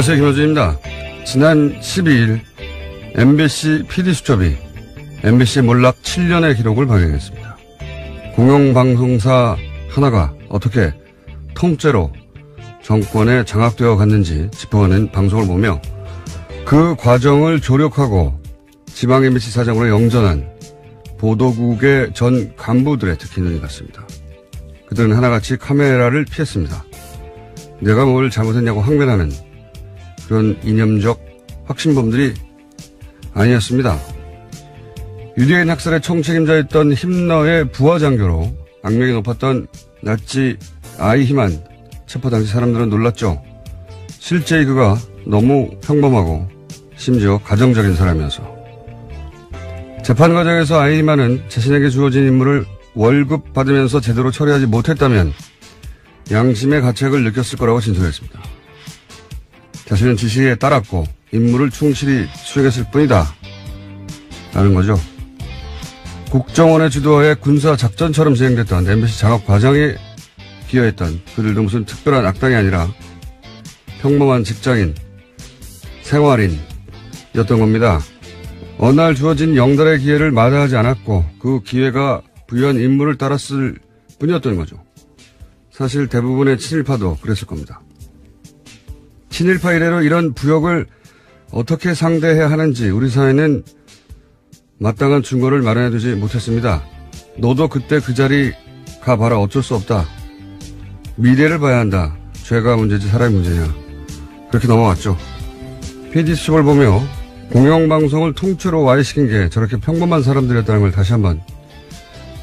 안녕하세요. 김호준입니다. 지난 12일 MBC PD수첩이 MBC 몰락 7년의 기록을 발견했습니다. 공영방송사 하나가 어떻게 통째로 정권에 장악되어 갔는지 짚어가는 방송을 보며 그 과정을 조력하고 지방 MBC 사장으로 영전한 보도국의 전 간부들의 특히 눈이 갔습니다. 그들은 하나같이 카메라를 피했습니다. 내가 뭘 잘못했냐고 항변하는 그런 이념적 확신범들이 아니었습니다. 유대인 학살의 총책임자였던 힘너의 부하장교로 악명이 높았던 나치 아이히만 체포 당시 사람들은 놀랐죠. 실제 그가 너무 평범하고 심지어 가정적인 사람이어서. 재판 과정에서 아이히만은 자신에게 주어진 임무를 월급 받으면서 제대로 처리하지 못했다면 양심의 가책을 느꼈을 거라고 진술했습니다. 자신은 지시에 따랐고 임무를 충실히 수행했을 뿐이다 라는 거죠. 국정원의 주도하에 군사작전처럼 진행됐던 MBC 장악 과정에 기여했던 그들도 무슨 특별한 악당이 아니라 평범한 직장인, 생활인이었던 겁니다. 어느 날 주어진 영달의 기회를 마다하지 않았고 그 기회가 부여한 임무를 따랐을 뿐이었던 거죠. 사실 대부분의 친일파도 그랬을 겁니다. 친일파 이래로 이런 부역을 어떻게 상대해야 하는지 우리 사회는 마땅한 증거를 마련해두지 못했습니다. 너도 그때 그 자리 가봐라 어쩔 수 없다. 미래를 봐야 한다. 죄가 문제지 사람이 문제냐. 그렇게 넘어갔죠. PD수첩을 보며 공영방송을 통째로 와해시킨 게 저렇게 평범한 사람들이었다는 걸 다시 한번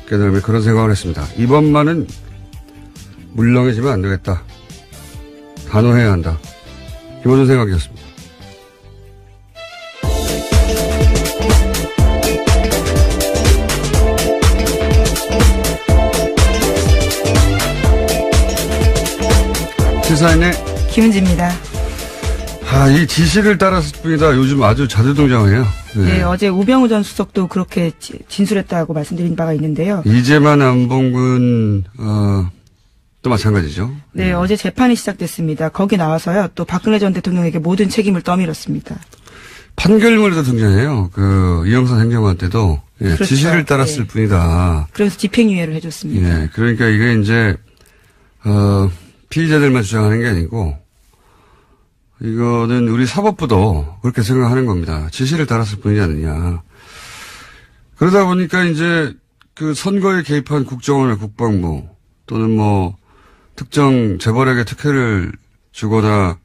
깨달으며 그런 생각을 했습니다. 이번만은 물렁해지면 안 되겠다. 단호해야 한다. 기본적인 생각이었습니다. 시사인의 김은지입니다. 이 지시를 따랐을 뿐이다. 요즘 아주 자주 등장해요. 네, 어제 우병우 전 수석도 그렇게 진술했다고 말씀드린 바가 있는데요. 이재만 안봉근 또 마찬가지죠. 네, 어제 재판이 시작됐습니다. 거기 나와서요. 또 박근혜 전 대통령에게 모든 책임을 떠밀었습니다. 판결문에도 등장해요. 이영선 행정관 때도 그렇죠. 지시를 따랐을 뿐이다. 그래서 집행유예를 해줬습니다. 예, 그러니까 이게 이제 피의자들만 주장하는 게 아니고 이거는 우리 사법부도 그렇게 생각하는 겁니다. 지시를 따랐을 뿐이지 않느냐. 그러다 보니까 이제 그 선거에 개입한 국정원이나 국방부 또는 뭐 특정 재벌에게 특혜를 주거나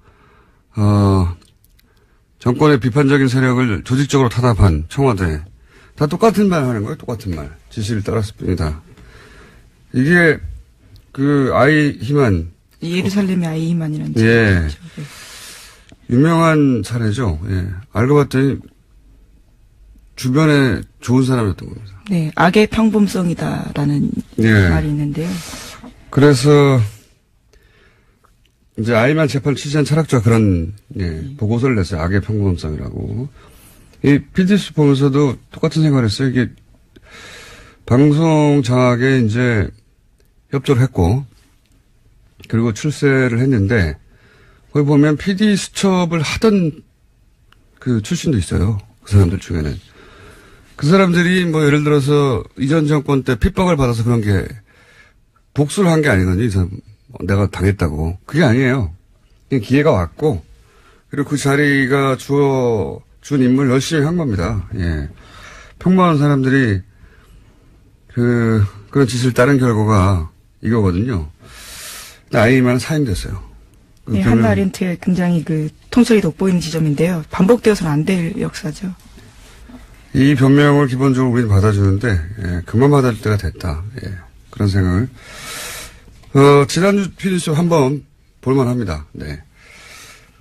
정권의 비판적인 세력을 조직적으로 탄압한 청와대 다 똑같은 말 하는 거예요. 똑같은 말. 지시를 따랐을 뿐이다. 이게 아이히만 예루살렘의 아이히만이라는 예. 유명한 사례죠. 예. 알고 봤더니 주변에 좋은 사람이었던 겁니다. 네, 악의 평범성이다라는 말이 있는데요. 그래서 이제 아이만 재판을 취재한 철학자가 그런 보고서를 냈어요. 악의 평범성이라고. 이 PD수 보면서도 똑같은 생각을 했어요. 이게 방송 장악에 이제 협조를 했고 그리고 출세를 했는데 거기 보면 PD수첩을 하던 그 출신도 있어요. 그 사람들 중에는. 그 사람들이 뭐 예를 들어서 이전 정권 때 핍박을 받아서 그런 게 복수를 한 게 아니거든요. 이 사람 내가 당했다고. 그게 아니에요. 그냥 기회가 왔고 그리고 그 자리가 준 임무를 열심히 한 겁니다. 예. 평범한 사람들이 그런 짓을 따른 결과가 이거거든요. 아이만 사형됐어요. 네, 한나 아렌트의 굉장히 통찰이 돋보이는 지점인데요. 반복되어서는 안 될 역사죠. 이 변명을 기본적으로 우리는 받아주는데, 그만 받을 때가 됐다. 예, 그런 생각을. 지난주 PD수첩 한번 볼만합니다. 네.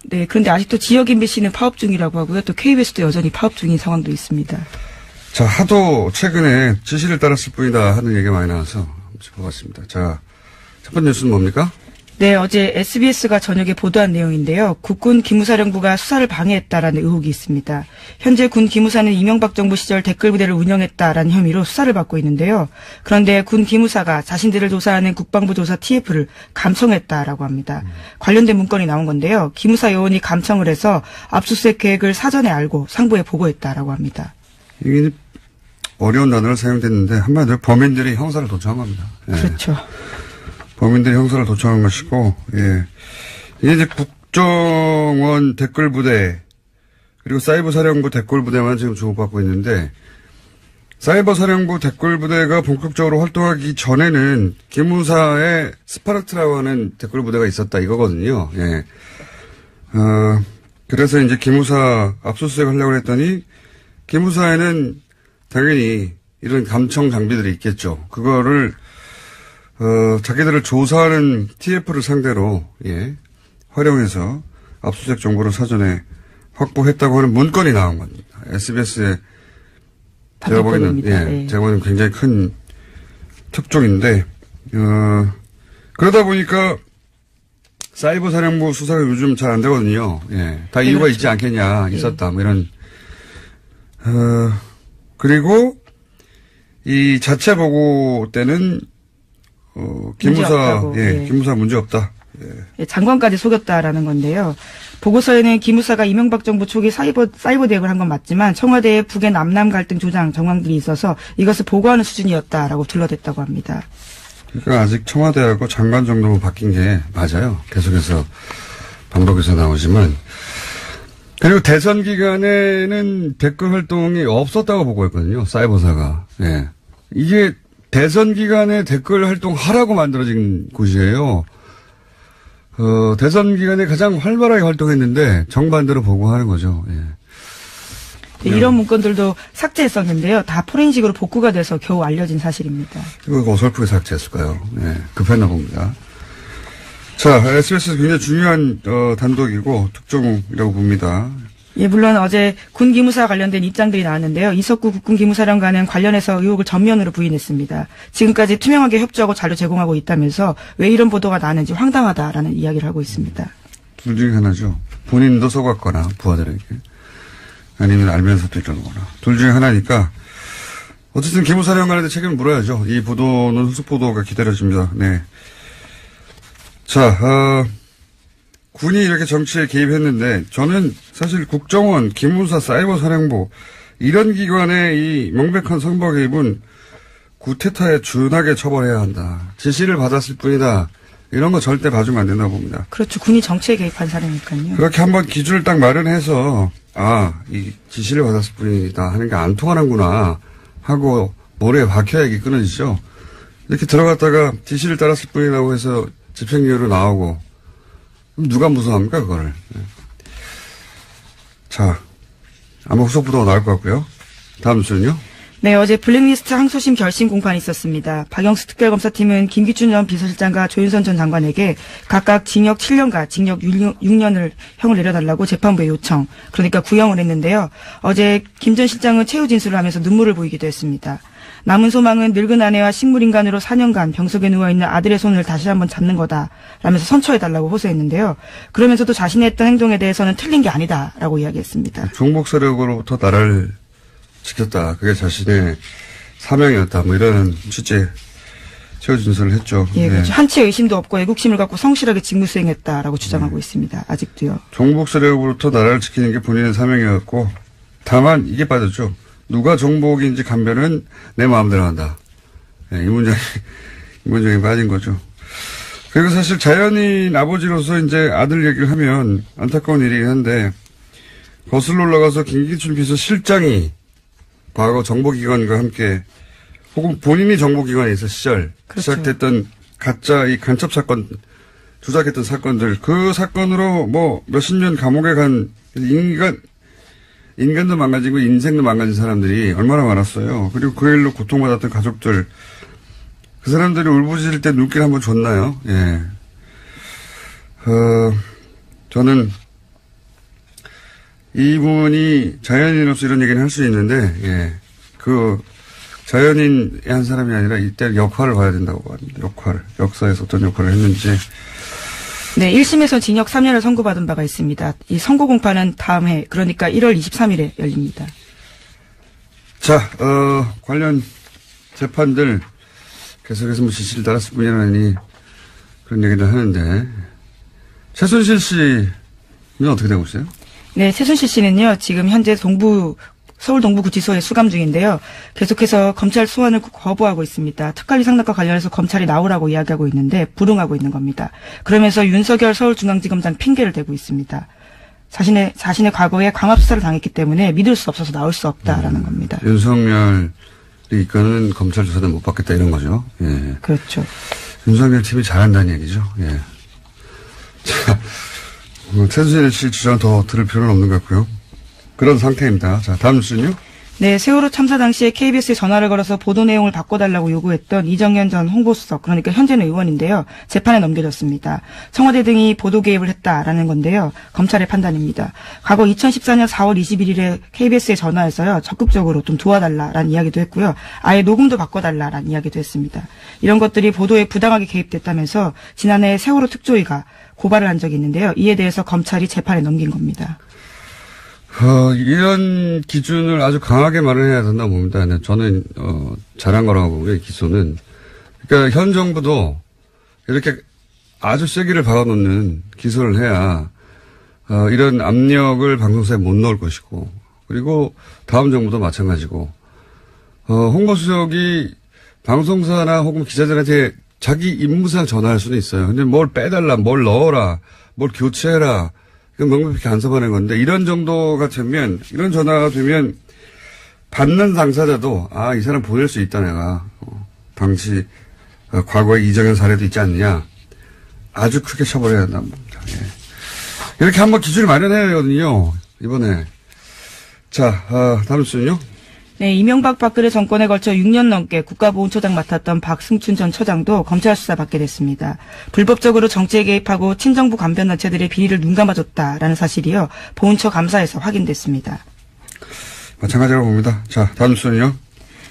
네, 그런데 아직도 지역 MBC는 파업 중이라고 하고요. 또 KBS도 여전히 파업 중인 상황도 있습니다. 자, 하도 최근에 지시를 따랐을 뿐이다 하는 얘기가 많이 나와서 한번 짚어봤습니다. 자, 첫 번째 뉴스는 뭡니까? 네, 어제 SBS가 저녁에 보도한 내용인데요. 국군 기무사령부가 수사를 방해했다라는 의혹이 있습니다. 현재 군 기무사는 이명박 정부 시절 댓글부대를 운영했다라는 혐의로 수사를 받고 있는데요. 그런데 군 기무사가 자신들을 조사하는 국방부 조사 TF를 감청했다라고 합니다. 관련된 문건이 나온 건데요. 기무사 요원이 감청을 해서 압수수색 계획을 사전에 알고 상부에 보고했다라고 합니다. 이게 어려운 단어를 사용됐는데 한마디로 범인들이 형사를 도청한 겁니다. 예. 그렇죠. 범인들이 형사를 도청한 것이고, 예. 이게 이제 국정원 댓글부대, 그리고 사이버사령부 댓글부대만 지금 주목받고 있는데, 사이버사령부 댓글부대가 본격적으로 활동하기 전에는 기무사의 스파르트라고 하는 댓글부대가 있었다 이거거든요. 예. 그래서 이제 기무사 압수수색 하려고 했더니, 기무사에는 당연히 이런 감청 장비들이 있겠죠. 그거를 자기들을 조사하는 TF를 상대로, 예, 활용해서 압수수색 정보를 사전에 확보했다고 하는 문건이 나온 겁니다. SBS에 제가 보기에는, 예, 제가 보기에는 굉장히 큰 특종인데, 그러다 보니까 사이버 사령부 수사가 요즘 잘 안 되거든요. 예, 다 이유가 있지 않겠냐, 있었다, 뭐 이런, 그리고 이 자체 보고 때는 기무사, 예, 기무사 문제 없다. 예. 장관까지 속였다라는 건데요. 보고서에는 기무사가 이명박 정부 초기 사이버 대응을 한 건 맞지만 청와대의 북의 남남 갈등 조장 정황들이 있어서 이것을 보고하는 수준이었다라고 둘러댔다고 합니다. 그러니까 아직 청와대하고 장관 정도로 바뀐 게 맞아요. 계속해서 반복해서 나오지만. 그리고 대선 기간에는 댓글 활동이 없었다고 보고 있거든요. 사이버사가. 예. 이게 대선 기간에 댓글 활동 하라고 만들어진 곳이에요. 대선 기간에 가장 활발하게 활동했는데 정반대로 보고하는 거죠. 예. 네, 이런 문건들도 삭제했었는데요. 다 포렌식으로 복구가 돼서 겨우 알려진 사실입니다. 이거 어설프게 삭제했을까요? 예. 급했나 봅니다. 자, SBS 굉장히 중요한 단독이고 특종이라고 봅니다. 예, 물론 어제 군 기무사 관련된 입장들이 나왔는데요. 이석구 국군 기무사령관은 관련해서 의혹을 전면으로 부인했습니다. 지금까지 투명하게 협조하고 자료 제공하고 있다면서 왜 이런 보도가 나는지 황당하다라는 이야기를 하고 있습니다. 둘 중에 하나죠. 본인도 속았거나 부하들에게 아니면 알면서도 이러거나 둘 중에 하나니까 어쨌든 기무사령관한테 책임을 물어야죠. 이 보도는 후속 보도가 기다려집니다. 네. 자, 군이 이렇게 정치에 개입했는데 저는 사실 국정원, 기무사, 사이버사령부 이런 기관의 이 명백한 선거 개입은 구테타에 준하게 처벌해야 한다. 지시를 받았을 뿐이다. 이런 거 절대 봐주면 안 된다고 봅니다. 그렇죠. 군이 정치에 개입한 사례니까요. 그렇게 한번 기준을 딱 마련해서 이 지시를 받았을 뿐이다 하는 게 안 통하는구나 하고 머리에 박혀야 이게 끊어지죠. 이렇게 들어갔다가 지시를 따랐을 뿐이라고 해서 집행유예로 나오고 누가 무서워합니까 그거를. 자, 아마 후속 보도가 나올 것 같고요. 다음 뉴스는요. 네, 어제 블랙리스트 항소심 결심 공판이 있었습니다. 박영수 특별검사팀은 김기춘 전 비서실장과 조윤선 전 장관에게 각각 징역 7년과 징역 6년을 형을 내려달라고 재판부에 요청. 그러니까 구형을 했는데요. 어제 김 전 실장은 최후 진술을 하면서 눈물을 보이기도 했습니다. 남은 소망은 늙은 아내와 식물인간으로 4년간 병석에 누워있는 아들의 손을 다시 한번 잡는 거다 라면서 선처해달라고 호소했는데요. 그러면서도 자신이 했던 행동에 대해서는 틀린 게 아니다라고 이야기했습니다. 종북 세력으로부터 나라를 지켰다. 그게 자신의 사명이었다. 뭐 이런 취지의 최후 진술을 했죠. 예, 그렇죠. 한치의 의심도 없고 애국심을 갖고 성실하게 직무 수행했다라고 주장하고 있습니다. 아직도요. 종북 세력으로부터 나라를 지키는 게 본인의 사명이었고 다만 이게 빠졌죠. 누가 종북인지 감별은 내 마음대로 한다. 네, 이 문장이 빠진 거죠. 그리고 사실 자연인 아버지로서 이제 아들 얘기를 하면 안타까운 일이긴 한데 거슬러 올라가서 김기춘 비서실장이 과거 정보기관과 함께 혹은 본인이 정보기관에 있을 시절 그렇죠. 시작됐던 가짜 이 간첩 사건 조작했던 사건들 그 사건으로 뭐 몇십 년 감옥에 간 인간도 망가지고 인생도 망가진 사람들이 얼마나 많았어요. 그리고 그 일로 고통받았던 가족들 그 사람들이 울부짖을 때 눈길 한번 줬나요? 예. 저는 이분이 자연인으로서 이런 얘기는 할 수 있는데, 예. 자연인의 한 사람이 아니라 이때 역할을 봐야 된다고 합니다. 역사에서 어떤 역할을 했는지. 네, 1심에서 징역 3년을 선고받은 바가 있습니다. 이 선고 공판은 다음 해, 그러니까 1월 23일에 열립니다. 자, 관련 재판들 계속해서 뭐 지시를 따랐을 뿐이라니 그런 얘기를 하는데, 최순실 씨는 어떻게 되고 있어요? 네, 최순실 씨는요, 지금 현재 서울 동부구치소에 수감 중인데요. 계속해서 검찰 소환을 거부하고 있습니다. 특활비 상납과 관련해서 검찰이 나오라고 이야기하고 있는데 불응하고 있는 겁니다. 그러면서 윤석열 서울중앙지검장 핑계를 대고 있습니다. 자신의 과거에 강압수사를 당했기 때문에 믿을 수 없어서 나올 수 없다라는 겁니다. 윤석열이 이끄는 검찰 조사는 못 받겠다 이런 거죠. 예. 그렇죠. 윤석열 팀이 잘한다는 얘기죠. 예. 자, 최순실 씨 주장 더 들을 필요는 없는 것 같고요. 그런 상태입니다. 자, 다음 뉴스는요? 네, 세월호 참사 당시에 KBS에 전화를 걸어서 보도 내용을 바꿔달라고 요구했던 이정현 전 홍보수석, 그러니까 현재는 의원인데요. 재판에 넘겨졌습니다. 청와대 등이 보도 개입을 했다라는 건데요. 검찰의 판단입니다. 과거 2014년 4월 21일에 KBS에 전화해서요. 적극적으로 좀 도와달라라는 이야기도 했고요. 아예 녹음도 바꿔달라라는 이야기도 했습니다. 이런 것들이 보도에 부당하게 개입됐다면서 지난해 세월호 특조위가 고발을 한 적이 있는데요. 이에 대해서 검찰이 재판에 넘긴 겁니다. 이런 기준을 아주 강하게 마련해야 된다고 봅니다. 저는, 잘한 거라고 보고요, 기소는. 그러니까 현 정부도 이렇게 아주 세기를 박아놓는 기소를 해야, 이런 압력을 방송사에 못 넣을 것이고, 그리고 다음 정부도 마찬가지고, 홍보수석이 방송사나 혹은 기자들한테 자기 임무상 전화할 수는 있어요. 근데 뭘 빼달라, 뭘 넣어라, 뭘 교체해라, 이건 명백히 간섭하는 건데, 이런 정도가 되면, 이런 전화가 되면, 받는 당사자도, 이 사람 보낼 수 있다, 내가. 당시, 과거에 이정현 사례도 있지 않느냐. 아주 크게 처벌해야 한다는 겁니다. 예. 이렇게 한번 기준을 마련해야 되거든요, 이번에. 자, 다음 수는요? 네, 이명박 박근혜 정권에 걸쳐 6년 넘게 국가보훈처장 맡았던 박승춘 전 처장도 검찰 수사 받게 됐습니다. 불법적으로 정치에 개입하고 친정부 관변단체들의 비리를 눈감아줬다라는 사실이요. 보훈처 감사에서 확인됐습니다. 마찬가지라고 봅니다. 자, 다음 수는요?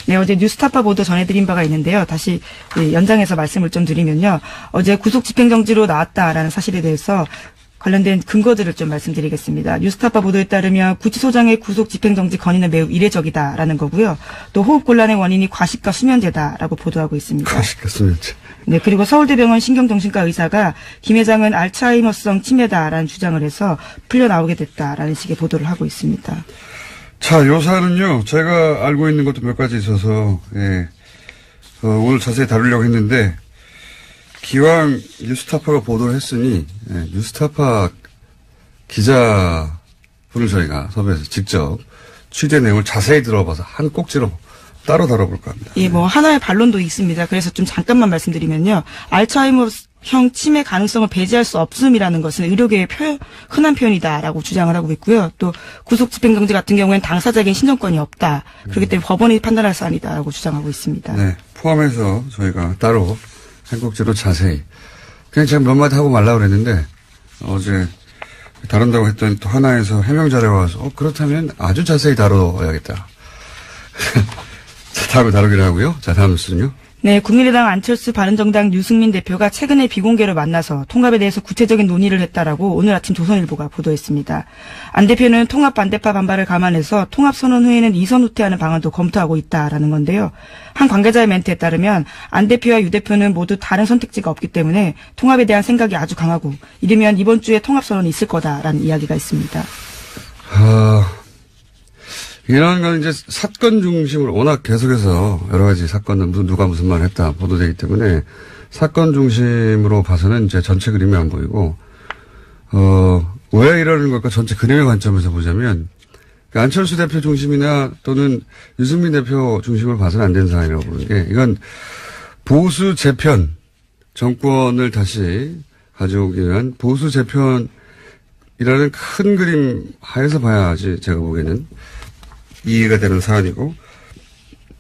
네, 어제 뉴스타파 보도 전해드린 바가 있는데요. 다시 연장해서 말씀을 좀 드리면요. 어제 구속 집행정지로 나왔다라는 사실에 대해서 관련된 근거들을 좀 말씀드리겠습니다. 뉴스타파 보도에 따르면 구치소장의 구속 집행정지 건의는 매우 이례적이다라는 거고요. 또 호흡곤란의 원인이 과식과 수면제다라고 보도하고 있습니다. 과식과 수면제. 네, 그리고 서울대병원 신경정신과 의사가 김 회장은 알츠하이머성 치매다라는 주장을 해서 풀려나오게 됐다라는 식의 보도를 하고 있습니다. 자, 요 사안은요, 제가 알고 있는 것도 몇 가지 있어서, 예, 오늘 자세히 다루려고 했는데, 기왕 뉴스타파가 보도를 했으니, 예, 뉴스타파 기자분을 저희가 섭외해서 직접 취재 내용을 자세히 들어봐서 한 꼭지로 따로 다뤄볼까 합니다. 예, 뭐 하나의 반론도 있습니다. 그래서 좀 잠깐만 말씀드리면요. 알츠하이머형 치매 가능성을 배제할 수 없음이라는 것은 의료계의 흔한 표현이다라고 주장을 하고 있고요. 또 구속 집행정지 같은 경우에는 당사자에겐 신청권이 없다. 그렇기 때문에 법원이 판단할 사안이다라고 주장하고 있습니다. 네, 포함해서 저희가 따로 한 꼭지로 자세히. 그냥 제가 몇 마디 하고 말라고 그랬는데, 어제 다룬다고 했더니 또 하나에서 해명 자료가 와서, 그렇다면 아주 자세히 다뤄야겠다. 자, 다음에 다루기로 하고요. 자, 다음 뉴스는요. 네, 국민의당 안철수 바른정당 유승민 대표가 최근에 비공개로 만나서 통합에 대해서 구체적인 논의를 했다라고 오늘 아침 조선일보가 보도했습니다. 안 대표는 통합 반대파 반발을 감안해서 통합 선언 후에는 이선 후퇴하는 방안도 검토하고 있다라는 건데요. 한 관계자의 멘트에 따르면 안 대표와 유 대표는 모두 다른 선택지가 없기 때문에 통합에 대한 생각이 아주 강하고 이르면 이번 주에 통합 선언이 있을 거다라는 이야기가 있습니다. 이런 건 이제 사건 중심으로 워낙 계속해서 여러 가지 사건은 누가 무슨 말을 했다 보도되기 때문에 사건 중심으로 봐서는 이제 전체 그림이 안 보이고, 왜 이러는 걸까 전체 그림의 관점에서 보자면, 안철수 대표 중심이나 또는 유승민 대표 중심으로 봐서는 안 되는 상황이라고 보는 게, 이건 보수 재편, 정권을 다시 가져오기 위한 보수 재편이라는 큰 그림 하에서 봐야지 제가 보기에는 이해가 되는 사안이고,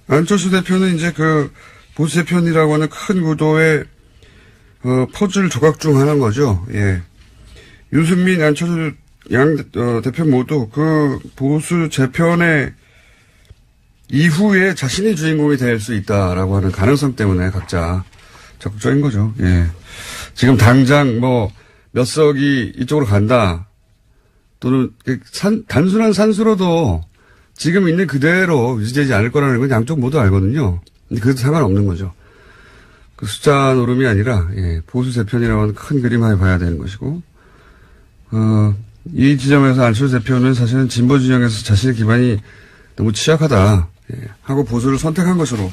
안철수 대표는 이제 그 보수 재편이라고 하는 큰 구도의 퍼즐 조각 중 하나인 거죠. 예. 유승민, 안철수 양 대표 모두 그 보수 재편의 이후에 자신이 주인공이 될 수 있다라고 하는 가능성 때문에 각자 적극적인 거죠. 예. 지금 당장 뭐 몇 석이 이쪽으로 간다. 또는 단순한 산수로도 지금 있는 그대로 유지되지 않을 거라는 건 양쪽 모두 알거든요. 근데 그것도 상관없는 거죠. 그 숫자 노름이 아니라 보수 재편이라고 하는 큰 그림하에 봐야 되는 것이고 이 지점에서 안철수 대표는 사실은 진보 진영에서 자신의 기반이 너무 취약하다 하고 보수를 선택한 것으로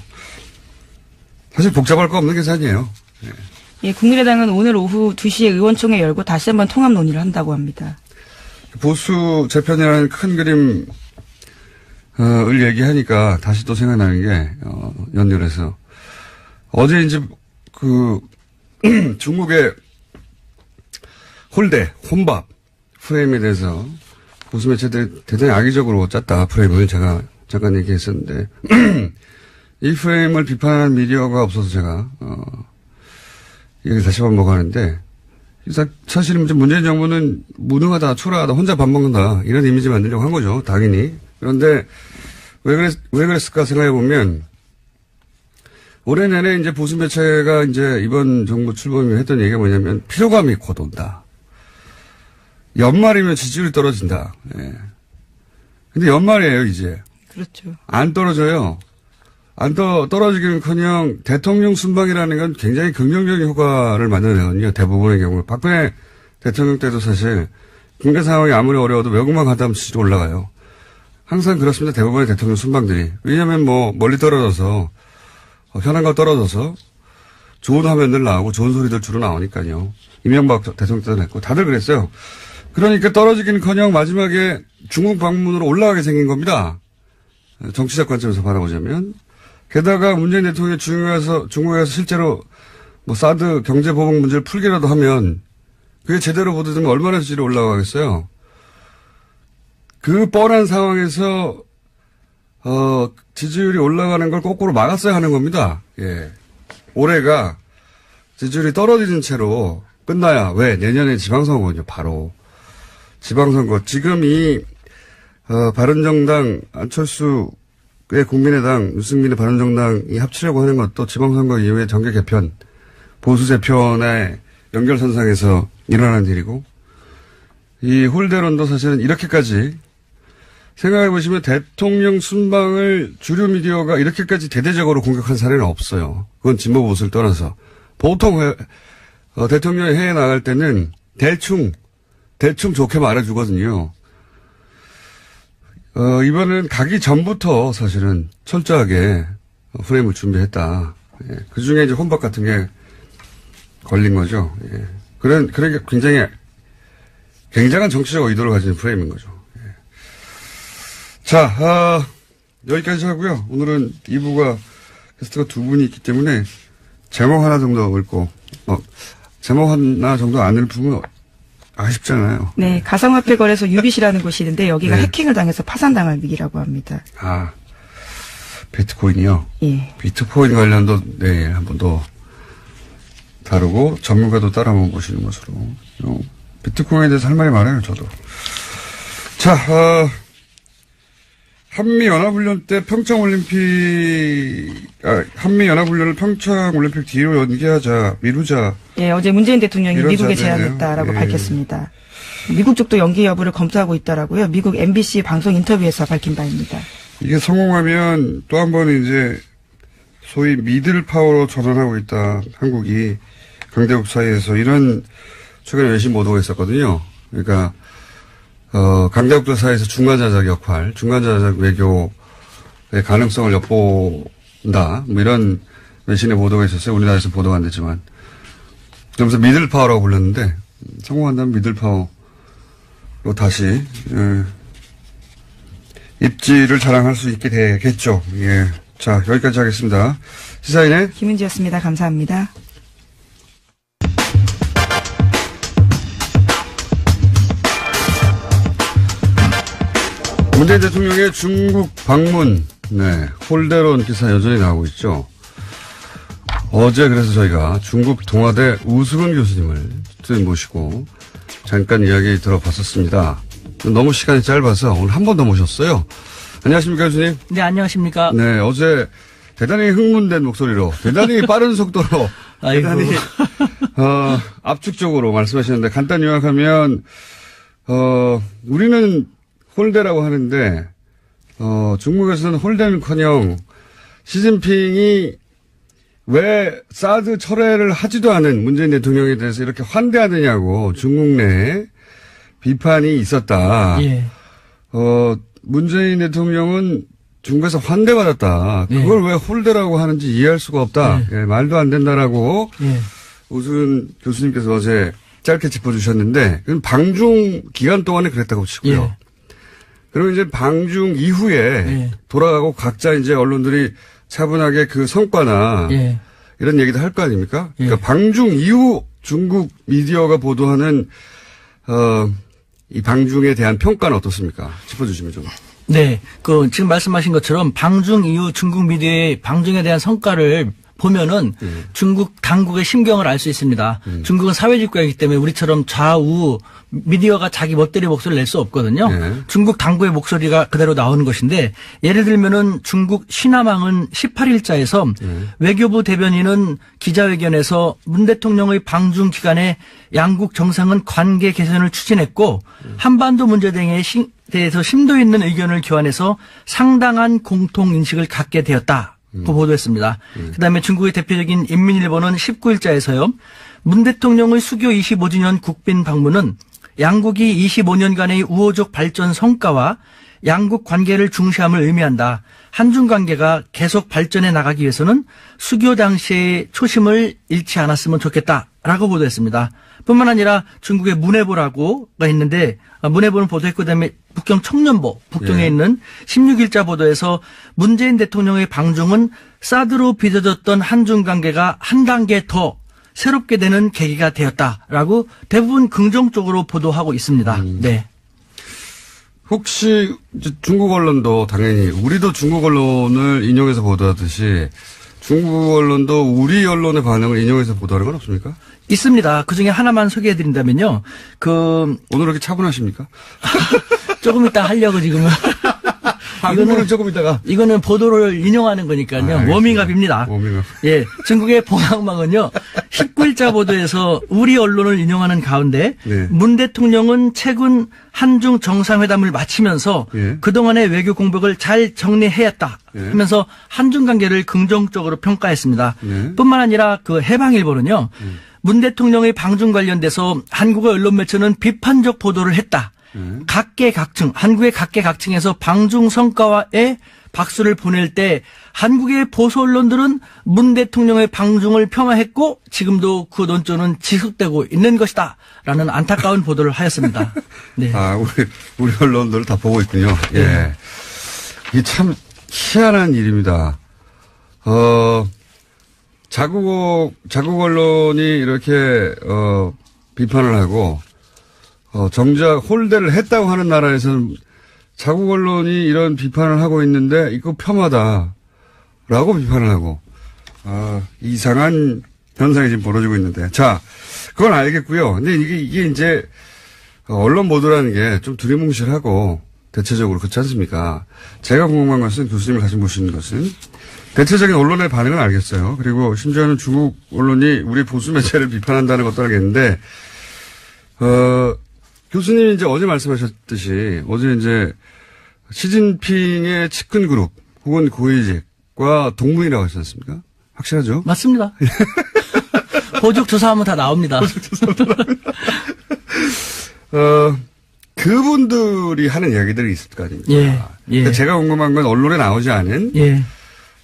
사실 복잡할 거 없는 계산이에요. 예, 국민의당은 오늘 오후 2시에 의원총회 열고 다시 한번 통합 논의를 한다고 합니다. 보수 재편이라는 큰 그림을 얘기하니까 다시 또 생각나는 게 연결해서 어제 이제 중국의 혼밥 프레임에 대해서 보수 매체들이 대단히 악의적으로 짰다 프레임을 제가 잠깐 얘기했었는데 이 프레임을 비판하는 미디어가 없어서 제가 얘기를 다시 반복하는데 사실은 문재인 정부는 무능하다, 초라하다, 혼자 밥 먹는다 이런 이미지 만들려고 한 거죠. 당연히. 그런데 왜 그랬을까 생각해 보면 올해 내내 이제 보수 매체가 이제 이번 정부 출범이 했던 얘기가 뭐냐면 피로감이 곧 온다. 연말이면 지지율이 떨어진다. 근데 연말이에요 이제. 그렇죠. 안 떨어져요. 떨어지기는커녕 대통령 순방이라는 건 굉장히 긍정적인 효과를 만들어내거든요. 대부분의 경우. 박근혜 대통령 때도 사실 경제 상황이 아무리 어려워도 외국만 가다 하면 지지율이 올라가요. 항상 그렇습니다. 대부분의 대통령 순방들이. 왜냐하면 멀리 떨어져서 현안과 떨어져서 좋은 화면들 나오고 좋은 소리들 주로 나오니까요. 이명박 대통령 때도 했고 다들 그랬어요. 그러니까 떨어지기는커녕 마지막에 중국 방문으로 올라가게 생긴 겁니다. 정치적 관점에서 바라보자면. 게다가 문재인 대통령이 중국에 가서 실제로 사드 경제 보복 문제를 풀기라도 하면 그게 제대로 보도되면 얼마나 지지율이 올라가겠어요. 그 뻔한 상황에서 지지율이 올라가는 걸 거꾸로 막았어야 하는 겁니다. 예. 올해가 지지율이 떨어지는 채로 끝나야 왜 내년에 지방선거거든요. 바로 지방선거. 지금 이 바른정당 안철수 국민의당, 유승민의 바른정당이 합치려고 하는 것도 지방선거 이후에 정계 개편, 보수 재편의 연결선상에서 일어난 일이고, 이 홀대론도 사실은 이렇게까지 생각해 보시면 대통령 순방을 주류 미디어가 이렇게까지 대대적으로 공격한 사례는 없어요. 그건 진보 보수를 떠나서. 보통 대통령이 해외 나갈 때는 대충 좋게 말해주거든요. 이번에는 가기 전부터 사실은 철저하게 프레임을 준비했다. 예. 그 중에 이제 혼밥 같은 게 걸린 거죠. 예. 그러니까 굉장한 정치적 의도를 가진 프레임인 거죠. 예. 자, 여기까지 하고요. 오늘은 2부가 게스트가 두 분이 있기 때문에 제목 하나 정도 읽고, 제목 하나 정도 안 읽으면 아쉽잖아요. 네, 가상화폐 거래소 유빗이라는 곳이 있는데 여기가 해킹을 당해서 파산당할 위기라고 합니다. 아, 비트코인이요? 예. 비트코인 관련도 내일 한 번 더 다루고 전문가도 따라 한번 보시는 것으로. 비트코인에 대해서 할 말이 많아요, 저도. 자, 한미연합훈련 때 한미연합훈련을 평창올림픽 뒤로 미루자. 예, 어제 문재인 대통령이 미국에 제안했다라고 밝혔습니다. 미국 쪽도 연기 여부를 검토하고 있다라고요. 미국 MBC 방송 인터뷰에서 밝힌 바입니다. 이게 성공하면 또 한 번 이제 소위 미들 파워로 전환하고 있다. 한국이 강대국 사이에서 이런 최근에 외신 보도가 있었거든요. 그러니까 강대국들 사이에서 중간자적 역할, 중간자적 외교의 가능성을 엿본다. 이런 외신의 보도가 있었어요. 우리나라에서 보도가 안 됐지만. 그러면서 미들파워라고 불렀는데, 성공한다면 미들파워로 다시, 입지를 자랑할 수 있게 되겠죠. 예. 자, 여기까지 하겠습니다. 시사인의 김은지였습니다. 감사합니다. 문재인 대통령의 중국 방문, 홀대론 기사 여전히 나오고 있죠. 어제 그래서 저희가 중국 동아대 우수근 교수님을 모시고 잠깐 이야기 들어봤었습니다. 너무 시간이 짧아서 오늘 한 번 더 모셨어요. 안녕하십니까, 교수님? 네, 안녕하십니까? 네, 어제 대단히 흥분된 목소리로, 대단히 빠른 속도로 대단히 압축적으로 말씀하셨는데 간단히 요약하면 우리는 홀대라고 하는데 중국에서는 홀대는커녕 시진핑이 왜 사드 철회를 하지도 않은 문재인 대통령에 대해서 이렇게 환대하느냐고 중국 내에 비판이 있었다. 예. 문재인 대통령은 중국에서 환대받았다. 그걸 왜 홀대라고 하는지 이해할 수가 없다. 예. 예, 말도 안 된다라고 예. 우순 교수님께서 어제 짧게 짚어주셨는데 그건 방중 기간 동안에 그랬다고 치고요. 예. 그러면 이제 방중 이후에 예. 돌아가고 각자 이제 언론들이 차분하게 그 성과나 예. 이런 얘기도 할 거 아닙니까? 예. 그러니까 방중 이후 중국 미디어가 보도하는 이 방중에 대한 평가는 어떻습니까? 짚어주시면 좀. 네. 지금 말씀하신 것처럼 방중 이후 중국 미디어의 방중에 대한 성과를 보면은 중국 당국의 심경을 알 수 있습니다. 중국은 사회주의 국가이기 때문에 우리처럼 좌우 미디어가 자기 멋대로 목소리를 낼 수 없거든요. 중국 당국의 목소리가 그대로 나오는 것인데 예를 들면은 중국 시나망은 18일자에서 외교부 대변인은 기자회견에서 문 대통령의 방중 기간에 양국 정상은 관계 개선을 추진했고 한반도 문제 등에 대해서 심도 있는 의견을 교환해서 상당한 공통인식을 갖게 되었다. 고 보도했습니다. 그다음에 중국의 대표적인 인민일보는 19일자에서요. 문 대통령의 수교 25주년 국빈 방문은 양국이 25년간의 우호적 발전 성과와 양국 관계를 중시함을 의미한다. 한중 관계가 계속 발전해 나가기 위해서는 수교 당시의 초심을 잃지 않았으면 좋겠다라고 보도했습니다. 뿐만 아니라 중국의 문해보라고가 있는데 문해보는 보도했고 그다음에 북경 청년보 북경에 있는 16일자 보도에서 문재인 대통령의 방중은 사드로 빚어졌던 한중 관계가 한 단계 더 새롭게 되는 계기가 되었다라고 대부분 긍정적으로 보도하고 있습니다. 네. 혹시 중국 언론도 당연히 우리도 중국 언론을 인용해서 보도하듯이 중국 언론도 우리 언론의 반응을 인용해서 보도하는 건 없습니까? 있습니다. 그중에 하나만 소개해드린다면요. 오늘 이렇게 차분하십니까? 조금 이따 하려고 지금은. 이거는 조금 이따가. 이거는 보도를 인용하는 거니까요. 워밍업입니다. 워밍업. 예. 중국의 봉황망은요. 19일자 보도에서 우리 언론을 인용하는 가운데 문 대통령은 최근 한중 정상회담을 마치면서 그동안의 외교 공백을 잘 정리해왔다 하면서 한중 관계를 긍정적으로 평가했습니다. 뿐만 아니라 해방일보는요. 문 대통령의 방중 관련돼서 한국의 언론 매체는 비판적 보도를 했다. 각계각층, 한국의 각계각층에서 방중 성과에 박수를 보낼 때 한국의 보수 언론들은 문 대통령의 방중을 폄하했고 지금도 그 논조는 지속되고 있는 것이다. 라는 안타까운 보도를 하였습니다. 네. 우리 언론들 다 보고 있군요. 예. 이게 참 희한한 일입니다. 자국 언론이 이렇게, 비판을 하고, 정작 홀대를 했다고 하는 나라에서는 자국 언론이 이런 비판을 하고 있는데 이거 폄하다라고 비판을 하고 이상한 현상이 지금 벌어지고 있는데 자 그건 알겠고요. 근데 이게 이제 언론 보도라는 게 좀 두리뭉실하고 대체적으로 그렇지 않습니까? 제가 궁금한 것은 교수님을 다시 모시는 것은 대체적인 언론의 반응은 알겠어요. 그리고 심지어는 중국 언론이 우리 보수 매체를 비판한다는 것도 알겠는데 교수님이 이제 어제 말씀하셨듯이 어제 이제 시진핑의 측근 그룹 혹은 고위직과 동문이라고 하셨지 않습니까? 확실하죠? 맞습니다. 보직 조사하면 다 나옵니다. 그분들이 하는 이야기들이 있을 거 아닙니까? 예. 그러니까 제가 궁금한 건 언론에 나오지 않은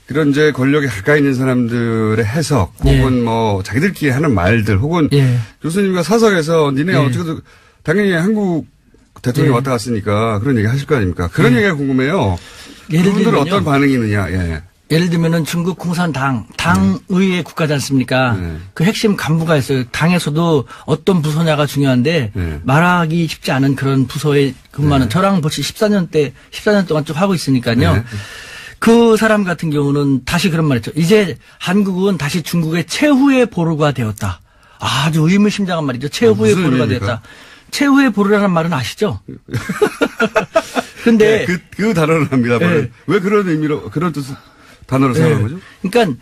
그런 이제 권력에 가까이 있는 사람들의 해석 혹은 뭐 자기들끼리 하는 말들 혹은 교수님과 사석에서 니네 어떻게든 당연히 한국 대통령이 왔다 갔으니까 그런 얘기 하실 거 아닙니까? 그런 얘기가 궁금해요. 그분들은 어떤 반응이 있느냐. 예를 들면은 중국 공산당, 당의회 국가지 않습니까? 그 핵심 간부가 있어요. 당에서도 어떤 부서냐가 중요한데 말하기 쉽지 않은 그런 부서에 근무하는 저랑 벌써 14년 동안 쭉 하고 있으니까요. 그 사람 같은 경우는 다시 그런 말 했죠. 이제 한국은 다시 중국의 최후의 보루가 되었다. 아주 의미심장한 말이죠. 최후의 보루가 되었다. 최후의 보루라는 말은 아시죠? 근데 그 단어를 합니다. 왜 그런 의미로 그런 뜻을 단어로 사용한 거죠? 그러니까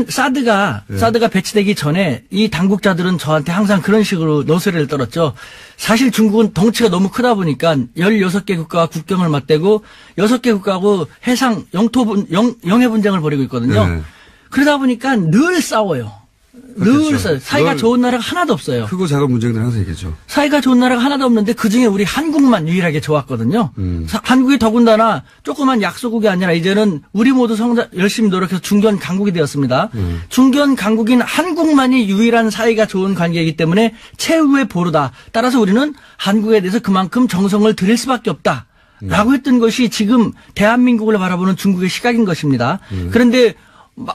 사드가 배치되기 전에 이 당국자들은 저한테 항상 그런 식으로 노소리를 떨었죠. 사실 중국은 덩치가 너무 크다 보니까 16개 국가와 국경을 맞대고 6개 국가하고 해상 영해 분쟁을 벌이고 있거든요. 네. 그러다 보니까 늘 싸워요. 그렇죠. 늘 싸워요. 사이가 좋은 나라가 하나도 없어요. 크고 작은 문제들은 항상 있겠죠. 사이가 좋은 나라가 하나도 없는데 그중에 우리 한국만 유일하게 좋았거든요. 한국이 더군다나 조그만 약소국이 아니라 이제는 우리 모두 열심히 노력해서 중견 강국이 되었습니다. 중견 강국인 한국만이 유일한 사이가 좋은 관계이기 때문에 최후의 보루다. 따라서 우리는 한국에 대해서 그만큼 정성을 들일 수밖에 없다. 라고 했던 것이 지금 대한민국을 바라보는 중국의 시각인 것입니다. 그런데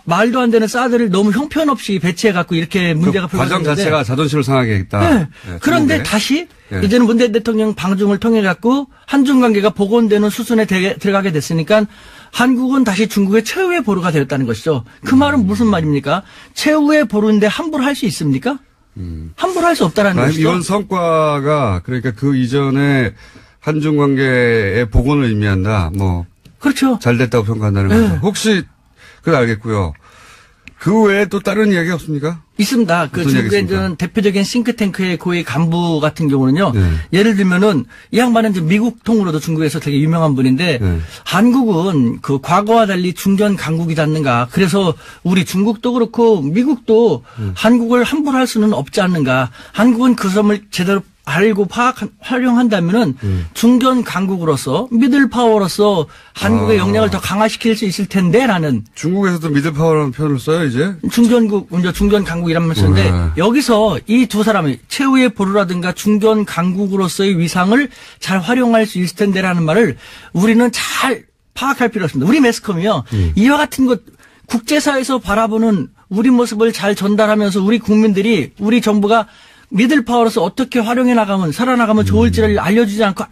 말도 안 되는 사드를 너무 형편없이 배치해갖고 이렇게 문제가 그 과정 불거졌는데 자체가 자존심을 상하게 했다. 네. 네, 그런데 다시 이제는 문재인 대통령 방중을 통해 갖고 한중 관계가 복원되는 수순에 들어가게 됐으니까 한국은 다시 중국의 최후의 보루가 되었다는 것이죠. 그 말은 무슨 말입니까? 최후의 보루인데 함부로 할 수 있습니까? 함부로 할 수 없다라는 것이죠. 이번 성과가 그러니까 그 이전에 한중 관계의 복원을 의미한다. 뭐 그렇죠. 잘 됐다고 평가한다는 거죠. 혹시 그건 알겠고요. 그 외에 또 다른 이야기 없습니까? 있습니다. 그 중국의 대표적인 싱크탱크의 고위 간부 같은 경우는요. 예를 들면은 이 양반은 이제 미국 통으로도 중국에서 되게 유명한 분인데 한국은 그 과거와 달리 중견 강국이지 않는가. 그래서 우리 중국도 그렇고 미국도 한국을 함부로 할 수는 없지 않는가. 한국은 그 점을 제대로 알고 활용한다면은 중견 강국으로서 미들 파워로서 한국의 역량을 더 강화시킬 수 있을 텐데라는. 중국에서도 미들 파워라는 표현을 써요 이제? 중견 강국이라는 말을 쓰는데 여기서 이 두 사람이 최후의 보루라든가 중견 강국으로서의 위상을 잘 활용할 수 있을 텐데라는 말을 우리는 잘 파악할 필요가 있습니다. 우리 매스컴이요. 이와 같은 것 국제사회에서 바라보는 우리 모습을 잘 전달하면서 우리 국민들이 우리 정부가 미들 파워로서 어떻게 활용해 나가면 살아나가면 좋을지를 알려주지 않고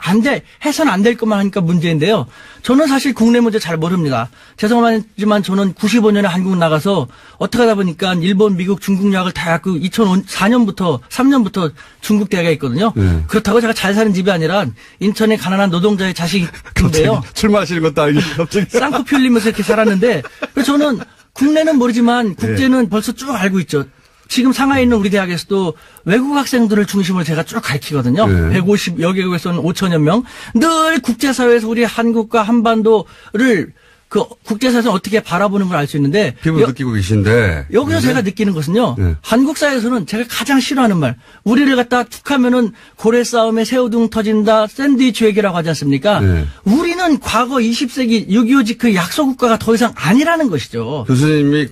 해서는 안 될 것만 하니까 문제인데요. 저는 사실 국내 문제 잘 모릅니다. 죄송하지만 저는 95년에 한국 나가서 어떻게 하다 보니까 일본, 미국, 중국 유학을 다 갖고 2004년부터 3년부터 중국 대학에 있거든요. 그렇다고 제가 잘 사는 집이 아니라 인천의 가난한 노동자의 자식인데요. 출마하시는 것도 아니고 갑자기 쌍코피 흘리면서 이렇게 살았는데 그래서 저는 국내는 모르지만 국제는 벌써 쭉 알고 있죠. 지금 상하이에 있는 우리 대학에서도 외국 학생들을 중심으로 제가 쭉 가르치거든요. 150여 개국에서는 5천여 명. 늘 국제사회에서 우리 한국과 한반도를 그 국제사회에서 어떻게 바라보는 걸 알 수 있는데. 피부 느끼고 계신데. 여기서 제가 느끼는 것은요. 한국 사회에서는 제가 가장 싫어하는 말. 우리를 갖다 툭 하면은 고래 싸움에 새우등 터진다. 샌드위치 외교라고 하지 않습니까? 우리는 과거 20세기 6.25 그 약소국가가 더 이상 아니라는 것이죠. 교수님이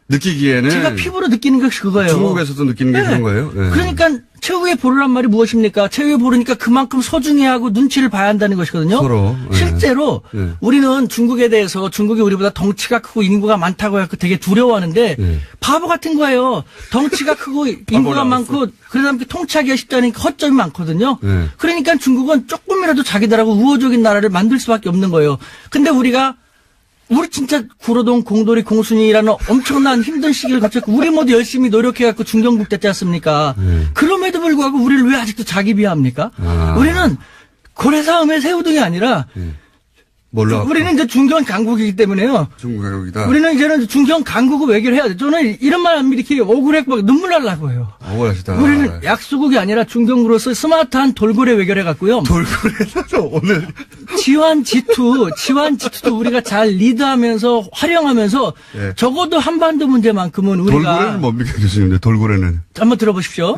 느끼기에는 제가 피부로 느끼는 것이 그거예요. 중국에서도 느끼는 게 그런 거예요. 그러니까 최후의 보루란 말이 무엇입니까? 최후의 보루니까 그만큼 소중히 하고 눈치를 봐야 한다는 것이거든요. 서로. 실제로 우리는 중국에 대해서 중국이 우리보다 덩치가 크고 인구가 많다고 해서 되게 두려워하는데 바보 같은 거예요. 덩치가 크고 인구가 많고 그러다 보니까 통치하기가 쉽지 않으니까 허점이 많거든요. 그러니까 중국은 조금이라도 자기들하고 우호적인 나라를 만들 수밖에 없는 거예요. 근데 우리 진짜 구로동 공돌이 공순이라는 엄청난 힘든 시기를 거쳤고 우리 모두 열심히 노력해갖고 중견국 됐지 않습니까? 그럼에도 불구하고 우리를 왜 아직도 자기 비하합니까? 우리는 고래 싸움의 새우등이 아니라 우리는 이제 중견 강국이기 때문에요. 중견 강국이다. 우리는 이제는 중견 강국을 외교를 해야 돼. 저는 이런 말 하면 이렇게 억울해고 눈물 날라고 해요. 억울하시다. 우리는 약소국이 아니라 중견국으로서 스마트한 돌고래 외교를 해갖고요. 돌고래도 오늘 지환 G2도 우리가 잘 리드하면서 활용하면서 적어도 한반도 문제만큼은 우리가. 돌고래는 뭡니까 교수님? 돌고래는 한번 들어보십시오.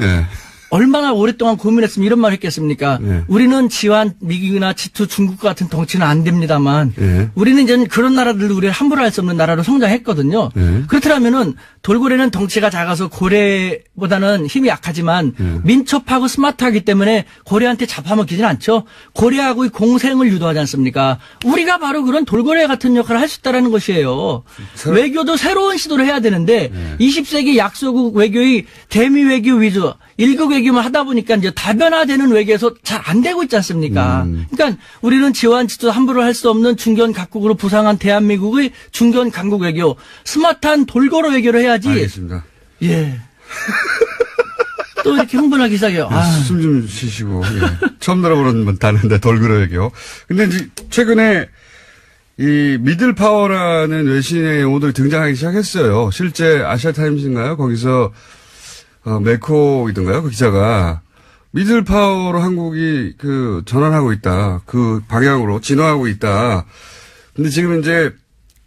얼마나 오랫동안 고민했으면 이런 말 했겠습니까? 우리는 지환 미국이나 G2 중국과 같은 덩치는 안 됩니다만 우리는 이제 그런 나라들도 우리를 함부로 할 수 없는 나라로 성장했거든요. 그렇더라면은 돌고래는 덩치가 작아서 고래보다는 힘이 약하지만 민첩하고 스마트하기 때문에 고래한테 잡아먹히진 않죠. 고래하고의 공생을 유도하지 않습니까? 우리가 바로 그런 돌고래 같은 역할을 할 수 있다는 것이에요. 외교도 새로운 시도를 해야 되는데 20세기 약소국 외교의 대미 외교 위주 1국 외교만 하다 보니까 이제 다변화되는 외교에서 잘 안 되고 있지 않습니까? 그러니까 우리는 지원치도 함부로 할 수 없는 중견 각국으로 부상한 대한민국의 중견 강국 외교, 스마트한 돌고래 외교를 해야지. 알겠습니다. 예. 또 이렇게 흥분하기 시작해요. 숨 좀 쉬시고. 처음 들어보는 단어인데 돌고래 외교. 근데 이제 최근에 이 미들파워라는 외신의 용어들이 등장하기 시작했어요. 실제 아시아타임스인가요? 거기서 메코이던가요? 그 기자가 미들파워로 한국이 전환하고 있다. 그 방향으로 진화하고 있다. 근데 지금 이제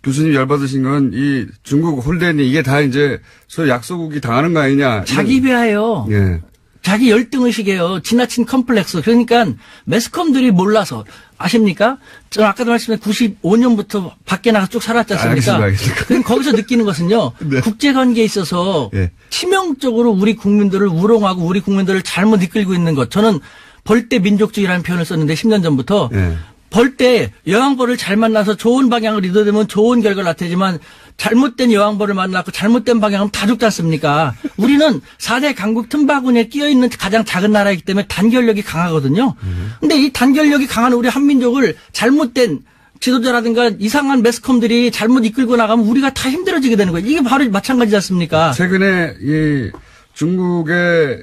교수님 열받으신 건 이 중국 홀덴이 이게 다 이제 소위 약소국이 당하는 거 아니냐. 자기 비하예요. 예. 자기 열등의식이에요. 지나친 컴플렉스. 그러니까 매스컴들이 몰라서 아십니까? 저는 아까도 말씀드린 95년부터 밖에 나가서 쭉 살았지 않습니까? 알겠습니다. 그럼 거기서 느끼는 것은요. 네. 국제관계에 있어서 예. 치명적으로 우리 국민들을 우롱하고 우리 국민들을 잘못 이끌고 있는 것. 저는 벌떼 민족주의라는 표현을 썼는데 10년 전부터. 예. 벌떼 여왕벌을 잘 만나서 좋은 방향을 이뤄내면 좋은 결과를 나타내지만 잘못된 여왕벌을 만나고 잘못된 방향은 다 죽지 않습니까? 우리는 4대 강국 틈바구니에 끼어있는 가장 작은 나라이기 때문에 단결력이 강하거든요. 근데 이 단결력이 강한 우리 한민족을 잘못된 지도자라든가 이상한 매스컴들이 잘못 이끌고 나가면 우리가 다 힘들어지게 되는 거예요. 이게 바로 마찬가지지 않습니까? 최근에 이 중국의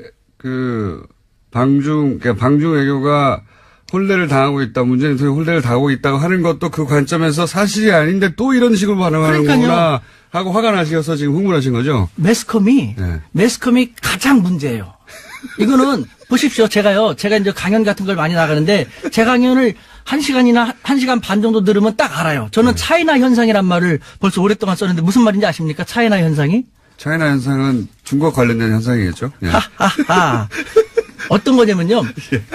방중 외교가 홀대를 당하고 있다. 문재인 대통령이 홀대를 당하고 있다고 하는 것도 그 관점에서 사실이 아닌데 또 이런 식으로 반응하는구나 하고 화가 나셔서 지금 흥분하신 거죠? 매스컴이 가장 문제예요. 이거는 보십시오. 제가 이제 강연 같은 걸 많이 나가는데 제 강연을 1시간 반 정도 들으면 딱 알아요. 저는 차이나 현상이란 말을 벌써 오랫동안 썼는데 무슨 말인지 아십니까? 차이나 현상이? 차이나 현상은 중국 관련된 현상이겠죠? 예. 하하하. 어떤 거냐면요.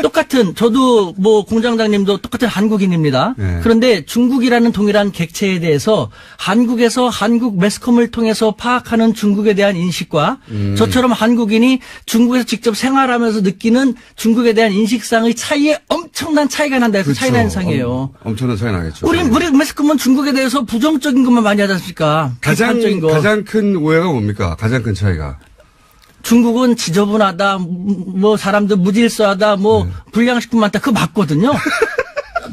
똑같은 저도 공장장님도 똑같은 한국인입니다. 네. 그런데 중국이라는 동일한 객체에 대해서 한국에서 한국 매스컴을 통해서 파악하는 중국에 대한 인식과 저처럼 한국인이 중국에서 직접 생활하면서 느끼는 중국에 대한 인식상의 차이에 엄청난 차이가 난다 해서 그렇죠. 차이나 현상이에요. 엄청난 차이 나겠죠. 우리 매스컴은 중국에 대해서 부정적인 것만 많이 하지 않습니까? 비판적인 거. 가장 큰 오해가 뭡니까? 가장 큰 차이가. 중국은 지저분하다, 사람들 무질서하다, 불량식품 많다, 그거 맞거든요.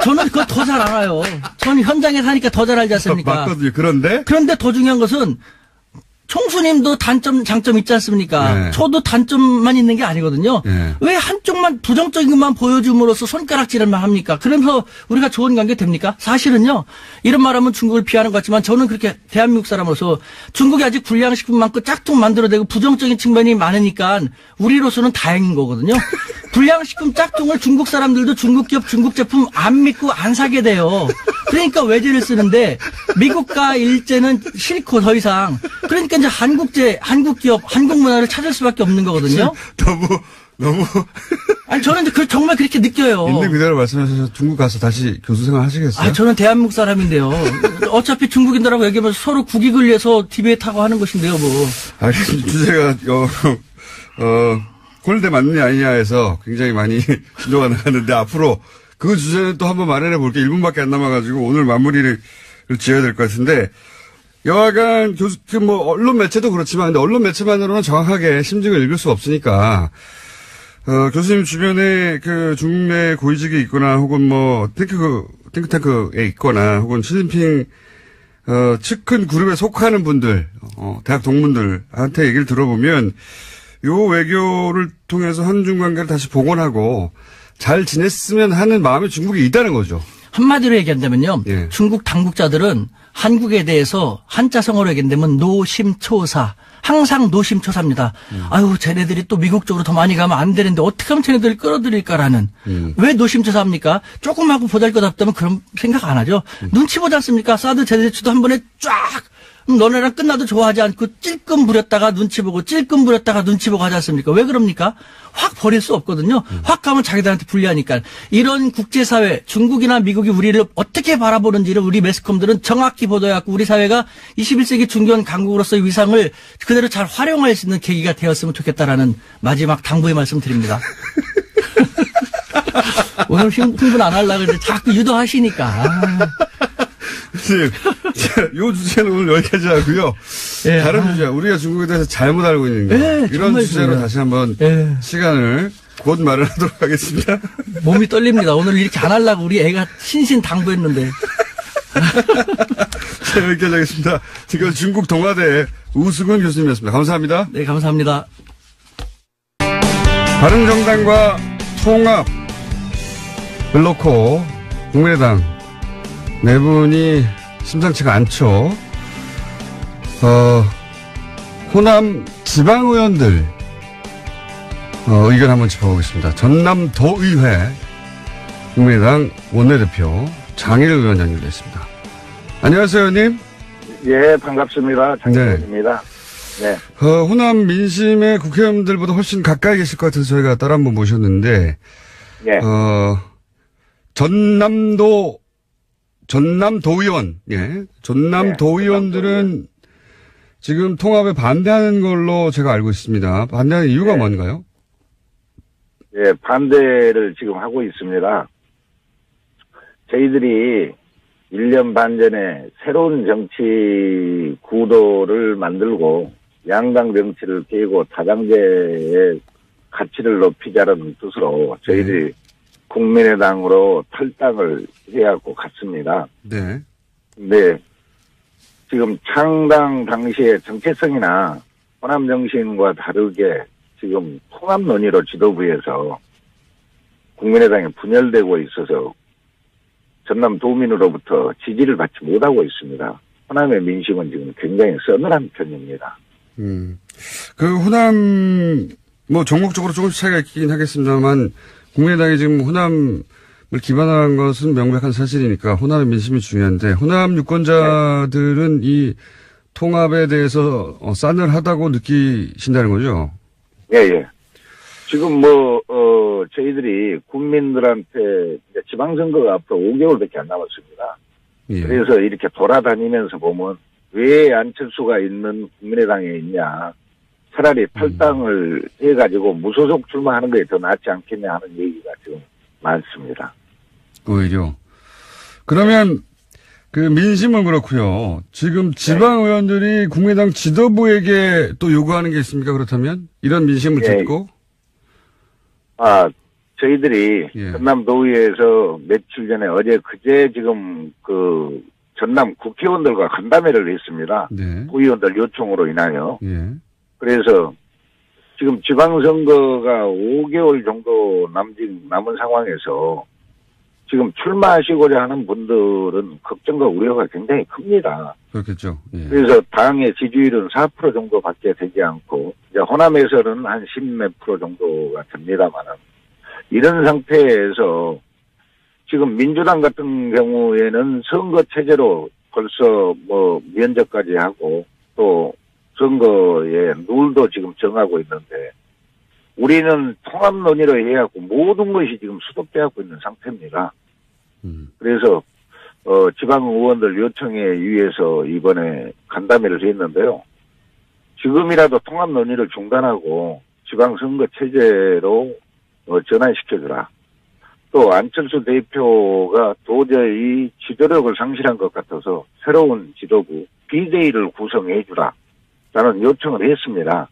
저는 그거 더 잘 알아요. 저는 현장에 사니까 더 잘 알지 않습니까? 맞거든요. 그런데 더 중요한 것은 총수님도 장점 있지 않습니까? 네. 저도 단점만 있는 게 아니거든요. 네. 왜 한쪽만 부정적인 것만 보여줌으로써 손가락질을만 합니까? 그러면서 우리가 좋은 관계 됩니까? 사실은요. 이런 말하면 중국을 비하는 것 같지만 저는 그렇게 대한민국 사람으로서 중국이 아직 불량식품 많고 짝퉁 만들어내고 부정적인 측면이 많으니까 우리로서는 다행인 거거든요. 불량식품 짝퉁을 중국 사람들도 중국 기업 중국 제품 안 믿고 안 사게 돼요. 그러니까 외제를 쓰는데 미국과 일제는 싫고 더 이상. 그러니까 이제 한국 기업, 한국 문화를 찾을 수밖에 없는 거거든요. 너무. 아니, 저는 정말 그렇게 느껴요. 있는 그대로 말씀하셔서 중국 가서 다시 교수 생활 하시겠어요? 저는 대한민국 사람인데요. 어차피 중국인들하고 얘기하면서 서로 국익을 위해서 디베이트하고 하는 것인데요, 주제가, 홀대 맞느냐 아니냐에서 굉장히 많이 진도가 나갔는데 앞으로 그 주제는 또 한번 마련해 볼게요. 1분밖에 안 남아가지고 오늘 마무리를 지어야 될 것 같은데 여하간 언론 매체도 그렇지만 근데 언론 매체만으로는 정확하게 심증을 읽을 수 없으니까 교수님 주변에 중국 내 고위직에 있거나 혹은 탱크탱크에 있거나 혹은 시진핑 측근 그룹에 속하는 분들 대학 동문들한테 얘기를 들어보면 요 외교를 통해서 한중 관계를 다시 복원하고 잘 지냈으면 하는 마음이 중국에 있다는 거죠. 한마디로 얘기한다면요. 예. 중국 당국자들은 한국에 대해서 한자성어로 얘기한다면 노심초사. 항상 노심초사입니다. 쟤네들이 또 미국 쪽으로 더 많이 가면 안 되는데 어떻게 하면 쟤네들을 끌어들일까라는. 왜 노심초사합니까? 조금 하고 보잘것없다면 그런 생각 안 하죠. 눈치 보지 않습니까? 사드 제대치도 한 번에 쫙. 너네랑 끝나도 좋아하지 않고 찔끔 부렸다가 눈치 보고 찔끔 부렸다가 눈치 보고 하지 않습니까? 왜 그럽니까? 확 버릴 수 없거든요. 확 가면 자기들한테 불리하니까. 이런 국제사회, 중국이나 미국이 우리를 어떻게 바라보는지를 우리 매스컴들은 정확히 보도해갖고 우리 사회가 21세기 중견 강국으로서의 위상을 그대로 잘 활용할 수 있는 계기가 되었으면 좋겠다라는 마지막 당부의 말씀 드립니다. 오늘 흥분 안 하려고 했는데 자꾸 유도하시니까. 요 주제는 오늘 여기까지 하고요. 예, 다른 주제, 우리가 중국에 대해서 잘못 알고 있는 거. 예, 이런 주제로 중요해요. 다시 한번 시간을 곧 마련하도록 하겠습니다. 몸이 떨립니다. 오늘 이렇게 안 하려고 우리 애가 신신당부했는데. 자, 여기까지 하겠습니다. 지금 중국 동아대 우수근 교수님이었습니다. 감사합니다. 네, 감사합니다. 바른정당과 통합을 놓고 국민의당 네 분이 심상치가 않죠. 호남 지방의원들, 의견 한번 짚어보겠습니다. 전남도의회 국민의당 원내대표 장일 의원 연결됐습니다. 안녕하세요, 의원님. 예, 반갑습니다. 장일입니다. 네. 호남 민심의 국회의원들보다 훨씬 가까이 계실 것 같아서 저희가 따로 한번 모셨는데, 예. 전남도의원, 예. 전남도의원들은 지금 통합에 반대하는 걸로 제가 알고 있습니다. 반대하는 이유가 네. 뭔가요? 예, 반대를 지금 하고 있습니다. 저희들이 1년 반 전에 새로운 정치 구도를 만들고 양당 정치를 깨고 다당제의 가치를 높이자는 뜻으로 저희들이 국민의당으로 탈당을 해갖고 갔습니다. 네. 근데 지금 창당 당시의 정체성이나 호남 정신과 다르게 지금 통합 논의로 지도부에서 국민의당이 분열되고 있어서 전남 도민으로부터 지지를 받지 못하고 있습니다. 호남의 민심은 지금 굉장히 서늘한 편입니다. 그 호남, 전국적으로 조금씩 차이가 있긴 하겠습니다만, 국민의당이 지금 호남을 기반한 것은 명백한 사실이니까 호남의 민심이 중요한데, 호남 유권자들은 이 통합에 대해서 싸늘하다고 느끼신다는 거죠? 예, 예. 지금 저희들이 국민들한테 지방선거가 앞으로 5개월밖에 안 남았습니다. 예. 그래서 이렇게 돌아다니면서 보면 왜 안철수가 있는 국민의당에 있냐. 차라리 탈당을 해가지고 무소속 출마하는 게 더 낫지 않겠냐 하는 얘기가 지금 많습니다. 오히려. 그러면 그 민심은 그렇고요. 지금 지방 의원들이 국민의당 지도부에게 또 요구하는 게 있습니까? 그렇다면 이런 민심을 듣고 저희들이 전남도의회에서 며칠 전에 그제 지금 그 전남 국회의원들과 간담회를 했습니다. 네. 도의원들 요청으로 인하여. 예. 그래서 지금 지방선거가 5개월 정도 남은 상황에서 지금 출마하시고자 하는 분들은 걱정과 우려가 굉장히 큽니다. 그렇겠죠. 예. 그래서 당의 지지율은 4% 정도밖에 되지 않고 이제 호남에서는 한 10몇 % 정도가 됩니다만은 이런 상태에서 지금 민주당 같은 경우에는 선거 체제로 벌써 면접까지 하고 또 선거의 룰도 지금 정하고 있는데 우리는 통합 논의로 해갖고 모든 것이 지금 수독되어 있는 상태입니다. 그래서 지방 의원들 요청에 의해서 이번에 간담회를 했는데요. 지금이라도 통합 논의를 중단하고 지방선거 체제로 전환시켜주라. 또 안철수 대표가 도저히 지도력을 상실한 것 같아서 새로운 지도부 비대위를 구성해주라. 라는 요청을 했습니다.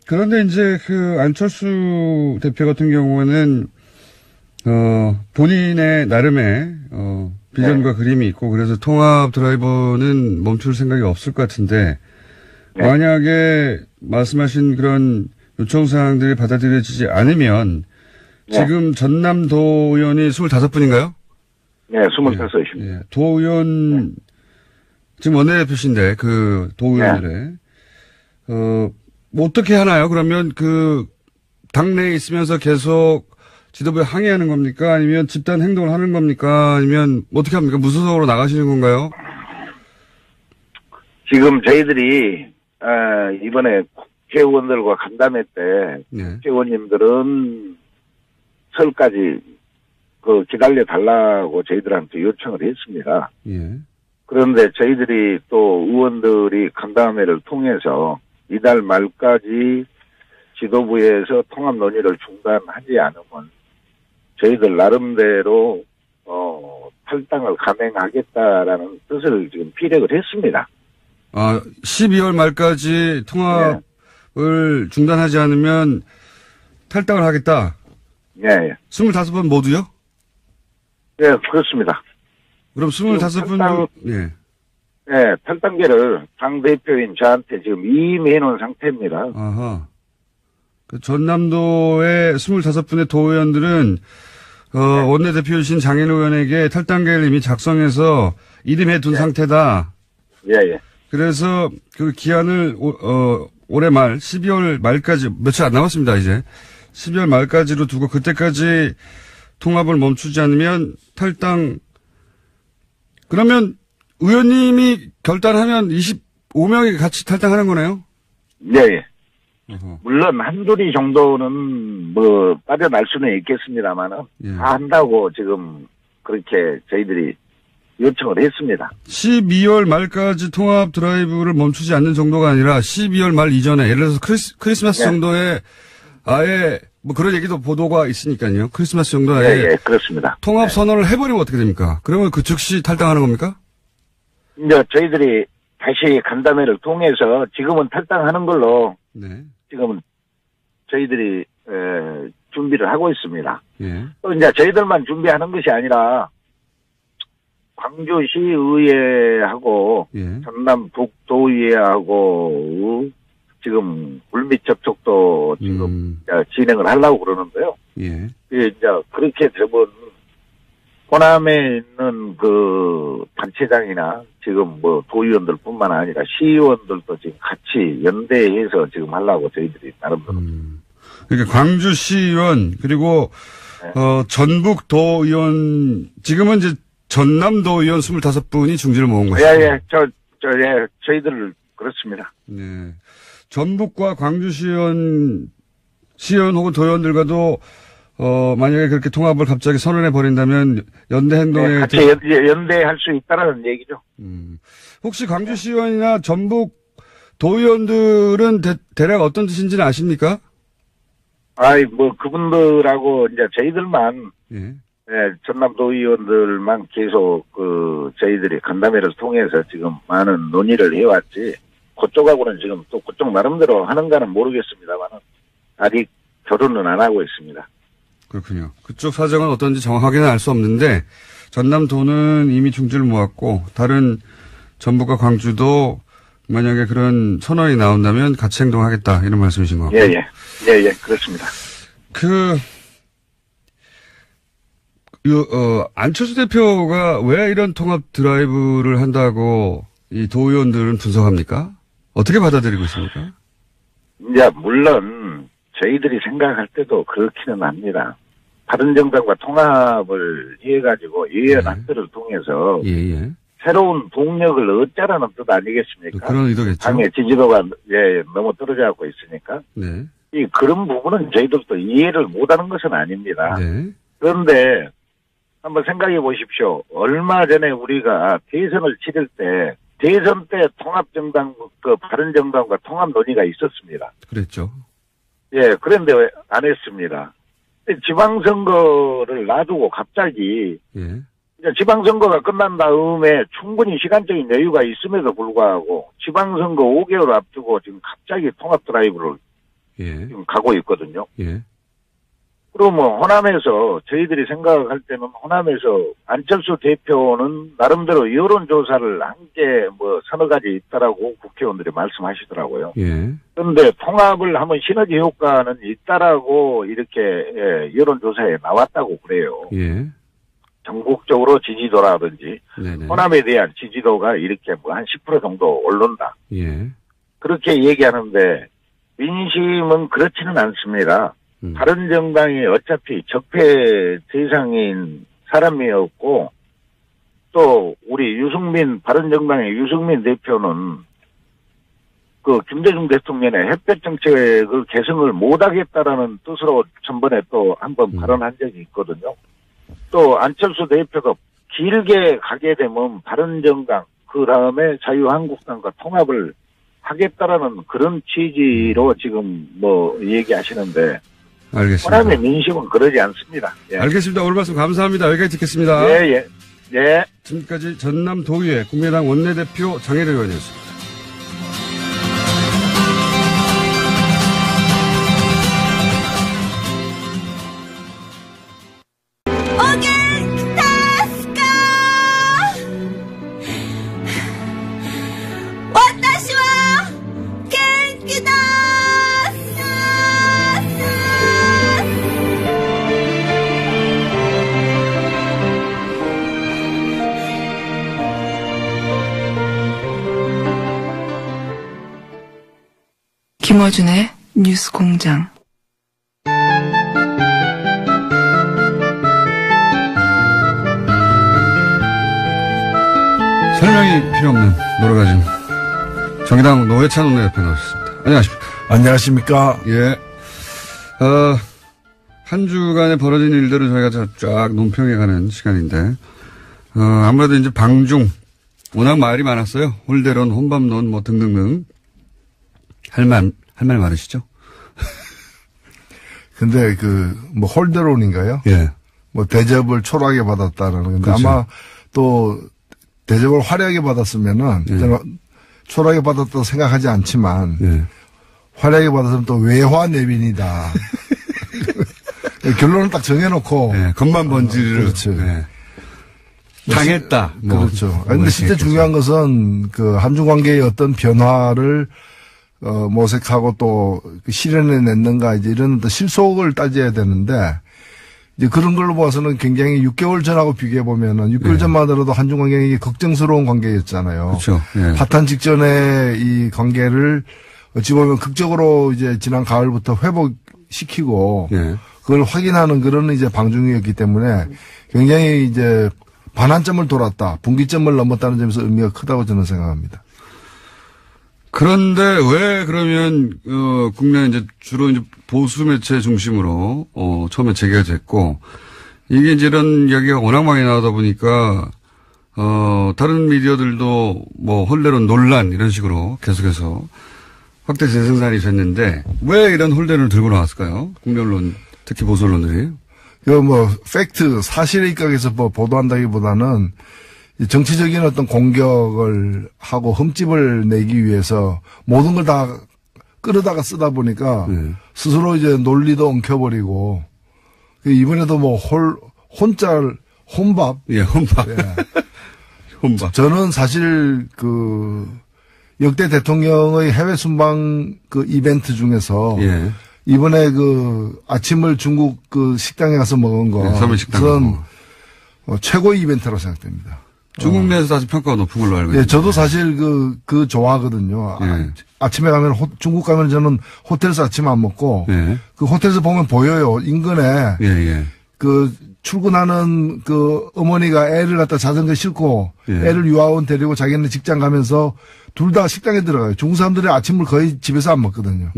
그런데 이제 그 안철수 대표 같은 경우에는 본인의 나름의 비전과 그림이 있고 그래서 통합 드라이버는 멈출 생각이 없을 것 같은데 만약에 말씀하신 그런 요청사항들이 받아들여지지 않으면 지금 전남도 의원이 25분인가요? 네, 25입니다. 예. 도 의원 지금 원내대표신데 그 도의원들의 어떻게 하나요? 그러면 그 당내에 있으면서 계속 지도부에 항의하는 겁니까? 아니면 집단 행동을 하는 겁니까? 아니면 어떻게 합니까? 무소속으로 나가시는 건가요? 지금 저희들이 이번에 국회의원들과 간담회 때 국회의원님들은 설까지 기다려 달라고 저희들한테 요청을 했습니다. 예. 그런데 저희들이 또 의원들이 간담회를 통해서 이달 말까지 지도부에서 통합 논의를 중단하지 않으면 저희들 나름대로 탈당을 감행하겠다라는 뜻을 지금 피력을 했습니다. 12월 말까지 통합을 중단하지 않으면 탈당을 하겠다. 네. 25번 모두요? 네, 그렇습니다. 그럼 25분, 네, 탈당계를 당대표인 저한테 지금 이임해 놓은 상태입니다. 아하. 그 전남도의 25분의 도의원들은, 원내대표이신 장인 의원에게 탈당계를 이미 작성해서 이름해 둔 상태다. 예. 그래서 그 기한을 올해 말 12월 말까지 며칠 안 남았습니다. 이제 12월 말까지로 두고 그때까지 통합을 멈추지 않으면 탈당. 그러면 의원님이 결단하면 25명이 같이 탈당하는 거네요? 예. 물론 한둘이 정도는 뭐 빠져날 수는 있겠습니다만은 다 한다고 지금 그렇게 저희들이 요청을 했습니다. 12월 말까지 통합 드라이브를 멈추지 않는 정도가 아니라 12월 말 이전에 예를 들어서 크리스마스 정도에 아예 뭐 그런 얘기도 보도가 있으니까요. 크리스마스 정도에 예, 그렇습니다. 통합 선언을 해버리면 어떻게 됩니까? 그러면 그 즉시 탈당하는 겁니까? 이제 저희들이 다시 간담회를 통해서 지금은 탈당하는 걸로 지금은 저희들이 준비를 하고 있습니다. 또 이제 저희들만 준비하는 것이 아니라 광주시의회하고 전남 북도의회하고 지금 물밑 접촉도 지금 진행을 하려고 그러는데요. 이제 그렇게 되면 호남에 있는 그 단체장이나 지금 뭐 도의원들뿐만 아니라 시의원들도 지금 같이 연대해서 지금 하려고 저희들이 나름대로. 그러니까 광주시의원 그리고 전북도의원 지금은 이제 전남도의원 25분이 중지를 모은 것이죠. 저희들 그렇습니다. 네. 전북과 광주시의원 혹은 도의원들과도 만약에 그렇게 통합을 갑자기 선언해 버린다면 연대 행동에 같이 연대할 수 있다라는 얘기죠. 혹시 광주시의원이나 전북 도의원들은 대략 어떤 뜻인지는 아십니까? 뭐 그분들하고 이제 저희들만 전남 도의원들만 계속 저희들이 간담회를 통해서 지금 많은 논의를 해왔지. 그쪽하고는 지금 또 그쪽 나름대로 하는가는 모르겠습니다만은 아직 결론은 안 하고 있습니다. 그렇군요. 그쪽 사정은 어떤지 정확하게는 알 수 없는데 전남도는 이미 중지를 모았고 다른 전북과 광주도 만약에 그런 선언이 나온다면 같이 행동하겠다 이런 말씀이신 것 같고. 예, 그렇습니다. 안철수 대표가 왜 이런 통합 드라이브를 한다고 이 도의원들은 분석합니까? 어떻게 받아들이고 있습니까? 이제 물론 저희들이 생각할 때도 그렇기는 합니다. 바른정당과 통합을 해가지고 의원 합의를 통해서 새로운 동력을 얻자라는 뜻 아니겠습니까? 그런 의도겠죠. 당의 지지도가 너무 떨어져 갖고 있으니까. 그런 부분은 저희들도 이해를 못하는 것은 아닙니다. 그런데 한번 생각해 보십시오. 얼마 전에 우리가 대선을 치를 때 대선 때 통합정당, 바른정당과 통합 논의가 있었습니다. 그랬죠. 그런데 왜 안 했습니다. 지방선거를 놔두고 갑자기, 이제 지방선거가 끝난 다음에 충분히 시간적인 여유가 있음에도 불구하고 지방선거 5개월 앞두고 지금 갑자기 통합 드라이브를 지금 가고 있거든요. 그러면 호남에서 저희들이 생각할 때는 호남에서 안철수 대표는 나름대로 여론조사를 한 게 뭐 서너 가지 있다라고 국회의원들이 말씀하시더라고요. 그런데 통합을 하면 시너지 효과는 있다라고 이렇게 여론조사에 나왔다고 그래요. 전국적으로 지지도라든지 호남에 대한 지지도가 이렇게 뭐 한 10% 정도 오른다. 그렇게 얘기하는데 민심은 그렇지는 않습니다. 바른정당이 어차피 적폐 대상인 사람이었고 또 우리 바른정당의 유승민 대표는 그 김대중 대통령의 햇볕 정책을 개선을 못하겠다라는 뜻으로 전번에 또 한번 발언한 적이 있거든요. 또 안철수 대표가 길게 가게 되면 바른정당 그 다음에 자유한국당과 통합을 하겠다라는 그런 취지로 지금 뭐 얘기하시는데 알겠습니다. 호남의 민심은 그러지 않습니다. 알겠습니다. 오늘 말씀 감사합니다. 여기까지 듣겠습니다. 지금까지 전남도의회 국민의당 원내대표 장혜대 의원이었습니다. 김어준의 뉴스 공장. 설명이 필요 없는 노래가진 정의당 노회찬 원내대표 나오셨습니다. 안녕하십니까. 안녕하십니까. 예. 한 주간에 벌어진 일들을 저희가 쫙 논평해가는 시간인데, 아무래도 이제 방중, 워낙 말이 많았어요. 홀대론, 혼밥론, 뭐 등등등. 할 말 많으시죠? 근데 뭐 홀대론인가요? 예. 뭐 대접을 초라하게 받았다라는 건데 그렇죠. 아마 또 대접을 화려하게 받았으면은 예. 저는 초라하게 받았다고 생각하지 않지만 예. 화려하게 받았으면 또 외화 내빈이다. 결론을 딱 정해놓고. 예. 겉만 번지를. 그렇죠. 예. 당했다. 뭐. 그렇죠. 근데 진짜 중요한 것은 한중 관계의 어떤 변화를 모색하고 또 실현해 냈는가 이제 이런 실속을 따져야 되는데 이제 그런 걸로 봐서는 굉장히 6개월 전하고 비교해 보면은 6개월 전만 하더라도 한중 관계가 걱정스러운 관계였잖아요. 그렇죠. 예. 핫한 직전에 이 관계를 어찌 보면 극적으로 이제 지난 가을부터 회복시키고 예. 그걸 확인하는 그런 이제 방중이었기 때문에 굉장히 이제 반환점을 돌았다, 분기점을 넘었다는 점에서 의미가 크다고 저는 생각합니다. 그런데 왜 그러면 국내 이제 주로 이제 보수 매체 중심으로 처음에 재개가 됐고 이게 이제 이런 이야기가 워낙 많이 나오다 보니까 다른 미디어들도 뭐 홀대론 논란 이런 식으로 계속해서 확대 재생산이 됐는데 왜 이런 홀대론을 들고 나왔을까요? 국내 언론 특히 보수 언론들이. 뭐 팩트 사실에 입각해서 뭐 보도한다기보다는 정치적인 어떤 공격을 하고 흠집을 내기 위해서 모든 걸 다 끌어다가 쓰다 보니까 스스로 이제 논리도 엉켜버리고 이번에도 뭐 혼밥. 예, 혼밥. 예. 혼밥. 저는 사실 역대 대통령의 해외 순방 이벤트 중에서 예. 이번에 아침을 중국 식당에 가서 먹은 거. 네, 서울식당. 저는 최고의 이벤트라고 생각됩니다. 중국 내에서 아주 평가가 높은 걸로 알고 있습니다. 예, 저도 사실 좋아하거든요. 예. 아침에 가면 중국 가면 저는 호텔에서 아침 안 먹고 예. 호텔에서 보면 보여요. 인근에 예, 예. 출근하는 어머니가 애를 갖다 자전거 싣고 예. 애를 유아원 데리고 자기는 직장 가면서 둘 다 식당에 들어가요. 중국 사람들이 아침을 거의 집에서 안 먹거든요.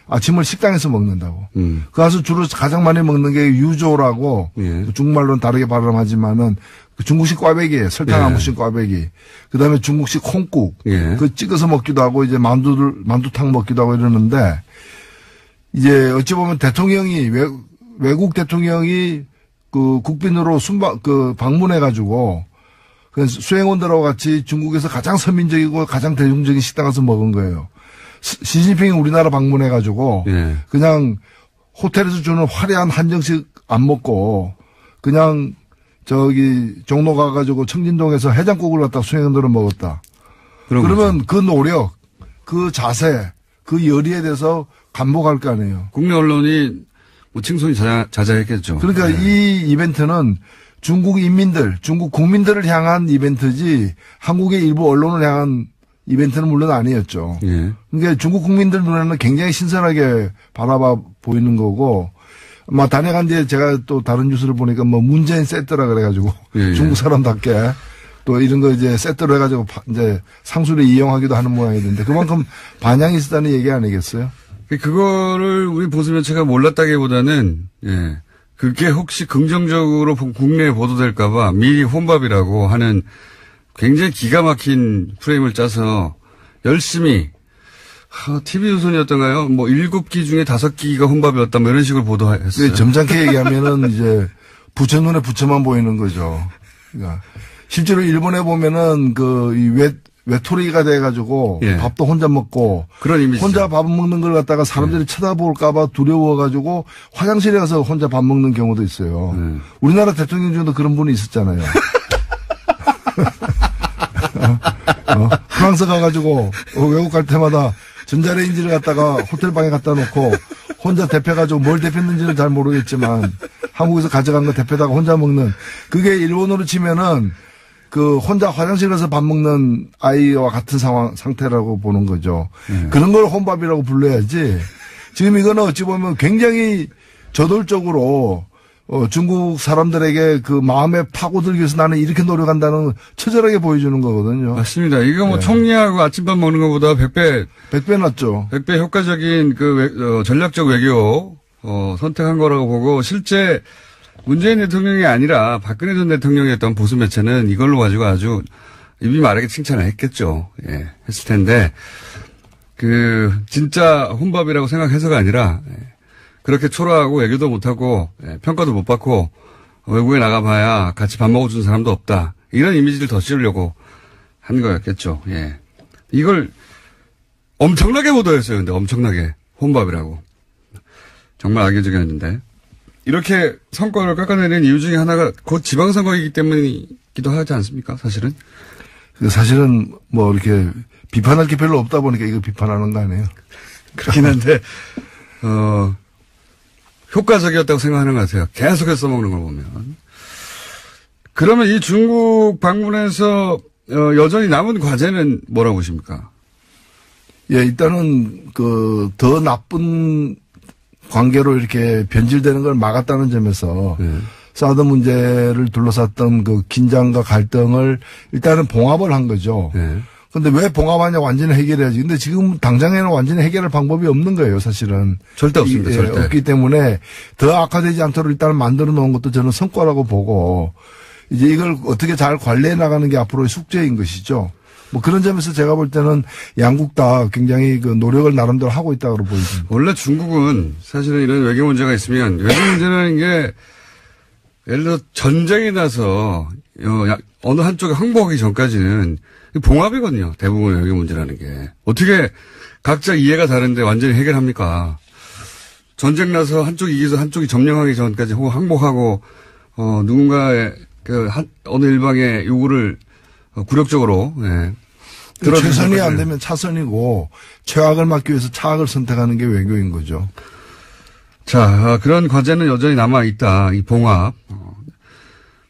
아침을 식당에서 먹는다고. 그래서 주로 가장 많이 먹는 게 유조라고 예. 중국말로는 다르게 발음하지만은 중국식 꽈배기예요. 설탕 안 묻힌 꽈배기. 그다음에 중국식 콩국. 예. 찍어서 먹기도 하고 이제 만두탕 먹기도 하고 이러는데 이제 어찌 보면 대통령이 외국 대통령이 국빈으로 방문해가지고 수행원들하고 같이 중국에서 가장 서민적이고 가장 대중적인 식당 가서 먹은 거예요. 시진핑이 우리나라 방문해가지고 예. 그냥 호텔에서 주는 화려한 한정식 안 먹고 그냥 종로 가가지고 청진동에서 해장국을 갖다 수행원들은 먹었다. 그러면 거죠. 그 노력, 그 자세, 그 열의에 대해서 감복할 거 아니에요. 국내 언론이 뭐 칭송이 자자했겠죠. 그러니까 네. 이 이벤트는 중국 국민들을 향한 이벤트지 한국의 일부 언론을 향한 이벤트는 물론 아니었죠. 예. 그러니까 중국 국민들 눈에는 굉장히 신선하게 바라봐 보이는 거고, 단해간 뒤에 제가 또 다른 뉴스를 보니까 문재인 세트라 그래가지고 예. 중국 사람답게 또 이런 거 이제 세트로 해가지고 이제 상술에 이용하기도 하는 모양이던데 그만큼 반향이 있었다는 얘기 아니겠어요? 그거를 우리 보수 매체가 몰랐다기보다는 예. 그게 혹시 긍정적으로 국내에 보도될까봐 미리 혼밥이라고 하는 굉장히 기가 막힌 프레임을 짜서 열심히 TV조선이었던가요? 7기 중에 5기가 혼밥이었다 뭐 이런 식으로 보도했어요. 점잖게 얘기하면은 이제 부처 눈에 부처만 보이는 거죠. 그러니까 실제로 일본에 보면은 외톨이가 돼가지고 예. 밥도 혼자 먹고 그런 이미지. 혼자 밥 먹는 걸 갖다가 사람들이 쳐다볼까봐 두려워가지고 화장실에 가서 혼자 밥 먹는 경우도 있어요. 우리나라 대통령 중에도 그런 분이 있었잖아요. 프랑스 가가지고 외국 갈 때마다 전자레인지를 갖다가 호텔방에 갖다 놓고 혼자 데펴가지고 뭘 데폈는지는 잘 모르겠지만 한국에서 가져간 거 데펴다가 혼자 먹는 그게 일본어로 치면은 그 혼자 화장실 가서 밥 먹는 아이와 같은 상태라고 보는 거죠. 그런 걸 혼밥이라고 불러야지. 지금 이거는 어찌 보면 굉장히 저돌적으로 중국 사람들에게 그 마음에 파고들기 위해서 나는 이렇게 노력한다는 처절하게 보여주는 거거든요. 맞습니다. 이거 뭐 총리하고 아침밥 먹는 것보다 100배 낫죠. 100배 효과적인 그 전략적 외교 선택한 거라고 보고, 실제 문재인 대통령이 아니라 박근혜 전 대통령이었던 보수 매체는 이걸로 가지고 아주 입이 마르게 칭찬을 했겠죠. 예, 했을 텐데, 진짜 혼밥이라고 생각해서가 아니라, 그렇게 초라하고 외교도 못하고, 평가도 못 받고, 외국에 나가봐야 같이 밥 먹어준 사람도 없다. 이런 이미지를 더 씌우려고 한 거였겠죠. 예. 이걸 엄청나게 보도했어요. 근데 엄청나게. 혼밥이라고. 정말 악의적이었는데. 이렇게 성과를 깎아내는 이유 중에 하나가 곧 지방선거이기 때문이기도 하지 않습니까? 사실은. 사실은 뭐 이렇게 비판할 게 별로 없다 보니까 이거 비판하는 거 아니에요? 그렇긴 한데, 효과적이었다고 생각하는 것 같아요. 계속해서 써먹는 걸 보면. 그러면 이 중국 방문에서 여전히 남은 과제는 뭐라고 보십니까? 예, 일단은 더 나쁜 관계로 이렇게 변질되는 걸 막았다는 점에서 사드 문제를 둘러쌌던 그 긴장과 갈등을 일단은 봉합을 한 거죠. 근데 왜 봉합하냐, 완전히 해결해야지. 근데 지금 당장에는 완전히 해결할 방법이 없는 거예요, 사실은. 절대 없습니다, 절대. 없기 때문에 더 악화되지 않도록 일단 만들어 놓은 것도 저는 성과라고 보고, 이제 이걸 어떻게 잘 관리해 나가는 게 앞으로의 숙제인 것이죠. 뭐 그런 점에서 제가 볼 때는 양국 다 굉장히 그 노력을 나름대로 하고 있다고 보입니다. 원래 중국은 사실은 이런 외교 문제가 있으면, 외교 문제라는 게 예를 들어 전쟁이 나서 어느 한쪽에 항복하기 전까지는 봉합이거든요. 대부분 외교 문제라는 게. 어떻게 각자 이해가 다른데 완전히 해결합니까? 전쟁 나서 한쪽이 이겨서 한쪽이 점령하기 전까지 혹은 항복하고 누군가의 어느 일방의 요구를 굴욕적으로 최선이 안 되면 차선이고 최악을 막기 위해서 차악을 선택하는 게 외교인 거죠. 자, 그런 과제는 여전히 남아 있다. 이 봉합.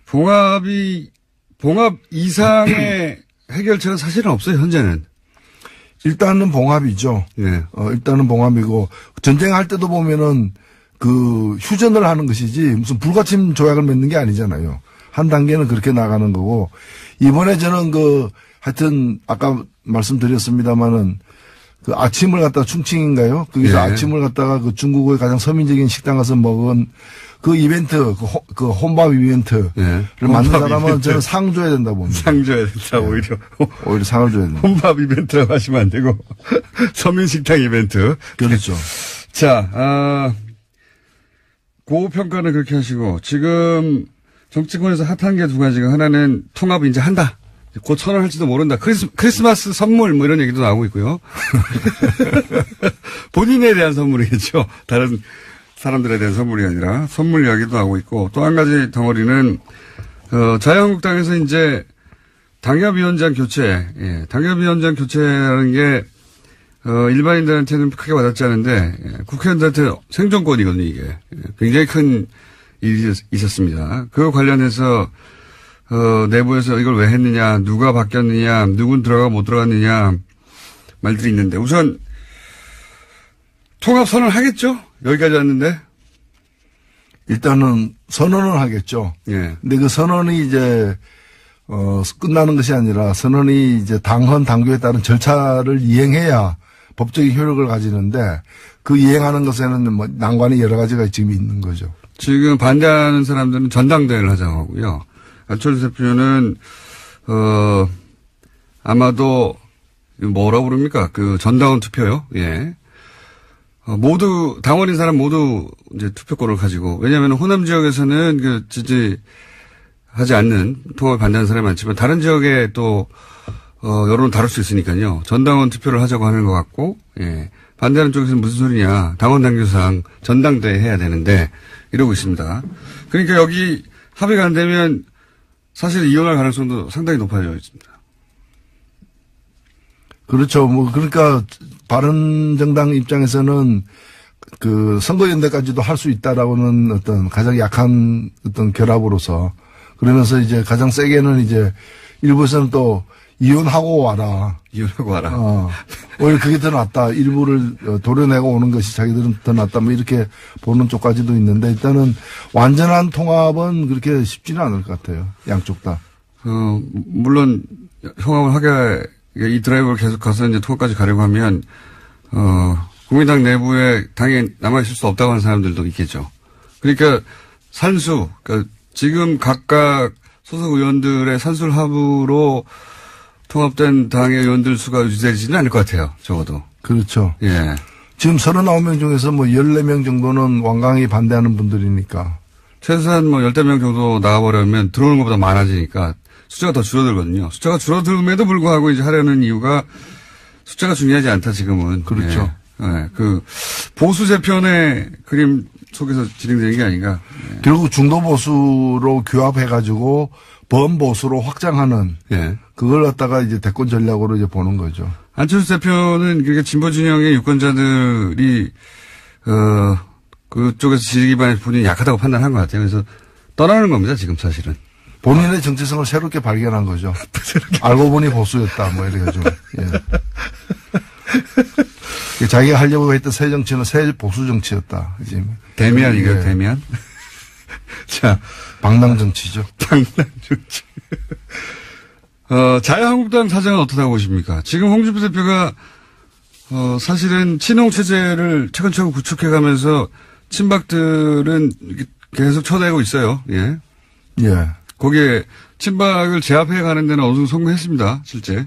봉합 이상의 해결책은 사실은 없어요, 현재는. 일단은 봉합이죠. 네. 일단은 봉합이고, 전쟁할 때도 보면은 휴전을 하는 것이지 무슨 불가침 조약을 맺는 게 아니잖아요. 한 단계는 그렇게 나가는 거고, 이번에 저는 하여튼 아까 말씀드렸습니다마는 아침을 갖다가 충칭인가요? 거기서 아침을 갖다가 중국의 가장 서민적인 식당 가서 먹은 그 이벤트, 혼밥 이벤트를 만든 사람은 저는 상 줘야 된다고 봅니다. 상 줘야 된다, 오히려. 오히려 상을 줘야 된다. 혼밥 이벤트라고 하시면 안 되고, 서민식당 이벤트. 그렇죠. 자, 고평가는 그렇게 하시고, 지금 정치권에서 핫한 게 두 가지가, 하나는 통합을 이제 한다. 곧 선언할지도 모른다. 크리스마스 선물 뭐 이런 얘기도 나오고 있고요. 본인에 대한 선물이겠죠. 다른 사람들에 대한 선물이 아니라 선물 이야기도 나오고 있고, 또 한 가지 덩어리는 자유한국당에서 이제 당협위원장 교체, 당협위원장 교체라는 게 일반인들한테는 크게 와닿지 않은데 국회의원들한테 생존권이거든요. 이게 굉장히 큰 일이 있었습니다. 그거 관련해서 내부에서 이걸 왜 했느냐, 누가 바뀌었느냐, 누군 들어가고 못 들어갔느냐 말들이 있는데, 우선 통합 선언 하겠죠? 여기까지 왔는데. 일단은 선언을 하겠죠. 예. 근데 그 선언이 이제 끝나는 것이 아니라 선언이 이제 당헌당규에 따른 절차를 이행해야 법적인 효력을 가지는데, 그 이행하는 것에는 뭐 난관이 여러 가지가 지금 있는 거죠. 지금 반대하는 사람들은 전당대회를 하자고 하고요. 안철수 대표는 아마도 뭐라고 부릅니까? 전당원 투표요. 예. 모두 당원인 사람 모두 이제 투표권을 가지고, 왜냐하면 호남 지역에서는 지지하지 않는 통합을 반대하는 사람이 많지만 다른 지역에 또 여론을 다룰 수 있으니까요. 전당원 투표를 하자고 하는 것 같고, 예. 반대하는 쪽에서는 무슨 소리냐, 당원 당규상 전당대회 해야 되는데 이러고 있습니다. 그러니까 여기 합의가 안 되면 사실 이혼할 가능성도 상당히 높아져 있습니다. 그렇죠. 그러니까 바른정당 입장에서는 선거연대까지도 할 수 있다라고는 어떤 가장 약한 어떤 결합으로서, 그러면서 이제 가장 세게는 이제 일부에서는 또 이혼하고 와라. 이혼하고 와라. 오히려 그게 더 낫다. 일부를 도려내고 오는 것이 자기들은 더 낫다. 뭐 이렇게 보는 쪽까지도 있는데 일단은 완전한 통합은 그렇게 쉽지는 않을 것 같아요. 양쪽 다. 물론 통합을 하게 이 드라이브를 계속 가서 이제 통합까지 가려고 하면 국민당 내부에 당에 남아있을 수 없다고 하는 사람들도 있겠죠. 그러니까 그러니까 지금 각각 소속 의원들의 산술 합으로 통합된 당의 의원들 수가 유지되지는 않을 것 같아요. 적어도. 그렇죠. 예. 지금 39명 중에서 뭐 14명 정도는 완강히 반대하는 분들이니까. 최소한 뭐 10명 정도 나가버리면 들어오는 것보다 많아지니까 숫자가 더 줄어들거든요. 숫자가 줄어들음에도 불구하고 이제 하려는 이유가 숫자가 중요하지 않다 지금은. 그렇죠. 예. 예. 그 보수 재편의 그림 속에서 진행되는 게 아닌가. 예. 결국 중도 보수로 규합해가지고 범보수로 확장하는. 예. 그걸 갖다가 이제 대권 전략으로 이제 보는 거죠. 안철수 대표는 그러니까 진보 진영의 유권자들이 그쪽에서 지지 기반이 본인이 약하다고 판단한 것 같아요. 그래서 떠나는 겁니다. 지금 사실은. 본인의 정체성을 새롭게 발견한 거죠. 알고 보니 보수였다. 뭐 이래가지고. 예. 자기가 하려고 했던 새 정치는 새 보수 정치였다. 지금. 대미안이고요. 예. 대미안. 자, 방랑 정치죠. 방랑 정치. 자유한국당 사정은 어떻다고 보십니까? 지금 홍준표 대표가 사실은 친홍 체제를 차근차근 구축해가면서 친박들은 계속 쳐내고 있어요. 예. 예. 거기에 친박을 제압해 가는 데는 어느 정도 성공했습니다. 실제.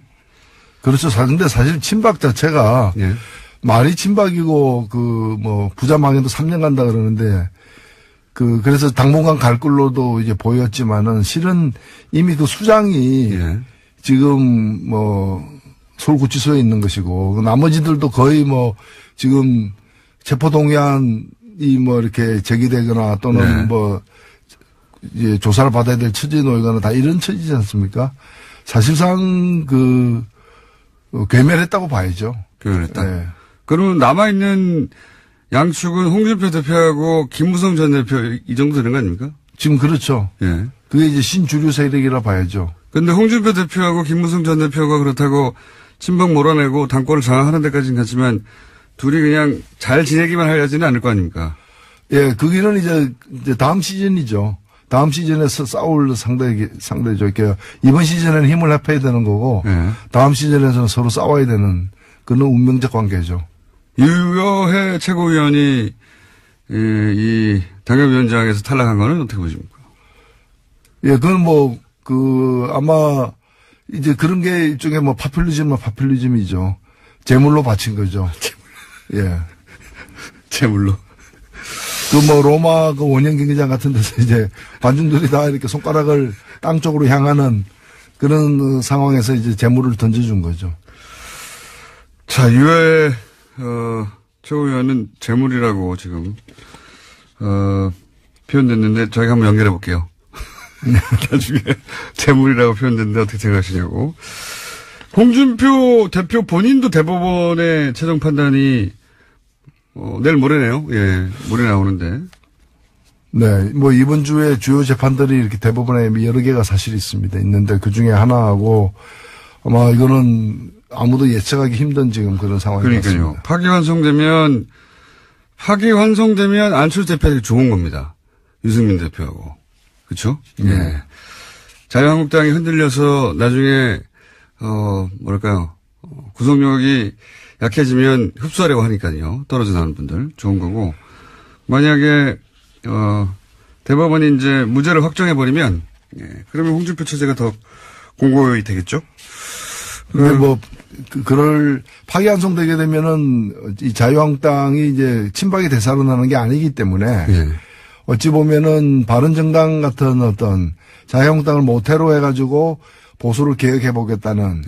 그렇죠. 근데 사실 친박 자체가 예. 말이 친박이고 부자 망해도 3년 간다 그러는데 그래서 당분간 갈 걸로도 이제 보였지만은 실은 이미 그 수장이 예. 지금 서울구치소에 있는 것이고 나머지들도 거의 지금 체포동의안이 이렇게 제기되거나 또는 네. 이제 조사를 받아야 될 처지에 놓이거나 다 이런 처지지 않습니까? 사실상 괴멸했다고 봐야죠. 괴멸했다. 네. 그러면 남아있는 양축은 홍준표 대표하고 김무성 전 대표 이 정도 되는 거 아닙니까? 지금 그렇죠. 예. 그게 이제 신주류 세력이라 봐야죠. 근데 홍준표 대표하고 김무성 전 대표가 그렇다고 친박 몰아내고 당권을 장악하는 데까지는 갔지만 둘이 그냥 잘 지내기만 하려지는 않을 거 아닙니까? 예, 거기는 이제 다음 시즌이죠. 다음 시즌에서 싸울 상대죠. 이렇게 이번 시즌에는 힘을 합해야 되는 거고 예. 다음 시즌에서는 서로 싸워야 되는 그런 운명적 관계죠. 유여해 최고위원이 이 당협위원장에서 탈락한 거는 어떻게 보십니까? 예, 그건 아마 이제 그런 게 일종의 파퓰리즘이죠. 재물로 바친 거죠. 예. 재물로. 로마 원형 경기장 같은 데서 이제 관중들이 다 이렇게 손가락을 땅 쪽으로 향하는 그런 상황에서 이제 재물을 던져준 거죠. 자, 유해 최고위원은 재물이라고 지금 표현됐는데 저희가 한번 연결해 볼게요. 나중에 재물이라고 표현됐는데 어떻게 생각하시냐고. 홍준표 대표 본인도 대법원의 최종 판단이 내일 모레네요. 예, 모레 나오는데. 네, 이번 주에 주요 재판들이 이렇게 대법원에 여러 개가 사실 있는데 그 중에 하나하고 아마 이거는 아무도 예측하기 힘든 지금 그런 상황이 그러니까요. 같습니다. 파기환송되면 안철수 대표에게 좋은 겁니다. 유승민 대표하고. 그렇죠? 예. 자유한국당이 흔들려서 나중에 구속력이 약해지면 흡수하려고 하니까요. 떨어져 나오는 분들 좋은 거고. 만약에 대법원이 이제 무죄를 확정해 버리면 그러면 홍준표 체제가 더 공고히 되겠죠. 근데 그럴 파기환송되게 되면은 이 자유한국당이 이제 친박이 되살아나는 게 아니기 때문에 어찌 보면은 바른정당 같은 어떤 자유한국당을 모태로 해가지고 보수를 개혁해보겠다는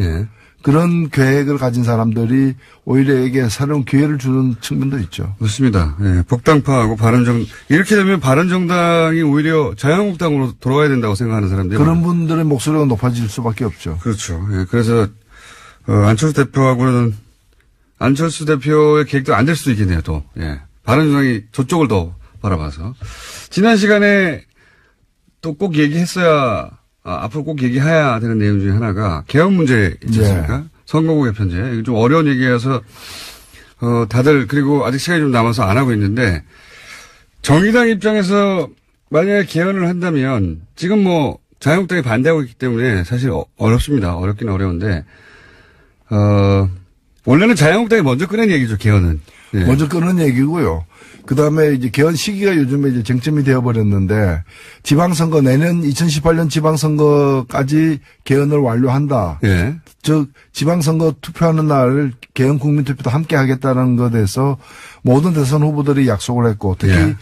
그런 계획을 가진 사람들이 오히려 이게 새로운 기회를 주는 측면도 있죠. 맞습니다. 예, 복당파하고 이렇게 되면 바른정당이 오히려 자유한국당으로 돌아와야 된다고 생각하는 사람들이 그런 많아요. 분들의 목소리가 높아질 수밖에 없죠. 그렇죠. 예, 그래서 안철수 대표하고는 안철수 대표의 계획도 안 될 수도 있겠네요. 또 바른정당이 저쪽을 더 바라봐서 지난 시간에 또 꼭 얘기했어야 앞으로 꼭 얘기해야 되는 내용 중에 하나가 개헌 문제 있지 않습니까? 선거구 개편제. 이거 좀 어려운 얘기여서 다들 그리고 아직 시간이 좀 남아서 안 하고 있는데 정의당 입장에서 만약에 개헌을 한다면 지금 뭐 자유한국당이 반대하고 있기 때문에 사실 어렵습니다. 어렵긴 어려운데 원래는 자유한국당이 먼저 꺼낸 얘기죠. 개헌은. 네. 먼저 꺼낸 얘기고요. 그다음에 이제 개헌 시기가 요즘에 이제 쟁점이 되어버렸는데 지방선거 내년 2018년 지방선거까지 개헌을 완료한다. 예. 즉 지방선거 투표하는 날 개헌 국민투표도 함께 하겠다는 것에 대해서 모든 대선 후보들이 약속을 했고 특히 예.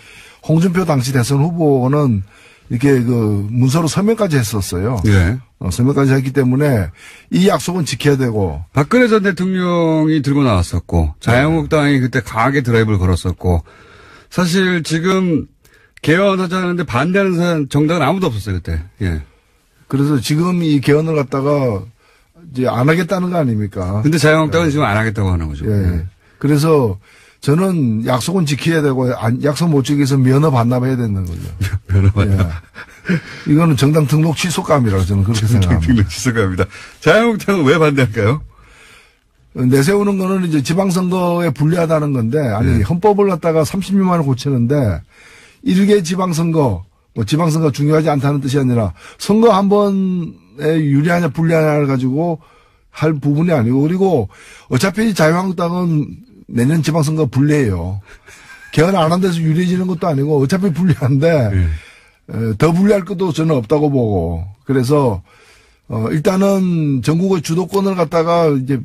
홍준표 당시 대선 후보는 이렇게 그 문서로 서명까지 했었어요. 예. 서명까지 했기 때문에 이 약속은 지켜야 되고. 박근혜 전 대통령이 들고 나왔었고 자유한국당이 그때 강하게 드라이브를 걸었었고 사실 지금 개헌하자는데 반대하는 정당은 아무도 없었어요 그때. 예. 그래서 지금 이 개헌을 갖다가 이제 안 하겠다는 거 아닙니까? 근데 자유한국당은 지금 안 하겠다고 하는 거죠. 예. 그래서 저는 약속은 지켜야 되고 약속 못 지켜서 면허 반납해야 되는 거죠. 면허 반납. 예. 이거는 정당 등록 취소감이라고 저는 그렇게 생각합니다. 등록 취소감입니다. 자유한국당은 왜 반대할까요? 내세우는 거는 이제 지방선거에 불리하다는 건데 아니 헌법을 갖다가 30년만에 고치는데 일개 지방선거 뭐 지방선거 중요하지 않다는 뜻이 아니라 선거 한 번에 유리하냐 불리하냐를 가지고 할 부분이 아니고 그리고 어차피 자유한국당은 내년 지방선거 불리해요. 개헌 안 한 데서 유리해지는 것도 아니고 어차피 불리한데 더 불리할 것도 저는 없다고 보고 그래서 일단은 전국의 주도권을 갖다가 이제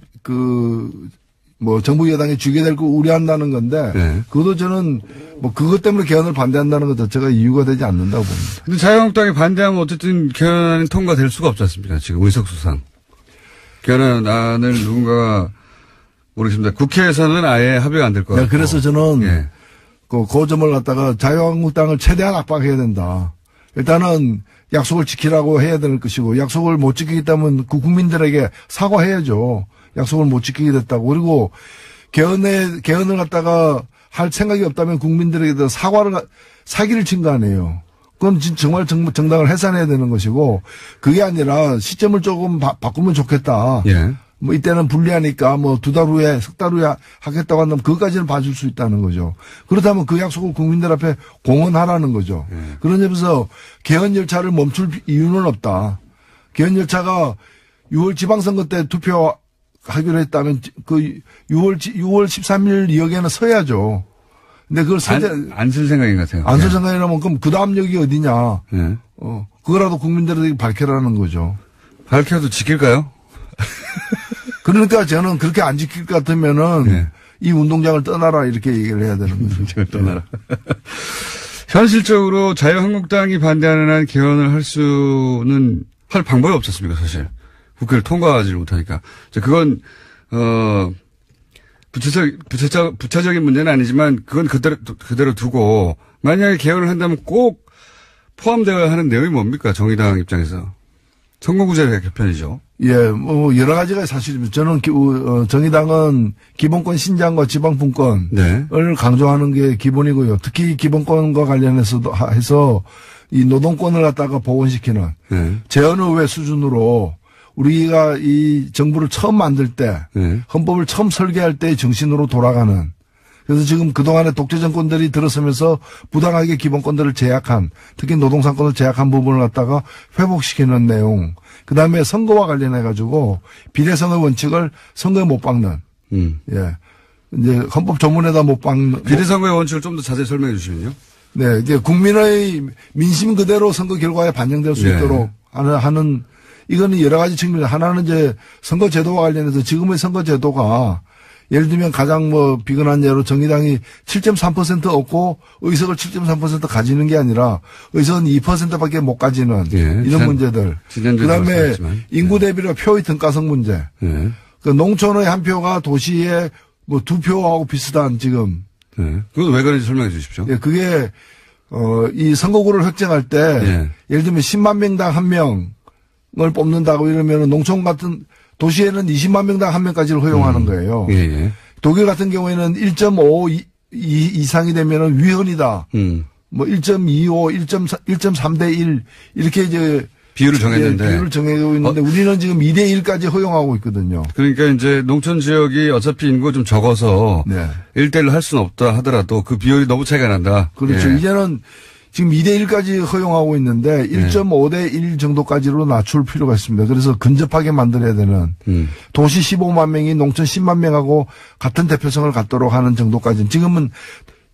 뭐 정부 여당이 쥐게 될 거 우려한다는 건데 그것도 저는 뭐 그것 때문에 개헌을 반대한다는 것 자체가 이유가 되지 않는다고 봅니다. 근데 자유한국당이 반대하면 어쨌든 개헌안이 통과될 수가 없지 않습니까? 지금 의석수상. 개헌안을 누군가가 모르겠습니다. 국회에서는 아예 합의가 안 될 것 같아요. 그래서 저는 그 점을 갖다가 자유한국당을 최대한 압박해야 된다. 일단은 약속을 지키라고 해야 될 것이고 약속을 못 지키기 때문에 그 국민들에게 사과해야죠. 약속을 못 지키게 됐다고. 그리고 개헌을 갖다가 할 생각이 없다면 국민들에게 사기를 친 거 아니에요. 그건 정말 정당을 해산해야 되는 것이고 그게 아니라 시점을 조금 바꾸면 좋겠다. 뭐 이때는 불리하니까 뭐 석 달 후에 하겠다고 한다면 그것까지는 봐줄 수 있다는 거죠. 그렇다면 그 약속을 국민들 앞에 공언하라는 거죠. 그런 점에서 개헌 열차를 멈출 이유는 없다. 개헌 열차가 6월 지방선거 때 투표하기로 했다면 그 6월 13일 역에는 서야죠. 근데 그걸 안 쓸 생각인 것 같아요. 안 쓸 생각이라면 그럼 그 다음 역이 어디냐. 그거라도 국민들에게 밝혀라는 거죠. 밝혀도 지킬까요? 그러니까 저는 그렇게 안 지킬 것 같으면은 이 운동장을 떠나라 이렇게 얘기를 해야 되는 거죠. 운동장을 떠나라. 현실적으로 자유한국당이 반대하는 한 개헌을 할 방법이 없었습니까, 사실. 국회를 통과하지를 못하니까. 그건, 부차적인 문제는 아니지만 그건 그대로 두고 만약에 개헌을 한다면 꼭 포함되어야 하는 내용이 뭡니까, 정의당 입장에서. 선거구제 개편이죠. 뭐 여러 가지가 사실입니다. 저는 정의당은 기본권 신장과 지방분권을 강조하는 게 기본이고요. 특히 기본권과 관련해서도 해서 이 노동권을 갖다가 복원시키는 재헌의회 수준으로 우리가 이 정부를 처음 만들 때 헌법을 처음 설계할 때의 정신으로 돌아가는 그래서 지금 그동안의 독재 정권들이 들어서면서 부당하게 기본권들을 제약한 특히 노동상권을 제약한 부분을 갖다가 회복시키는 내용. 그다음에 선거와 관련해 가지고 비례선거 원칙을 선거에 못 박는. 이제 헌법 조문에다 못 박는. 비례선거의 원칙을 좀 더 자세히 설명해 주시면요. 네, 이제 국민의 민심 그대로 선거 결과에 반영될 수 있도록 하는 이거는 여러 가지 측면. 하나는 이제 선거 제도와 관련해서 지금의 선거 제도가 예를 들면 가장 비근한 예로 정의당이 7.3% 얻고 의석을 7.3% 가지는 게 아니라 의석은 2%밖에 못 가지는 이런 문제들. 그다음에 인구 대비로 표의 등가성 문제. 그 농촌의 한 표가 도시의 2표하고 비슷한 지금. 그건 왜 그런지 설명해 주십시오. 그게 이 선거구를 획정할 때 예를 들면 10만 명당 1명을 뽑는다고 이러면 농촌 같은 도시에는 20만 명당 1명까지를 허용하는 거예요. 독일 같은 경우에는 1.5 이상이 되면은 위헌이다. 1.25, 1.3대 1 이렇게 이제 비율을 정했는데. 비율을 정하고 있는데 우리는 지금 2대1까지 허용하고 있거든요. 그러니까 이제 농촌 지역이 어차피 인구가 좀 적어서 네. 1대1로 할 수는 없다 하더라도 그 비율이 너무 차이가 난다. 그렇죠. 예. 이제는 지금 2대1까지 허용하고 있는데 1.5대1 정도까지로 낮출 필요가 있습니다. 그래서 근접하게 만들어야 되는 도시 15만 명이 농촌 10만 명하고 같은 대표성을 갖도록 하는 정도까지. 지금은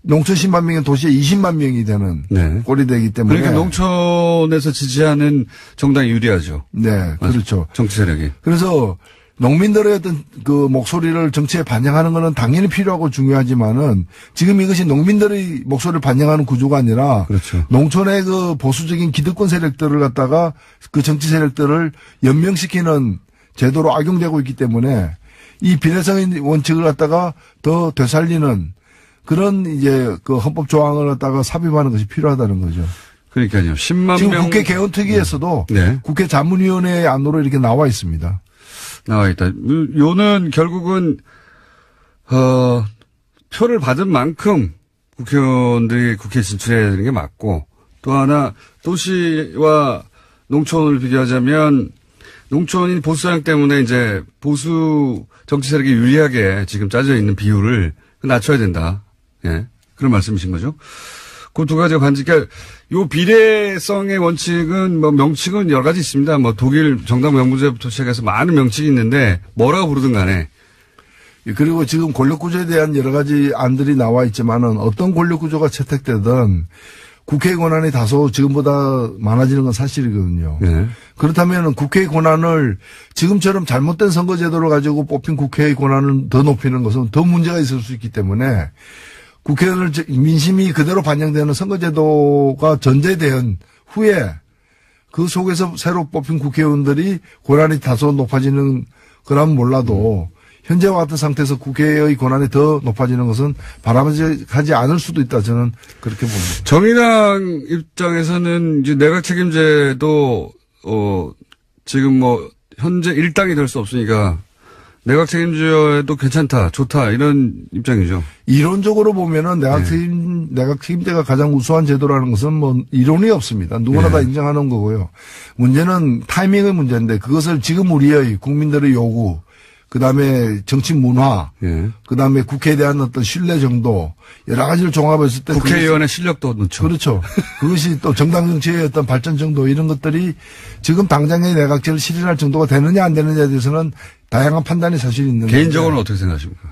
농촌 10만 명이 도시에 20만 명이 되는 네. 꼴이 되기 때문에. 그러니까 농촌에서 지지하는 정당이 유리하죠. 네, 그렇죠. 정치 세력이. 그래서 농민들의 어떤 그 목소리를 정치에 반영하는 것은 당연히 필요하고 중요하지만은 지금 이것이 농민들의 목소리를 반영하는 구조가 아니라 그렇죠. 농촌의 그 보수적인 기득권 세력들을 갖다가 그 정치 세력들을 연명시키는 제도로 악용되고 있기 때문에 이 비례성의 원칙을 갖다가 더 되살리는 그런 이제 그 헌법 조항을 갖다가 삽입하는 것이 필요하다는 거죠. 그러니까요. 10만 지금 명. 국회 개헌특위에서도 네. 국회 자문위원회 안으로 이렇게 나와 있습니다. 나와 있다. 요는 결국은 표를 받은 만큼 국회의원들이 국회에 진출해야 되는 게 맞고 또 하나 도시와 농촌을 비교하자면 농촌인 보수 성향 때문에 이제 보수 정치 세력이 유리하게 지금 짜져 있는 비율을 낮춰야 된다. 예. 그런 말씀이신 거죠. 그 두 가지가 그러니까 요 비례성의 원칙은 뭐 명칭은 여러 가지 있습니다. 뭐 독일 정당 명부제부터 시작해서 많은 명칭이 있는데 뭐라고 부르든 간에. 그리고 지금 권력구조에 대한 여러 가지 안들이 나와 있지만은 어떤 권력구조가 채택되든 국회의 권한이 다소 지금보다 많아지는 건 사실이거든요. 네. 그렇다면 국회의 권한을 지금처럼 잘못된 선거제도를 가지고 뽑힌 국회의 권한을 더 높이는 것은 더 문제가 있을 수 있기 때문에 국회의원을 민심이 그대로 반영되는 선거제도가 전제된 후에 그 속에서 새로 뽑힌 국회의원들이 권한이 다소 높아지는 거라면 몰라도 현재와 같은 상태에서 국회의 권한이 더 높아지는 것은 바람직하지 않을 수도 있다. 저는 그렇게 봅니다. 정의당 입장에서는 이제 내각 책임제도 지금 뭐 현재 일당이 될 수 없으니까 내각 책임제도 괜찮다, 좋다 이런 입장이죠. 이론적으로 보면은 내각 책임제가 가장 우수한 제도라는 것은 뭐 이론이 없습니다. 누구나 다 인정하는 거고요. 문제는 타이밍의 문제인데 그것을 지금 우리의 국민들의 요구, 그다음에 정치 문화, 그다음에 국회에 대한 어떤 신뢰 정도 여러 가지를 종합했을 때 국회의원의 실력도 넣죠. 그렇죠. 그것이 또 정당 정치의 어떤 발전 정도 이런 것들이 지금 당장의 내각제를 실현할 정도가 되느냐 안 되느냐에 대해서는 다양한 판단이 사실 있는데 개인적으로는 어떻게 생각하십니까?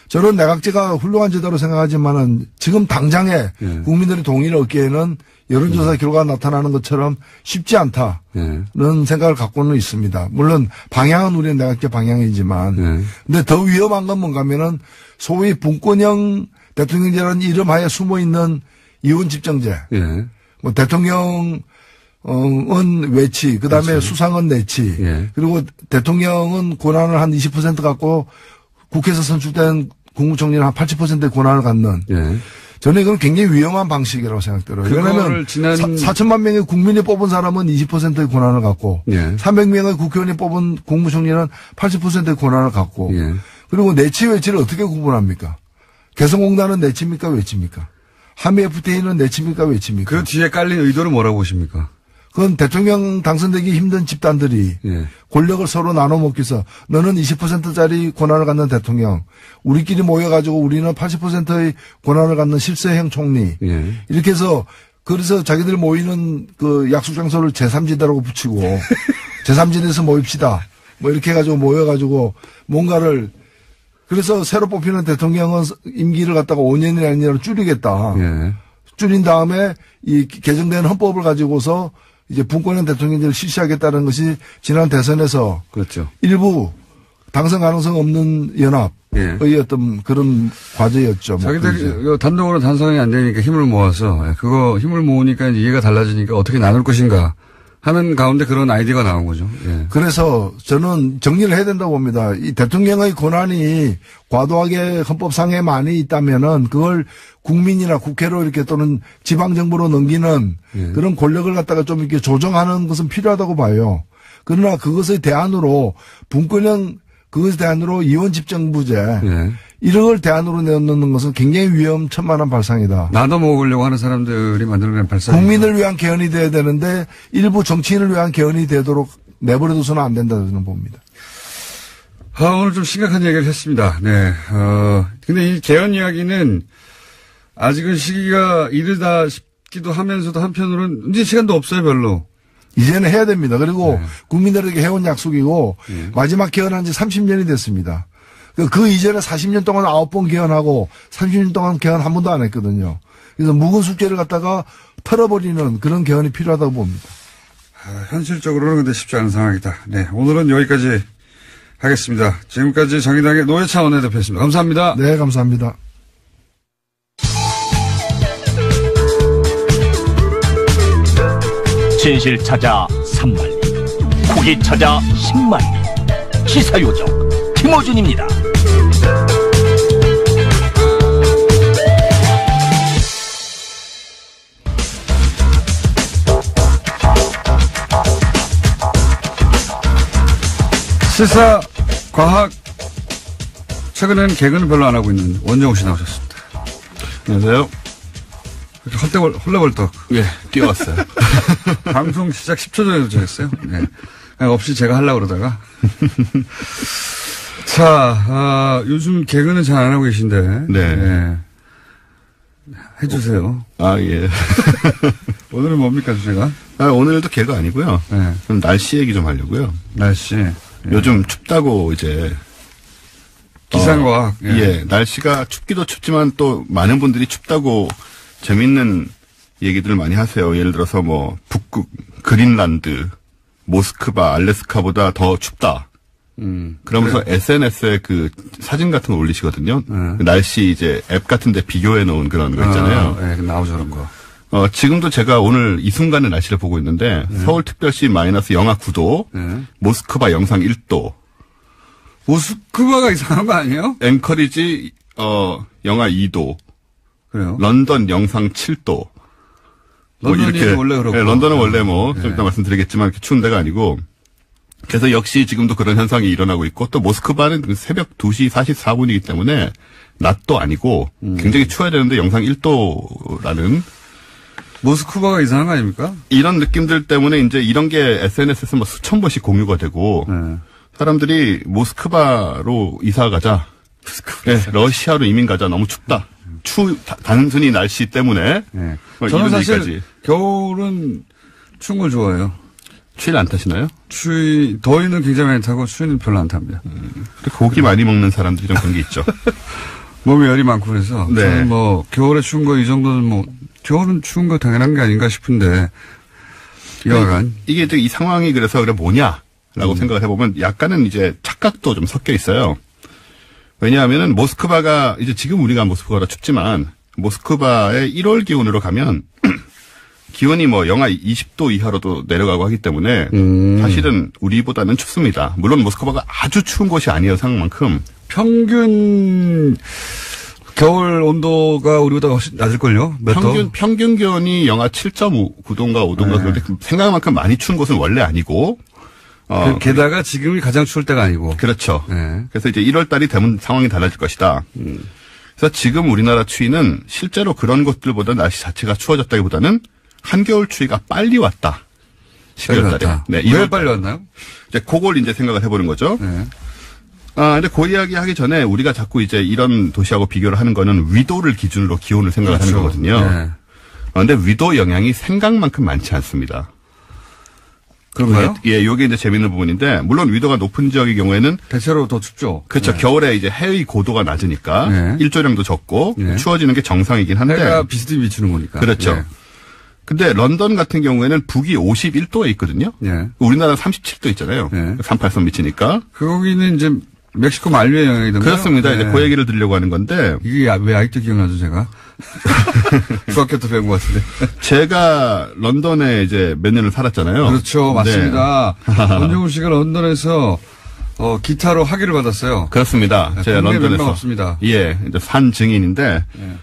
저는 내각제가 훌륭한 제도로 생각하지만은 지금 당장에 국민들의 동의를 얻기에는 여론조사 결과가 나타나는 것처럼 쉽지 않다는 생각을 갖고는 있습니다. 물론 방향은 우리는 내각제 방향이지만 근데 더 위험한 건 뭔가 하면은 소위 분권형 대통령제라는 이름하에 숨어있는 이원 집정제. 뭐 대통령은 외치, 그 다음에 그렇죠. 수상은 내치. 그리고 대통령은 권한을 한 20% 갖고 국회에서 선출된 국무총리는 한 80%의 권한을 갖는. 저는 이건 굉장히 위험한 방식이라고 생각들어요. 왜냐하면 4천만 명의 국민이 뽑은 사람은 20%의 권한을 갖고 300명의 국회의원이 뽑은 국무총리는 80%의 권한을 갖고 그리고 내치 외치를 어떻게 구분합니까? 개성공단은 내치입니까 외치입니까? 한미 FTA는 내치입니까 외치입니까? 그 뒤에 깔린 의도는 뭐라고 보십니까? 그건 대통령 당선되기 힘든 집단들이 권력을 서로 나눠 먹기 위해서 너는 20%짜리 권한을 갖는 대통령, 우리끼리 모여가지고 우리는 80%의 권한을 갖는 실세형 총리. 이렇게 해서 그래서 자기들 모이는 그 약속 장소를 제3지대라고 붙이고 제3지대에서 모입시다. 뭐 이렇게 해가지고 모여가지고 뭔가를 그래서 새로 뽑히는 대통령은 임기를 갖다가 5년이 아니라 줄이겠다. 줄인 다음에 이 개정된 헌법을 가지고서 이제 분권형 대통령제를 실시하겠다는 것이 지난 대선에서 그렇죠. 일부 당선 가능성 없는 연합의 어떤 그런 과제였죠. 자기들 단독으로 단성이 안 되니까 힘을 모아서 그거 힘을 모으니까 이해가 달라지니까 어떻게 나눌 것인가 하는 가운데 그런 아이디어가 나온 거죠. 그래서 저는 정리를 해야 된다고 봅니다. 이 대통령의 권한이 과도하게 헌법상에 많이 있다면은 그걸 국민이나 국회로 이렇게 또는 지방정부로 넘기는 그런 권력을 갖다가 좀 이렇게 조정하는 것은 필요하다고 봐요. 그러나 그것의 대안으로 분권형 그것에 대한으로 이원집정부제 이런 걸 대안으로 내놓는 것은 굉장히 위험천만한 발상이다. 나눠 먹으려고 하는 사람들이 만들어낸 발상. 국민을 위한 개헌이 돼야 되는데 일부 정치인을 위한 개헌이 되도록 내버려둬서는 안 된다고 저는 봅니다. 오늘 좀 심각한 얘기를 했습니다. 네. 근데 이 개헌 이야기는 아직은 시기가 이르다 싶기도 하면서도 한편으로는 이제 시간도 없어요, 별로. 이제는 해야 됩니다. 그리고 네. 국민들에게 해온 약속이고 마지막 개헌한 지 30년이 됐습니다. 그 이전에 40년 동안 9번 개헌하고 30년 동안 개헌 한 번도 안 했거든요. 그래서 묵은 숙제를 갖다가 털어버리는 그런 개헌이 필요하다고 봅니다. 현실적으로는 근데 쉽지 않은 상황이다. 네. 오늘은 여기까지 하겠습니다. 지금까지 정의당의 노회찬 원내대표였습니다. 감사합니다. 네, 감사합니다. 진실 찾아 3만리, 국위 찾아 10만리. 시사요정 김어준입니다. 시사, 과학, 최근에는 개그는 별로 안 하고 있는 원정우 씨 나오셨습니다. 안녕하세요. 헐레벌떡. 예, 뛰어왔어요. 방송 시작 10초 전에 도착했어요. 네. 없이 제가 하려고 그러다가. 자, 요즘 개그는 잘 안 하고 계신데. 네. 네. 해주세요. 예. 오늘은 뭡니까, 주제가? 오늘도 개가 아니고요. 네. 좀 날씨 얘기 좀 하려고요. 날씨. 요즘 춥다고 이제. 기상과학. 예, 날씨가 춥기도 춥지만 또 많은 분들이 춥다고 재밌는 얘기들을 많이 하세요. 예를 들어서 뭐, 북극, 그린란드, 모스크바, 알래스카보다 더 춥다. 그러면서 그래. SNS에 그 사진 같은 거 올리시거든요. 그 날씨 이제 앱 같은 데 비교해 놓은 그런 거 있잖아요. 네, 나오죠, 그런 거. 지금도 제가 오늘 이 순간의 날씨를 보고 있는데, 서울특별시 마이너스 영하 9도, 모스크바 영상 1도. 모스크바가 이상한 거 아니에요? 앵커리지, 영하 2도. 그래요? 런던 영상 7도. 런던이 원래 그렇고. 네, 런던은 원래 좀 이따 말씀드리겠지만 이렇게 추운 데가 아니고. 그래서 역시 지금도 그런 현상이 일어나고 있고, 또 모스크바는 새벽 2시 44분이기 때문에 낮도 아니고 굉장히 추워야 되는데 영상 1도라는. 모스크바가 이상한 거 아닙니까? 이런 느낌들 때문에 이제 이런 게 SNS에서 뭐 수천 번씩 공유가 되고, 사람들이 모스크바로 이사 가자. 네, 러시아로 이민 가자. 너무 춥다. 단순히 날씨 때문에. 네. 뭐 저는 이런 사실 얘기까지. 겨울은 추운 걸 좋아해요. 추위를 안 타시나요? 더위는 굉장히 많이 타고 추위는 별로 안 탑니다. 고기 많이 먹는 사람들이 좀 그런 게 있죠. 몸에 열이 많고 그래서. 네. 저는 뭐, 겨울에 추운 거 이 정도는 뭐, 겨울은 추운 거 당연한 게 아닌가 싶은데, 여하간. 이게 이 상황이 그래서 그래 뭐냐라고 생각을 해보면 약간은 이제 착각도 좀 섞여 있어요. 왜냐하면은 모스크바가 이제 지금 우리가 모스크바라 춥지만 모스크바의 1월 기온으로 가면 기온이 뭐 영하 20도 이하로도 내려가고 하기 때문에 사실은 우리보다는 춥습니다. 물론 모스크바가 아주 추운 곳이 아니에요, 상만큼. 평균 겨울 온도가 우리보다 훨씬 낮을걸요? 몇 도? 평균 기온이 영하 7.9도인가 5도인가 그런데 생각만큼 많이 추운 곳은 원래 아니고. 게다가 지금이 가장 추울 때가 아니고. 그렇죠. 네. 그래서 이제 1월 달이 되면 상황이 달라질 것이다. 그래서 지금 우리나라 추위는 실제로 그런 곳들보다 날씨 자체가 추워졌다기보다는 한겨울 추위가 빨리 왔다. 12월 달에. 네, 왜 빨리 왔나요? 이제 그걸 이제 생각을 해보는 거죠. 네. 근데 그 이야기 하기 전에 우리가 자꾸 이제 이런 도시하고 비교를 하는 거는 위도를 기준으로 기온을 생각을 그렇죠. 하는 거거든요. 네. 근데 위도 영향이 생각만큼 많지 않습니다. 그런가요? 예, 요게 이제 재밌는 부분인데, 물론 위도가 높은 지역의 경우에는 대체로 더 춥죠. 그렇죠. 네. 겨울에 이제 해의 고도가 낮으니까 네. 일조량도 적고 네. 추워지는 게 정상이긴 한데. 해가 비슷히 비추는 거니까. 그렇죠. 네. 근데 런던 같은 경우에는 북이 51도에 있거든요. 네. 우리나라 38도 있잖아요. 네. 38선 미치니까. 거기는 이제 멕시코 만류의 영향이던가요? 그렇습니다. 네. 이제 그 얘기를 드리려고 하는 건데. 이게 왜 아직도 기억나죠, 제가? 중학교 때 배운 것 같은데. 제가 런던에 이제 몇 년을 살았잖아요. 그렇죠. 맞습니다. 네. 원정우 씨가 런던에서 기타로 학위를 받았어요. 그렇습니다. 제가 동네 런던에서. 없습니다. 예, 이제 산 증인인데. 네.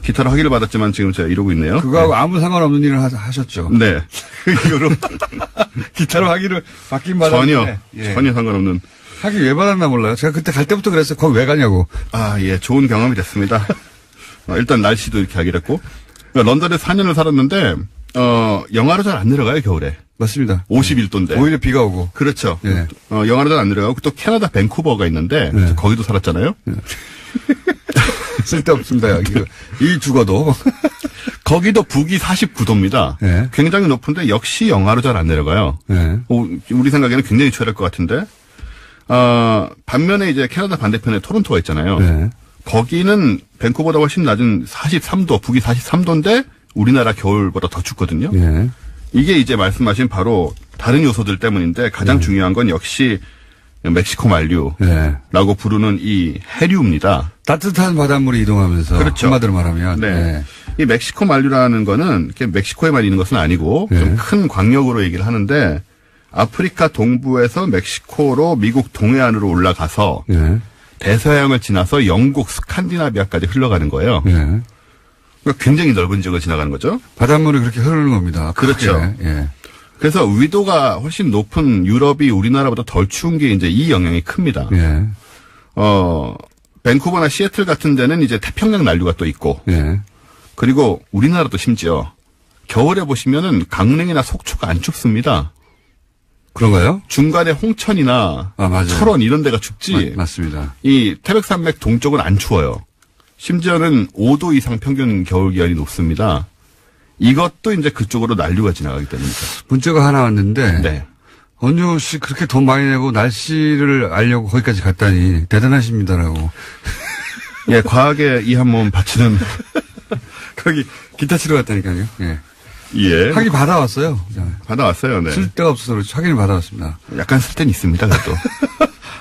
기타로 학위를 받았지만 지금 제가 이러고 있네요. 그거하고 아무 상관없는 일을 하셨죠. 네. 그 이후로 기타로 학위를 받긴 받았는데. 전혀 상관없는. 학위 왜 받았나 몰라요. 제가 그때 갈 때부터 그랬어요. 거기 왜 가냐고. 예. 좋은 경험이 됐습니다. 일단 날씨도 이렇게 하기로 했고. 그러니까 런던에 4년을 살았는데, 영하로 잘 안 내려가요, 겨울에. 맞습니다. 51도인데. 오히려 비가 오고. 그렇죠. 예. 영하로 잘 안 내려가고, 또 캐나다 밴쿠버가 있는데, 네. 거기도 살았잖아요. 쓸데없습니다, 여기. 이 죽어도. 거기도 북위 49도입니다. 네. 굉장히 높은데, 역시 영하로 잘 안 내려가요. 네. 우리 생각에는 굉장히 추월할 것 같은데, 반면에 이제 캐나다 반대편에 토론토가 있잖아요. 네. 거기는 밴쿠버보다 훨씬 낮은 43도, 북위 43도인데, 우리나라 겨울보다 더 춥거든요. 예. 이게 이제 말씀하신 바로 다른 요소들 때문인데 가장 중요한 건 역시 멕시코 만류라고 네. 부르는 이 해류입니다. 따뜻한 바닷물이 이동하면서. 그렇죠. 한마디로 말하면. 네. 네. 이 멕시코 만류라는 거는 이렇게 멕시코에만 있는 것은 아니고 네. 좀 큰 광역으로 얘기를 하는데 아프리카 동부에서 멕시코로 미국 동해안으로 올라가서 네. 대서양을 지나서 영국 스칸디나비아까지 흘러가는 거예요. 네. 그러니까 굉장히 넓은 지역을 지나가는 거죠. 바닷물이 그렇게 흐르는 겁니다. 그렇죠. 크게. 예. 그래서 위도가 훨씬 높은 유럽이 우리나라보다 덜 추운 게 이제 이 영향이 큽니다. 예. 밴쿠버나 시애틀 같은 데는 이제 태평양 난류가 또 있고, 예. 그리고 우리나라도 심지어 겨울에 보시면은 강릉이나 속초가 안 춥습니다. 그런가요? 중간에 홍천이나 맞아요. 철원 이런 데가 춥지. 맞습니다. 이 태백산맥 동쪽은 안 추워요. 심지어는 5도 이상 평균 겨울 기온이 높습니다. 이것도 이제 그쪽으로 난류가 지나가기 때문이죠. 문자가 하나 왔는데. 네. 언유 씨 그렇게 돈 많이 내고 날씨를 알려고 거기까지 갔다니 대단하십니다라고. 예, 과학에 이 한 몸 바치는. 거기 기타 치러 갔다니까요. 예. 예. 학위 받아왔어요. 받아왔어요, 네. 쓸 데가 없어서 그렇지. 학위를 받아왔습니다. 약간 쓸 데는 있습니다, 그래도.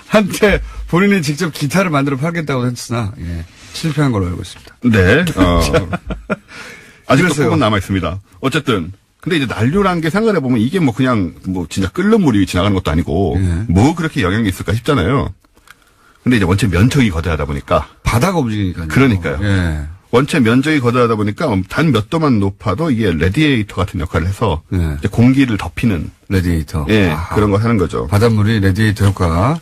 한때 본인이 직접 기타를 만들어 팔겠다고 했으나, 예. 실패한 걸로 알고 있습니다. 네, 아직도 그래서요. 꿈은 남아있습니다. 어쨌든. 근데 이제 난류란 게 생각해보면 이게 뭐 그냥 뭐 진짜 끓는 물이 지나가는 것도 아니고, 예. 뭐 그렇게 영향이 있을까 싶잖아요. 근데 이제 원체 면적이 거대하다 보니까. 바다가 움직이니까요. 그러니까요. 예. 원체 면적이 거대하다 보니까 단 몇 도만 높아도 이게 레디에이터 같은 역할을 해서 예. 이제 공기를 덮이는 레디에이터. 예, 그런 걸 하는 거죠. 바닷물이 레디에이터 효과.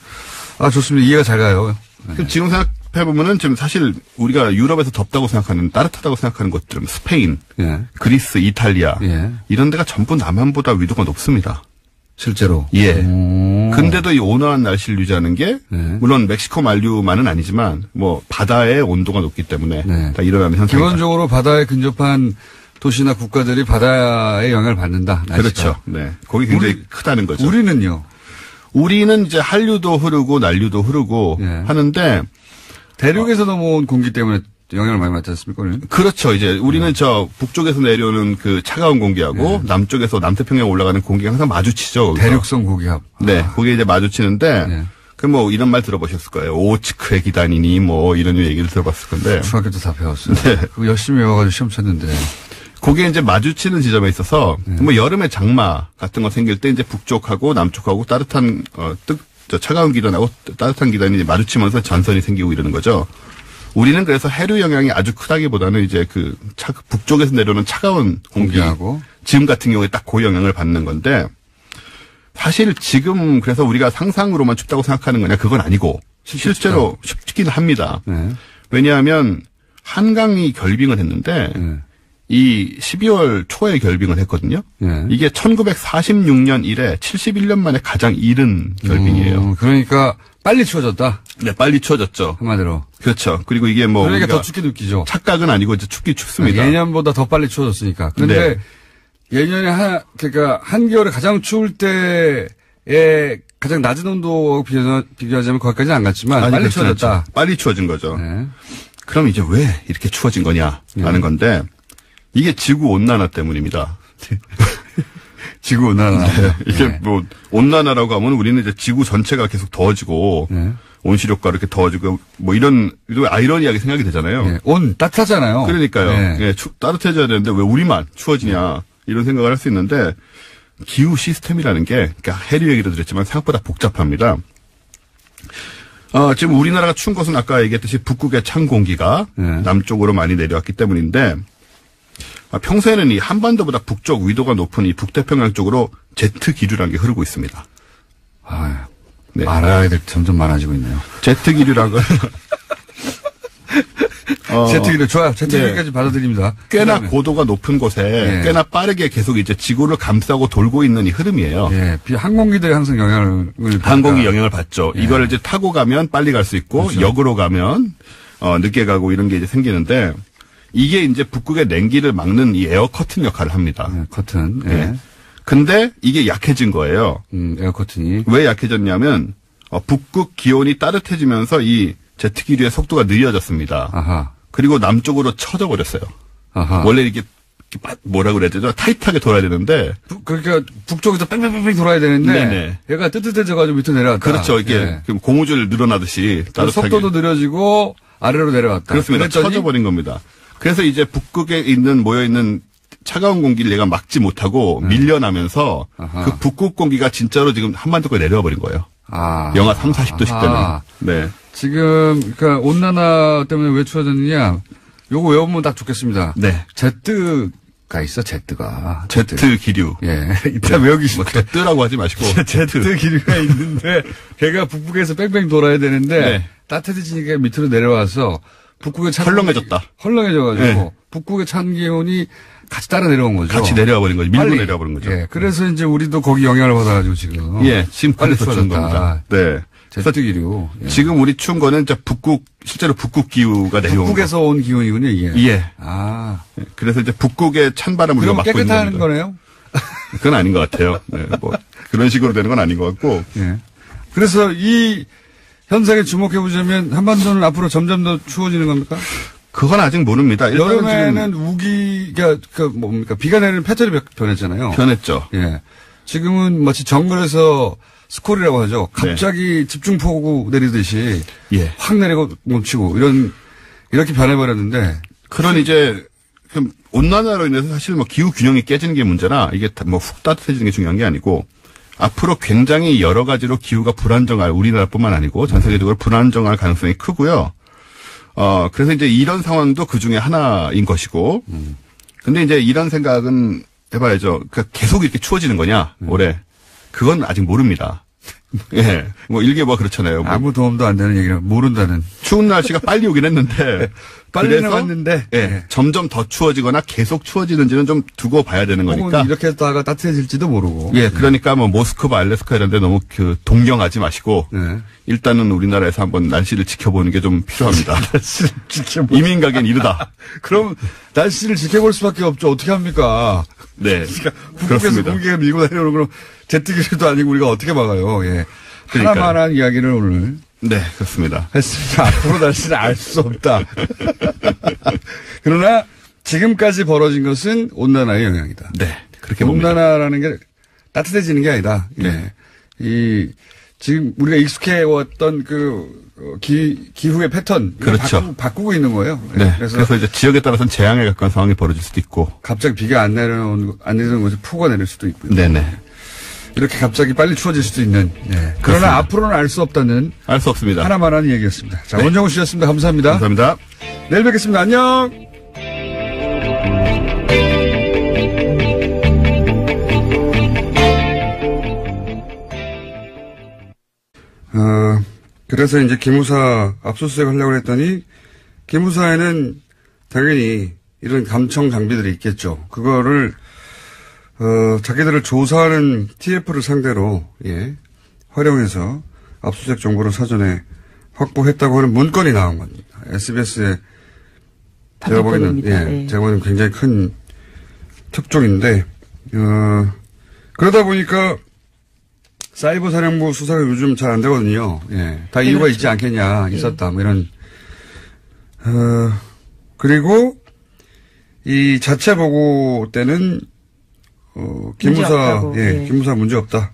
좋습니다. 이해가 잘 가요. 그럼 지금 생각해보면은 지금 사실 우리가 유럽에서 덥다고 생각하는, 따뜻하다고 생각하는 곳들은 스페인, 예. 그리스, 이탈리아, 예. 이런 데가 전부 남한보다 위도가 높습니다. 실제로. 예. 오. 근데도 이 온화한 날씨를 유지하는 게, 네. 물론 멕시코 만류만은 아니지만, 뭐, 바다의 온도가 높기 때문에, 네. 다 일어나는 현상입니다. 기본적으로 바다에 근접한 도시나 국가들이 바다의 영향을 받는다. 날씨가. 그렇죠. 네. 거기 굉장히 크다는 거죠. 우리는요. 우리는 이제 한류도 흐르고, 난류도 흐르고, 예. 하는데, 대륙에서 넘어온 공기 때문에 영향을 많이 받지 않습니까? 우리는? 그렇죠. 이제 우리는 저 북쪽에서 내려오는 그 차가운 공기하고 남쪽에서 남태평양 올라가는 공기가 항상 마주치죠. 거기서. 대륙성 고기압. 네, 그게 이제 마주치는데 네. 그 뭐 이런 말 들어보셨을 거예요. 오츠크의 기단이니 뭐 이런 얘기를 들어봤을 건데 중학교 때 다 배웠어요. 네. 그거 열심히 외워가지고 시험 쳤는데. 그게 이제 마주치는 지점에 있어서 뭐 여름에 장마 같은 거 생길 때 이제 북쪽하고 남쪽하고 따뜻한 차가운 기단하고 따뜻한 기단이 이제 마주치면서 전선이 생기고 이러는 거죠. 우리는 그래서 해류 영향이 아주 크다기보다는 이제 북쪽에서 내려오는 차가운 공기하고. 지금 같은 경우에 딱 그 영향을 받는 건데, 사실 지금 그래서 우리가 상상으로만 춥다고 생각하는 거냐, 그건 아니고, 실제로 춥긴 합니다. 네. 왜냐하면, 한강이 결빙을 했는데, 네. 이 12월 초에 결빙을 했거든요. 네. 이게 1946년 이래 71년 만에 가장 이른 결빙이에요. 그러니까 빨리 추워졌다. 네, 빨리 추워졌죠. 한마디로. 그렇죠. 그리고 이게 뭐 그러니까 우리가 더 춥게 느끼죠. 착각은 아니고 이제 춥기 춥습니다. 예년보다 더 빨리 추워졌으니까. 근데 예년에 그러니까 한겨울에 가장 추울 때에 가장 낮은 온도하고 비교하자면 거기까지는 안 갔지만 아니, 빨리 그렇지 추워졌다. 않죠. 빨리 추워진 거죠. 네. 그럼 이제 왜 이렇게 추워진 거냐라는 건데 이게 지구 온난화 때문입니다. 지구 온난화. 이게 뭐 온난화라고 하면 우리는 이제 지구 전체가 계속 더워지고 온실효과로 이렇게 더워지고 뭐 이런 아이러니하게 생각이 되잖아요. 네. 온 따뜻하잖아요. 그러니까요. 네. 예, 따뜻해져야 되는데 왜 우리만 추워지냐 이런 생각을 할 수 있는데 기후 시스템이라는 게 그러니까 해류 얘기도 드렸지만 생각보다 복잡합니다. 지금 우리나라가 추운 것은 아까 얘기했듯이 북극의 찬 공기가 네. 남쪽으로 많이 내려왔기 때문인데 평소에는 이 한반도보다 북쪽 위도가 높은 이 북태평양 쪽으로 제트 기류라는 게 흐르고 있습니다. 아, 네. 알아야 될 점점 많아지고 있네요. 제트 기류라는 건 제트기류 좋아요. 제트기류까지 네. 받아들입니다. 꽤나 그다음에, 고도가 높은 곳에 네. 꽤나 빠르게 계속 이제 지구를 감싸고 돌고 있는 이 흐름이에요. 예, 항공기들이 항상 영향을 항공기 영향을 받죠. 예. 이걸 이제 타고 가면 빨리 갈 수 있고 그렇죠. 역으로 가면 늦게 가고 이런 게 이제 생기는데 이게 이제 북극의 냉기를 막는 이 에어 커튼 역할을 합니다. 예, 커튼. 예. 예. 근데 이게 약해진 거예요. 에어 커튼이. 왜 약해졌냐면 북극 기온이 따뜻해지면서 이 제트 기류의 속도가 느려졌습니다. 아하. 그리고 남쪽으로 쳐져 버렸어요. 아하. 원래 이게 뭐라 그래야 되죠? 타이트하게 돌아야 되는데 그러니까 북쪽에서 뺑뺑뺑뺑 돌아야 되는데 네네. 얘가 뜨뜻해져가지고 밑으로 내려왔다. 그렇죠. 이게 예. 고무줄 늘어나듯이 따뜻하게. 속도도 느려지고 아래로 내려왔다. 그렇습니다. 그랬더니 쳐져버린 겁니다. 그래서 이제 북극에 모여있는 차가운 공기를 얘가 막지 못하고 밀려나면서 아하. 그 북극 공기가 진짜로 지금 한반도까지 내려와 버린 거예요. 아. 영하 3, 40도씩 아하. 되는. 네. 지금 그러니까 온난화 때문에 왜 추워졌느냐? 요거 외우면 딱 좋겠습니다. 네. 제트가 있어. 제트가. 제트 기류. 예. 이따 외우기 뭐 싫다. 제트라고 하지 마시고. 제트 기류가 있는데 걔가 북극에서 뺑뺑 돌아야 되는데 네. 따뜻해지니까 밑으로 내려와서 북극의 찬 헐렁해졌다. 헐렁해져가지고 네. 북극의 찬 기온이 같이 따라 내려온 거죠. 같이 내려와 버린 거죠. 밀고 빨리. 내려와 버린 거죠. 예. 그래서 이제 우리도 거기 영향을 받아가지고 지금. 예. 지금 빨리 그래서 추운 추워졌다. 겁니다. 네. 제트 기류. 예. 지금 우리 추운 거는 이제 실제로 북극 기후가 내려온 북극에서 온 기온이군요, 이게. 예. 아. 그래서 이제 북극의 찬바람을 우리가 그럼 막고 있는 깨끗한 겁니다. 거네요? 그건 아닌 것 같아요. 네, 뭐 그런 식으로 되는 건 아닌 것 같고. 예. 그래서 이 현상에 주목해보자면 한반도는 앞으로 점점 더 추워지는 겁니까? 그건 아직 모릅니다. 일단은 여름에는 지금 우기가, 뭡니까? 비가 내리는 패턴이 변했잖아요. 변했죠. 예. 지금은 마치 정글에서 스콜이라고 하죠. 네. 갑자기 집중폭우 내리듯이 예. 확 내리고 멈추고 이렇게 변해버렸는데. 그런 이제 온난화로 인해서 사실 뭐 기후 균형이 깨지는 게 문제나 이게 뭐 훅 따뜻해지는 게 중요한 게 아니고 앞으로 굉장히 여러 가지로 기후가 불안정할 우리나라뿐만 아니고 전 세계적으로 불안정할 가능성이 크고요. 그래서 이제 이런 상황도 그 중에 하나인 것이고. 근데 이제 이런 생각은 해봐야죠. 그러니까 계속 이렇게 추워지는 거냐, 올해. 그건 아직 모릅니다. 예. 뭐 일개 뭐 그렇잖아요. 뭐 아무 도움도 안 되는 얘기를 모른다는. 추운 날씨가 빨리 오긴 했는데. 빨리는 그래서 왔는데. 예. 점점 더 추워지거나 계속 추워지는지는 좀 두고 봐야 되는 거니까. 혹은 이렇게 했다가 따뜻해질지도 모르고. 예. 그러니까 뭐 모스크바, 알래스카 이런 데 너무 동경하지 마시고. 네. 일단은 우리나라에서 한번 날씨를 지켜보는 게 좀 필요합니다. 날씨를 지켜보. 이민 가긴 이르다. 그럼 날씨를 지켜볼 수밖에 없죠. 어떻게 합니까? 네. 북극에서 그렇습니다. 공기가 밀고 다니는 그럼 제트기류도 아니고 우리가 어떻게 막아요? 예. 그러니까요. 하나만한 이야기를 오늘 네, 그렇습니다. 했습니다. 앞으로 날씨를 알 수 없다. 그러나 지금까지 벌어진 것은 온난화의 영향이다. 네. 그렇게 봅니다. 온난화라는 게 따뜻해지는 게 아니다. 네. 지금 우리가 익숙해왔던 기후의 패턴. 그렇죠. 바꾸고 있는 거예요. 네. 그래서 그래서 이제 지역에 따라서는 재앙에 가까운 상황이 벌어질 수도 있고. 갑자기 비가 안 내리는 곳에 폭우가 내릴 수도 있고요. 네네. 이렇게 갑자기 빨리 추워질 수도 있는. 네. 그러나 그렇습니다. 앞으로는 알 수 없다는 알 수 없습니다. 하나만한 얘기였습니다. 자, 네. 원정우 씨였습니다. 감사합니다. 감사합니다. 내일 뵙겠습니다. 안녕. 그래서 이제 기무사 압수수색 하려고 했더니 기무사에는 당연히 이런 감청 장비들이 있겠죠. 그거를 자기들을 조사하는 TF를 상대로 활용해서 압수수색 정보를 사전에 확보했다고 하는 문건이 나온 겁니다. SBS에 제가 보기에는 제가 보기에는 굉장히 큰 특종인데 그러다 보니까 사이버 사령부 수사가 요즘 잘 안 되거든요. 예. 다 이유가 있지 않겠냐, 있었다, 뭐 이런. 그리고 이 자체 보고 때는 기무사, 기무사 문제 없다.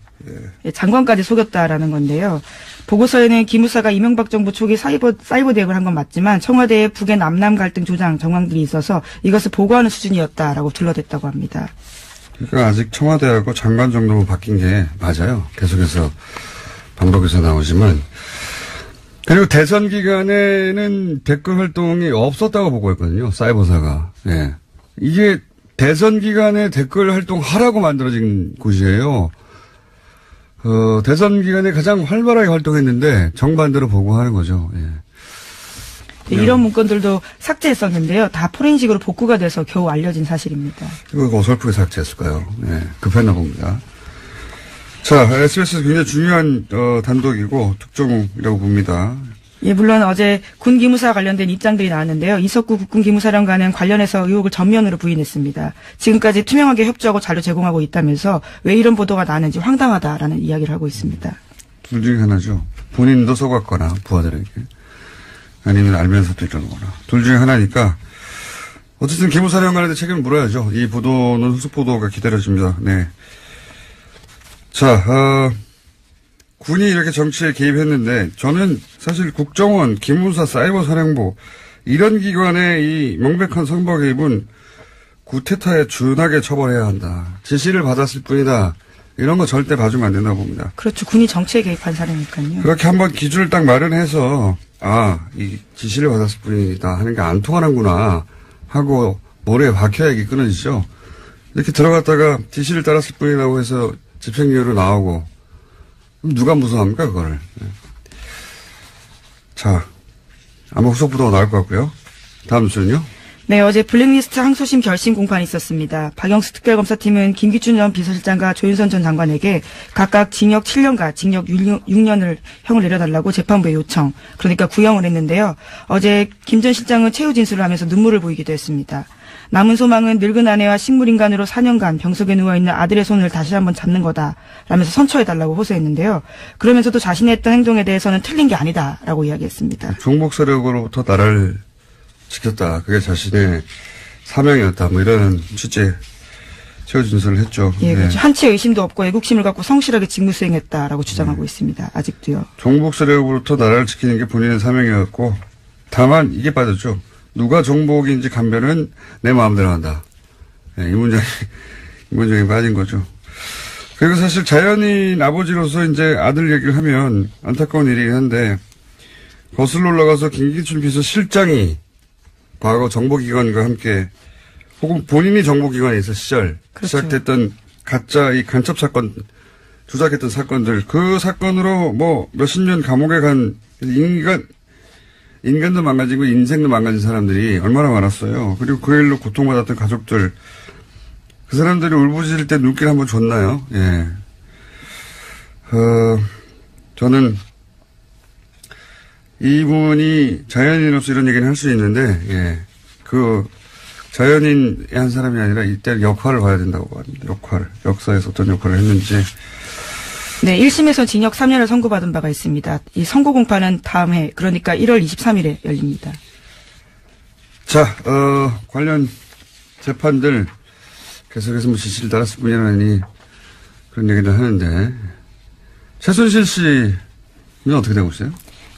예, 장관까지 속였다라는 건데요. 보고서에는 기무사가 이명박 정부 초기 사이버 대응을 한 건 맞지만 청와대의 북의 남남 갈등 조장 정황들이 있어서 이것을 보고하는 수준이었다라고 둘러댔다고 합니다. 그러니까 아직 청와대하고 장관 정도로 바뀐 게 맞아요. 계속해서 반복해서 나오지만 그리고 대선 기간에는 댓글 활동이 없었다고 보고 있거든요. 사이버사가. 예. 이게 대선 기간에 댓글 활동 하라고 만들어진 곳이에요. 대선 기간에 가장 활발하게 활동했는데 정반대로 보고하는 거죠. 예. 네, 이런 문건들도 삭제했었는데요. 다 포렌식으로 복구가 돼서 겨우 알려진 사실입니다. 이거 어설프게 삭제했을까요? 예, 급했나 봅니다. 자, SBS에서 굉장히 중요한 단독이고 특종이라고 봅니다. 예, 물론 어제 군 기무사 관련된 입장들이 나왔는데요. 이석구 국군 기무사령관은 관련해서 의혹을 전면으로 부인했습니다. 지금까지 투명하게 협조하고 자료 제공하고 있다면서 왜 이런 보도가 나는지 황당하다라는 이야기를 하고 있습니다. 둘 중에 하나죠. 본인도 속았거나 부하들에게. 아니면 알면서도 이러거나. 둘 중에 하나니까 어쨌든 기무사령관한테 책임을 물어야죠. 이 보도는 후속 보도가 기다려집니다. 네. 자, 군이 이렇게 정치에 개입했는데 저는 사실 국정원, 기무사, 사이버사령부 이런 기관의 이 명백한 선거 개입은 구테타에 준하게 처벌해야 한다. 지시를 받았을 뿐이다. 이런 거 절대 봐주면 안 된다고 봅니다. 그렇죠. 군이 정치에 개입한 사례니까요. 그렇게 한번 기준을 딱 마련해서 이 지시를 받았을 뿐이다 하는 게 안 통하는구나 하고 모래에 박혀야 이게 끊어지죠. 이렇게 들어갔다가 지시를 따랐을 뿐이라고 해서 집행유예로 나오고 그럼 누가 무서워합니까 그거를. 네. 자, 아마 후속 보도가 나올 것 같고요. 다음 뉴스는요. 네, 어제 블랙리스트 항소심 결심 공판이 있었습니다. 박영수 특별검사팀은 김기춘 전 비서실장과 조윤선 전 장관에게 각각 징역 7년과 징역 6년을 형을 내려달라고 재판부에 요청, 그러니까 구형을 했는데요. 어제 김 전 실장은 최후 진술을 하면서 눈물을 보이기도 했습니다. 남은 소망은 늙은 아내와 식물인간으로 4년간 병석에 누워있는 아들의 손을 다시 한번 잡는 거다 라면서 선처해달라고 호소했는데요. 그러면서도 자신이 했던 행동에 대해서는 틀린 게 아니다라고 이야기했습니다. 종북 세력으로부터 나라를 지켰다. 그게 자신의 사명이었다. 뭐 이런 취지의 최후 진술을 했죠. 예, 그렇죠. 한치의 의심도 없고 애국심을 갖고 성실하게 직무 수행했다라고 주장하고 있습니다. 아직도요. 종북 세력으로부터 나라를 지키는 게 본인의 사명이었고 다만 이게 빠졌죠. 누가 종북인지 감별은 내 마음대로 한다. 네, 이 문장이 빠진 거죠. 그리고 사실 자연인 아버지로서 이제 아들 얘기를 하면 안타까운 일이긴 한데 거슬러 올라가서 김기춘 비서실장이 과거 정보기관과 함께 혹은 본인이 정보기관에 있을 시절 그렇죠. 시작됐던 가짜 이 간첩 사건 조작했던 사건들 그 사건으로 뭐 몇십 년 감옥에 간 인간도 망가지고 인생도 망가진 사람들이 얼마나 많았어요. 그리고 그 일로 고통받았던 가족들 그 사람들이 울부짖을 때 눈길 한번 줬나요? 예. 저는 이분이 자연인으로서 이런 얘기는 할 수 있는데, 예. 자연인의 한 사람이 아니라 이때 역할을 봐야 된다고 합니다. 역사에서 어떤 역할을 했는지. 네, 1심에서 징역 3년을 선고받은 바가 있습니다. 이 선고 공판은 다음 해, 그러니까 1월 23일에 열립니다. 자, 관련 재판들 계속해서 뭐 지시를 따랐을 뿐이라니 그런 얘기를 하는데, 최순실 씨는 어떻게 되고 있어요?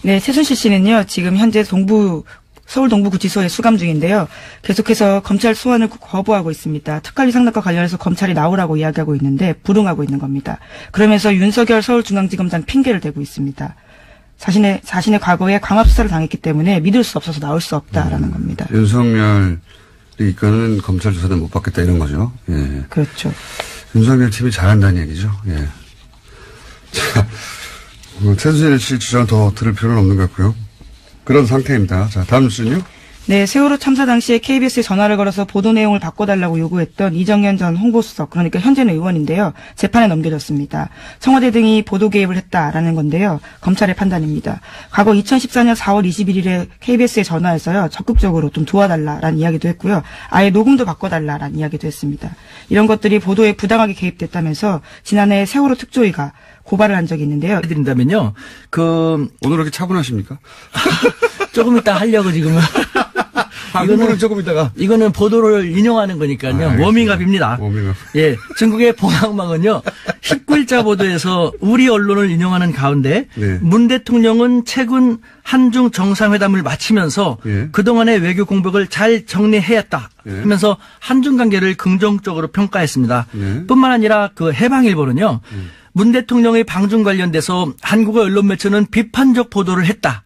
네, 최순실 씨는요, 지금 현재 서울 동부구치소에 수감 중인데요. 계속해서 검찰 소환을 거부하고 있습니다. 특활비 상납과 관련해서 검찰이 나오라고 이야기하고 있는데 불응하고 있는 겁니다. 그러면서 윤석열 서울중앙지검장 핑계를 대고 있습니다. 자신의 과거에 강압수사를 당했기 때문에 믿을 수 없어서 나올 수 없다라는 겁니다. 윤석열이 이끄는 검찰 조사는 못 받겠다 이런 거죠. 예. 그렇죠. 윤석열 팀이 잘한다는 얘기죠. 예. 자, 최순실 씨 주장 더 들을 필요는 없는 것 같고요. 그런 상태입니다. 자, 다음 뉴스는요? 네, 세월호 참사 당시에 KBS에 전화를 걸어서 보도 내용을 바꿔달라고 요구했던 이정현 전 홍보수석, 그러니까 현재는 의원인데요. 재판에 넘겨졌습니다. 청와대 등이 보도 개입을 했다라는 건데요. 검찰의 판단입니다. 과거 2014년 4월 21일에 KBS에 전화해서요. 적극적으로 좀 도와달라라는 이야기도 했고요. 아예 녹음도 바꿔달라라는 이야기도 했습니다. 이런 것들이 보도에 부당하게 개입됐다면서 지난해 세월호 특조위가 고발을 한 적이 있는데요. 드린다면요. 오늘 그렇게 차분하십니까? 조금 이따 하려고 지금은. 이거는 조금 이따가. 이거는 보도를 인용하는 거니까요. 워밍업입니다. 워밍업. 예. 중국의 봉황망은요. 19일자 보도에서 우리 언론을 인용하는 가운데 네. 문 대통령은 최근 한중 정상회담을 마치면서 예. 그동안의 외교 공백을 잘 정리해왔다 예. 하면서 한중 관계를 긍정적으로 평가했습니다. 예. 뿐만 아니라 그 해방일보는요. 문 대통령의 방중 관련돼서 한국어 언론 매체는 비판적 보도를 했다.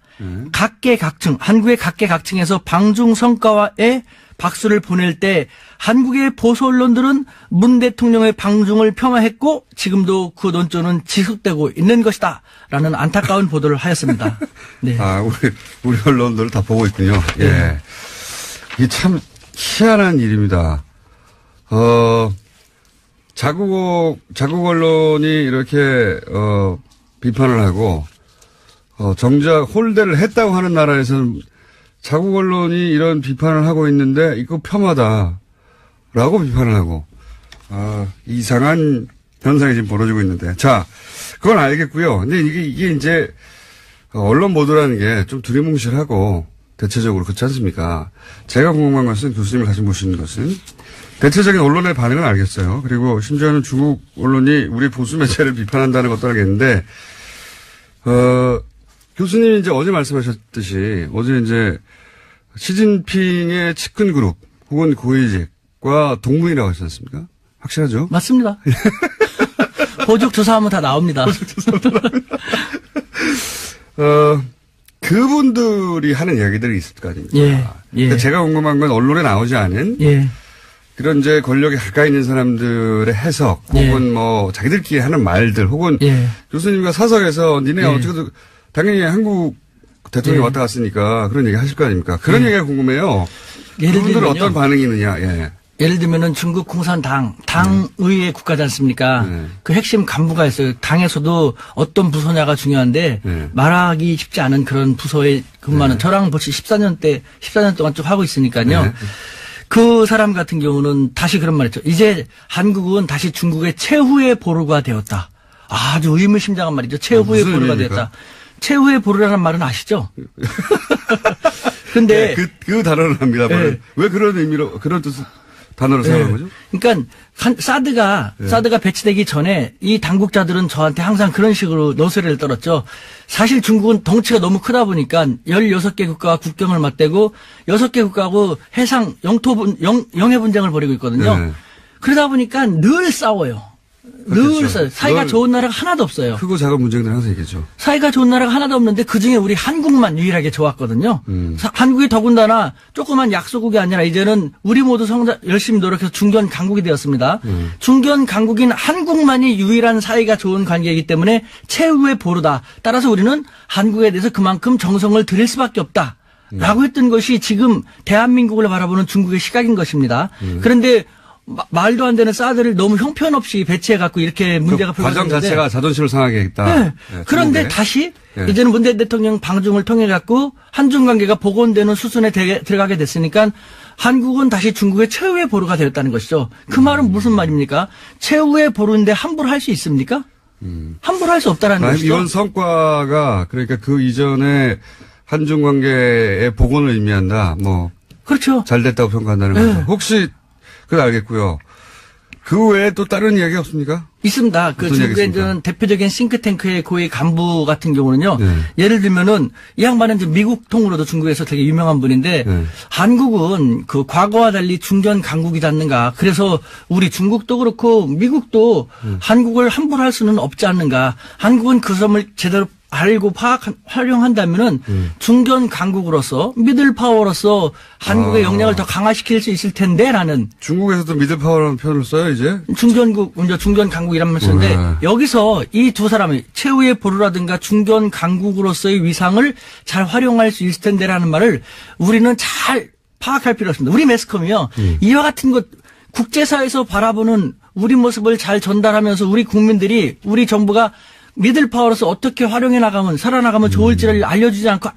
각계각층, 한국의 각계각층에서 방중 성과에 박수를 보낼 때 한국의 보수 언론들은 문 대통령의 방중을 폄하했고 지금도 그 논조는 지속되고 있는 것이다. 라는 안타까운 보도를 하였습니다. 네. 아, 우리 언론들 다 보고 있군요. 예. 네. 이게 참 희한한 일입니다. 자국 언론이 이렇게, 비판을 하고, 정작 홀대를 했다고 하는 나라에서는 자국 언론이 이런 비판을 하고 있는데, 이거 폄하다. 라고 비판을 하고, 이상한 현상이 지금 벌어지고 있는데. 자, 그건 알겠고요. 근데 이게 이제, 언론 보도라는 게 좀 두리뭉실하고, 대체적으로 그렇지 않습니까? 제가 궁금한 것은, 교수님을 다시 모시는 것은, 대체적인 언론의 반응은 알겠어요. 그리고 심지어는 중국 언론이 우리 보수 매체를 비판한다는 것도 알겠는데, 교수님이 이제 어제 말씀하셨듯이, 어제 이제, 시진핑의 측근 그룹, 혹은 고위직과 동문이라고 하셨지 않습니까? 확실하죠? 맞습니다. 보직 조사하면 다 나옵니다. 그분들이 하는 이야기들이 있을 거 아닙니까? 예. 그러니까 제가 궁금한 건 언론에 나오지 않은 그런 이제 권력에 가까이 있는 사람들의 해석 혹은 뭐 자기들끼리 하는 말들 혹은 교수님과 사석에서 니네 어떻게든 당연히 한국 대통령이 왔다 갔으니까 그런 얘기 하실 거 아닙니까? 그런 얘기가 궁금해요. 그분들은 어떤 반응이 있느냐. 예를 들면은 중국 공산당, 당의회 국가지 않습니까? 그 핵심 간부가 있어요. 당에서도 어떤 부서냐가 중요한데 말하기 쉽지 않은 그런 부서에 근무하는 저랑 벌써 14년 동안 쭉 하고 있으니까요. 그 사람 같은 경우는 다시 그런 말 했죠. 이제 한국은 다시 중국의 최후의 보루가 되었다. 아주 의미심장한 말이죠. 최후의 보루가 되었다. 최후의 보루라는 말은 아시죠? 근데 그 단어를 합니다. 왜 그런 의미로 그런 뜻을 단어를 사용한 거죠? 그러니까 사드가 배치되기 전에 이 당국자들은 저한테 항상 그런 식으로 노래를 떨었죠. 사실 중국은 덩치가 너무 크다 보니까 16개 국가와 국경을 맞대고 6개 국가하고 해상 영해 분쟁을 벌이고 있거든요. 그러다 보니까 늘 싸워요. 늘 싸워요. 사이가 좋은 나라가 하나도 없어요. 크고 작은 문제들은 항상 있겠죠. 사이가 좋은 나라가 하나도 없는데 그중에 우리 한국만 유일하게 좋았거든요. 한국이 더군다나 조그만 약소국이 아니라 이제는 우리 모두 열심히 노력해서 중견 강국이 되었습니다. 중견 강국인 한국만이 유일한 사이가 좋은 관계이기 때문에 최후의 보루다. 따라서 우리는 한국에 대해서 그만큼 정성을 들일 수밖에 없다. 라고 했던 것이 지금 대한민국을 바라보는 중국의 시각인 것입니다. 그런데 말도 안 되는 사드를 너무 형편없이 배치해갖고 이렇게 문제가 그 과정 자체가 자존심을 상하게 했다. 네. 그런데 다시 이제는 문 대통령 방중을 통해갖고 한중 관계가 복원되는 수순에 들어가게 됐으니까 한국은 다시 중국의 최후의 보루가 되었다는 것이죠. 그 말은 무슨 말입니까? 최후의 보루인데 함부로 할 수 있습니까? 함부로 할 수 없다라는 것이죠. 이번 성과가 그러니까 그 이전에 한중 관계의 복원을 의미한다. 그렇죠. 잘 됐다고 평가한다는 거죠. 혹시 그건 알겠고요. 그 외에 또 다른 이야기 없습니까? 있습니다. 그 중국의 대표적인 싱크탱크의 고위 간부 같은 경우는요. 예를 들면은 이 양반은 이제 미국 통으로도 중국에서 되게 유명한 분인데 한국은 그 과거와 달리 중견 강국이지 않는가. 그래서 우리 중국도 그렇고 미국도 한국을 함부로 할 수는 없지 않는가. 한국은 그 점을 제대로 알고 활용한다면은 중견 강국으로서 미들 파워로서 한국의 역량을 더 강화시킬 수 있을 텐데라는. 중국에서도 미들 파워라는 표현을 써요 이제? 중견 강국이란 말 쓰는데 여기서 이 두 사람이 최후의 보루라든가 중견 강국으로서의 위상을 잘 활용할 수 있을 텐데라는 말을 우리는 잘 파악할 필요가 있습니다. 우리 매스컴이요. 이와 같은 것 국제사회에서 바라보는 우리 모습을 잘 전달하면서 우리 국민들이 우리 정부가 미들 파워로서 어떻게 활용해 나가면 살아나가면 좋을지를 알려주지 않고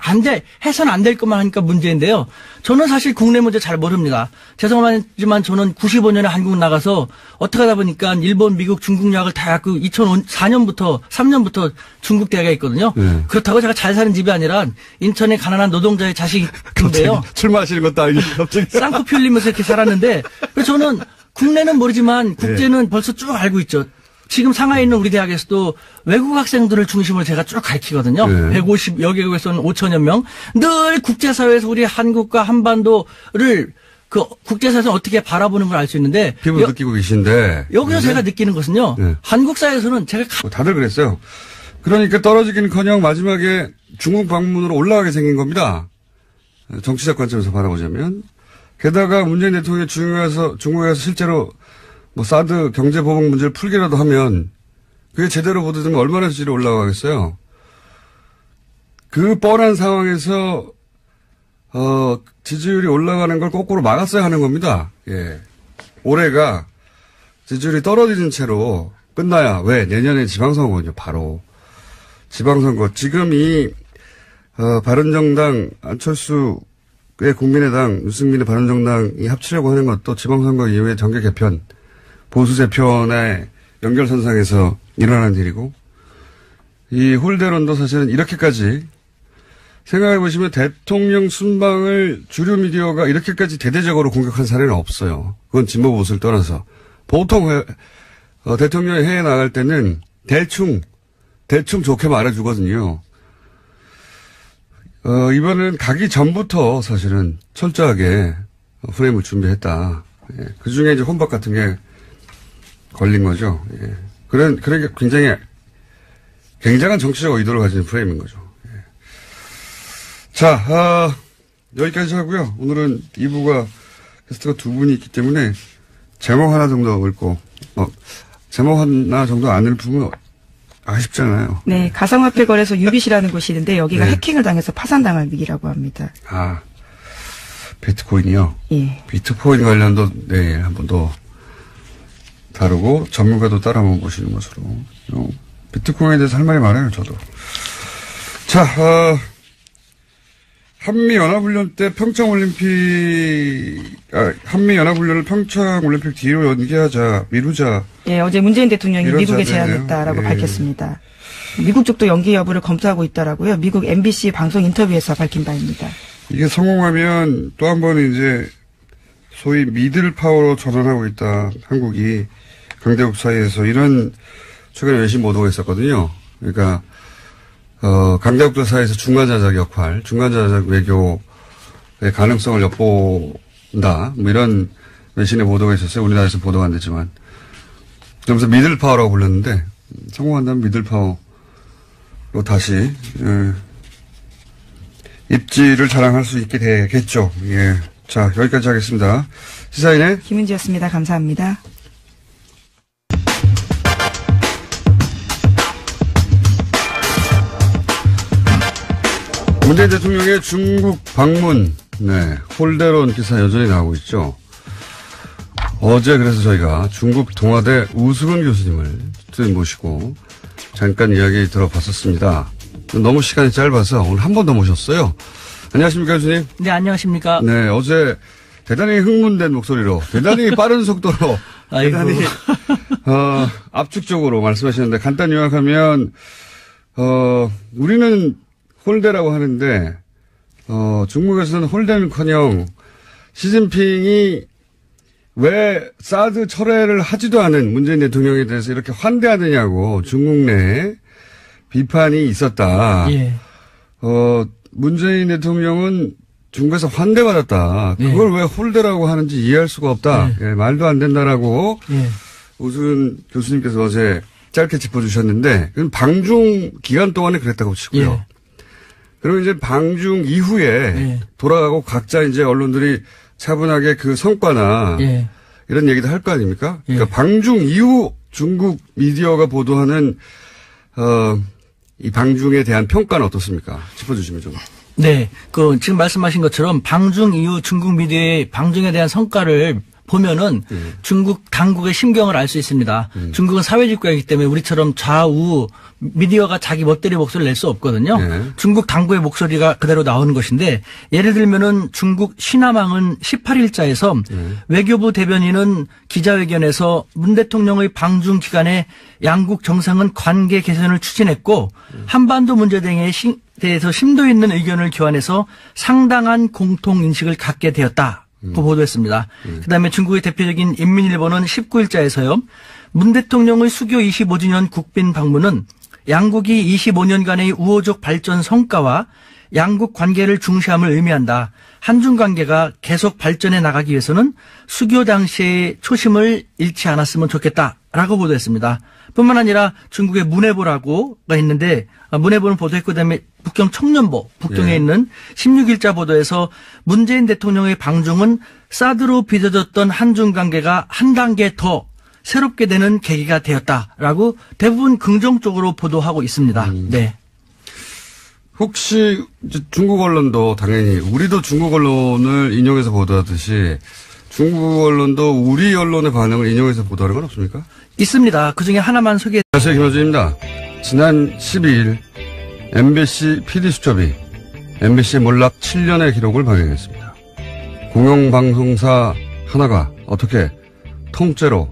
해서는 안 될 것만 하니까 문제인데요. 저는 사실 국내 문제 잘 모릅니다. 죄송하지만 저는 95년에 한국 나가서 어떻게 하다 보니까 일본, 미국, 중국 유학을 다 갖고 2004년부터 3년부터 중국 대학에 있거든요. 그렇다고 제가 잘 사는 집이 아니라 인천의 가난한 노동자의 자식인데요. 술 마시는 것도 아니고 갑자기 쌍코피 흘리면서 이렇게 살았는데 그래서 저는 국내는 모르지만 국제는 벌써 쭉 알고 있죠. 지금 상하이에 있는 우리 대학에서도 외국 학생들을 중심으로 제가 쭉 가르치거든요. 150여 개국에서는 5천여 명. 늘 국제사회에서 우리 한국과 한반도를 그 국제사회에서 어떻게 바라보는 걸 알 수 있는데. 피부 느끼고 계신데. 여기서 제가 느끼는 것은요. 한국 사회에서는 제가. 다들 그랬어요. 그러니까 떨어지기는커녕 마지막에 중국 방문으로 올라가게 생긴 겁니다. 정치적 관점에서 바라보자면. 게다가 문재인 대통령이 중국에 가서 실제로 뭐 사드 경제보복 문제를 풀기라도 하면 그게 제대로 보도되면 얼마나 지지율이 올라가겠어요. 그 뻔한 상황에서 지지율이 올라가는 걸 거꾸로 막았어야 하는 겁니다. 예. 올해가 지지율이 떨어지는 채로 끝나야, 왜? 내년에 지방선거거든요, 바로. 지방선거. 지금 바른정당, 안철수의 국민의당, 유승민의 바른정당이 합치려고 하는 것도 지방선거 이후에 정계 개편, 보수 재편의 연결선상에서 일어나는 일이고, 이 홀대론도 사실은 이렇게까지 생각해 보시면 대통령 순방을 주류 미디어가 이렇게까지 대대적으로 공격한 사례는 없어요. 그건 진보 보수를 떠나서. 보통 대통령이 해외 나갈 때는 대충 좋게 말해주거든요. 이번에는 가기 전부터 사실은 철저하게 프레임을 준비했다. 예. 그 중에 이제 혼밥 같은 게 걸린 거죠. 예. 그러니까 굉장한 정치적 의도를 가진 프레임인 거죠. 예. 자, 여기까지 하고요. 오늘은 2부가 게스트가 두 분이 있기 때문에 제목 하나 정도 읽고, 제목 하나 정도 안 읽으면 아쉽잖아요. 네, 가상화폐 거래소 유빗이라는 곳이 있는데 여기가 해킹을 당해서 파산당할 위기라고 합니다. 아, 비트코인이요? 예. 비트코인 관련도 내일 한 번 더 다루고 전문가도 따라 한번 보시는 것으로. 비트코인에 대해서 할 말이 많아요, 저도. 자, 한미연합훈련 때 한미연합훈련을 평창올림픽 뒤로 미루자. 예, 어제 문재인 대통령이 미국에 제안했다라고 밝혔습니다. 미국 쪽도 연기 여부를 검토하고 있다라고요. 미국 MBC 방송 인터뷰에서 밝힌 바입니다. 이게 성공하면 또 한 번 이제 소위 미들 파워로 전환하고 있다. 한국이 강대국 사이에서 이런 최근에 외신 보도가 있었거든요. 그러니까 강대국들 사이에서 중간자적 역할, 중간자적 외교의 가능성을 엿본다. 뭐 이런 외신의 보도가 있었어요. 우리나라에서 보도가 안 됐지만. 그러면서 미들파워라고 불렀는데, 성공한다면 미들파워로 다시, 입지를 자랑할 수 있게 되겠죠. 예. 자, 여기까지 하겠습니다. 시사인의 김은지였습니다. 감사합니다. 문재인 대통령의 중국 방문, 홀대론 기사 여전히 나오고 있죠. 어제 그래서 저희가 중국 동아대 우수근 교수님을 모시고 잠깐 이야기 들어봤었습니다. 너무 시간이 짧아서 오늘 한 번 더 모셨어요. 안녕하십니까, 교수님? 네, 안녕하십니까? 네, 어제 대단히 흥분된 목소리로, 대단히 빠른 속도로, 대단히, 압축적으로 말씀하셨는데 간단히 요약하면, 우리는 홀대라고 하는데, 중국에서는 홀대는커녕 시진핑이 왜 사드 철회를 하지도 않은 문재인 대통령에 대해서 이렇게 환대하느냐고 중국 내에 비판이 있었다. 예. 문재인 대통령은 중국에서 환대받았다. 그걸 왜 홀대라고 하는지 이해할 수가 없다. 예, 말도 안 된다라고 우수근 교수님께서 어제 짧게 짚어주셨는데, 그건 방중 기간 동안에 그랬다고 치고요. 그리고 이제 방중 이후에 돌아가고 각자 이제 언론들이 차분하게 그 성과나 이런 얘기도 할 거 아닙니까? 그러니까 방중 이후 중국 미디어가 보도하는 이 방중에 대한 평가는 어떻습니까? 짚어주시면 좀. 네, 지금 말씀하신 것처럼 방중 이후 중국 미디어의 방중에 대한 성과를 보면은 중국 당국의 심경을 알 수 있습니다. 중국은 사회주의 국가이기 때문에 우리처럼 좌우 미디어가 자기 멋대로 목소리를 낼 수 없거든요. 중국 당국의 목소리가 그대로 나오는 것인데, 예를 들면은 중국 시나망은 18일자에서 외교부 대변인은 기자회견에서 문 대통령의 방중 기간에 양국 정상은 관계 개선을 추진했고 한반도 문제 등에 대해서 심도 있는 의견을 교환해서 상당한 공통인식을 갖게 되었다. 고 보도했습니다. 그다음에 중국의 대표적인 인민일보는 19일자에서요. 문 대통령의 수교 25주년 국빈 방문은 양국이 25년간의 우호적 발전 성과와 양국 관계를 중시함을 의미한다. 한중 관계가 계속 발전해 나가기 위해서는 수교 당시의 초심을 잃지 않았으면 좋겠다라고 보도했습니다. 뿐만 아니라 중국의 문해보라고가 있는데 문해보는 보도했고 그다음에 북경 청년보 북경에 예. 있는 16일자 보도에서 문재인 대통령의 방중은 사드로 빚어졌던 한중 관계가 한 단계 더 새롭게 되는 계기가 되었다라고 대부분 긍정적으로 보도하고 있습니다. 네. 혹시 이제 중국 언론도 당연히 우리도 중국 언론을 인용해서 보도하듯이 중국 언론도 우리 언론의 반응을 인용해서 보도하는 건 없습니까? 있습니다. 그중에 하나만 소개. 안녕하세요. 김호준입니다. 지난 12일 MBC PD수첩이 MBC 몰락 7년의 기록을 발견했습니다. 공영방송사 하나가 어떻게 통째로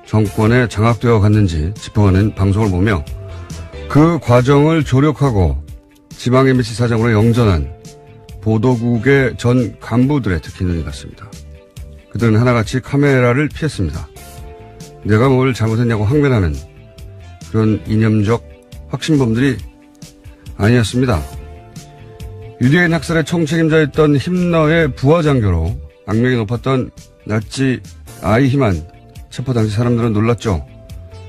정권에 장악되어 갔는지 짚어가는 방송을 보며 그 과정을 조력하고 지방 MBC 사장으로 영전한 보도국의 전 간부들의 특히 눈이 갔습니다. 그들은 하나같이 카메라를 피했습니다. 내가 뭘 잘못했냐고 항변하는 그런 이념적 확신범들이 아니었습니다. 유대인 학살의 총책임자였던 힘너의 부하장교로 악명이 높았던 나치 아이히만 체포 당시 사람들은 놀랐죠.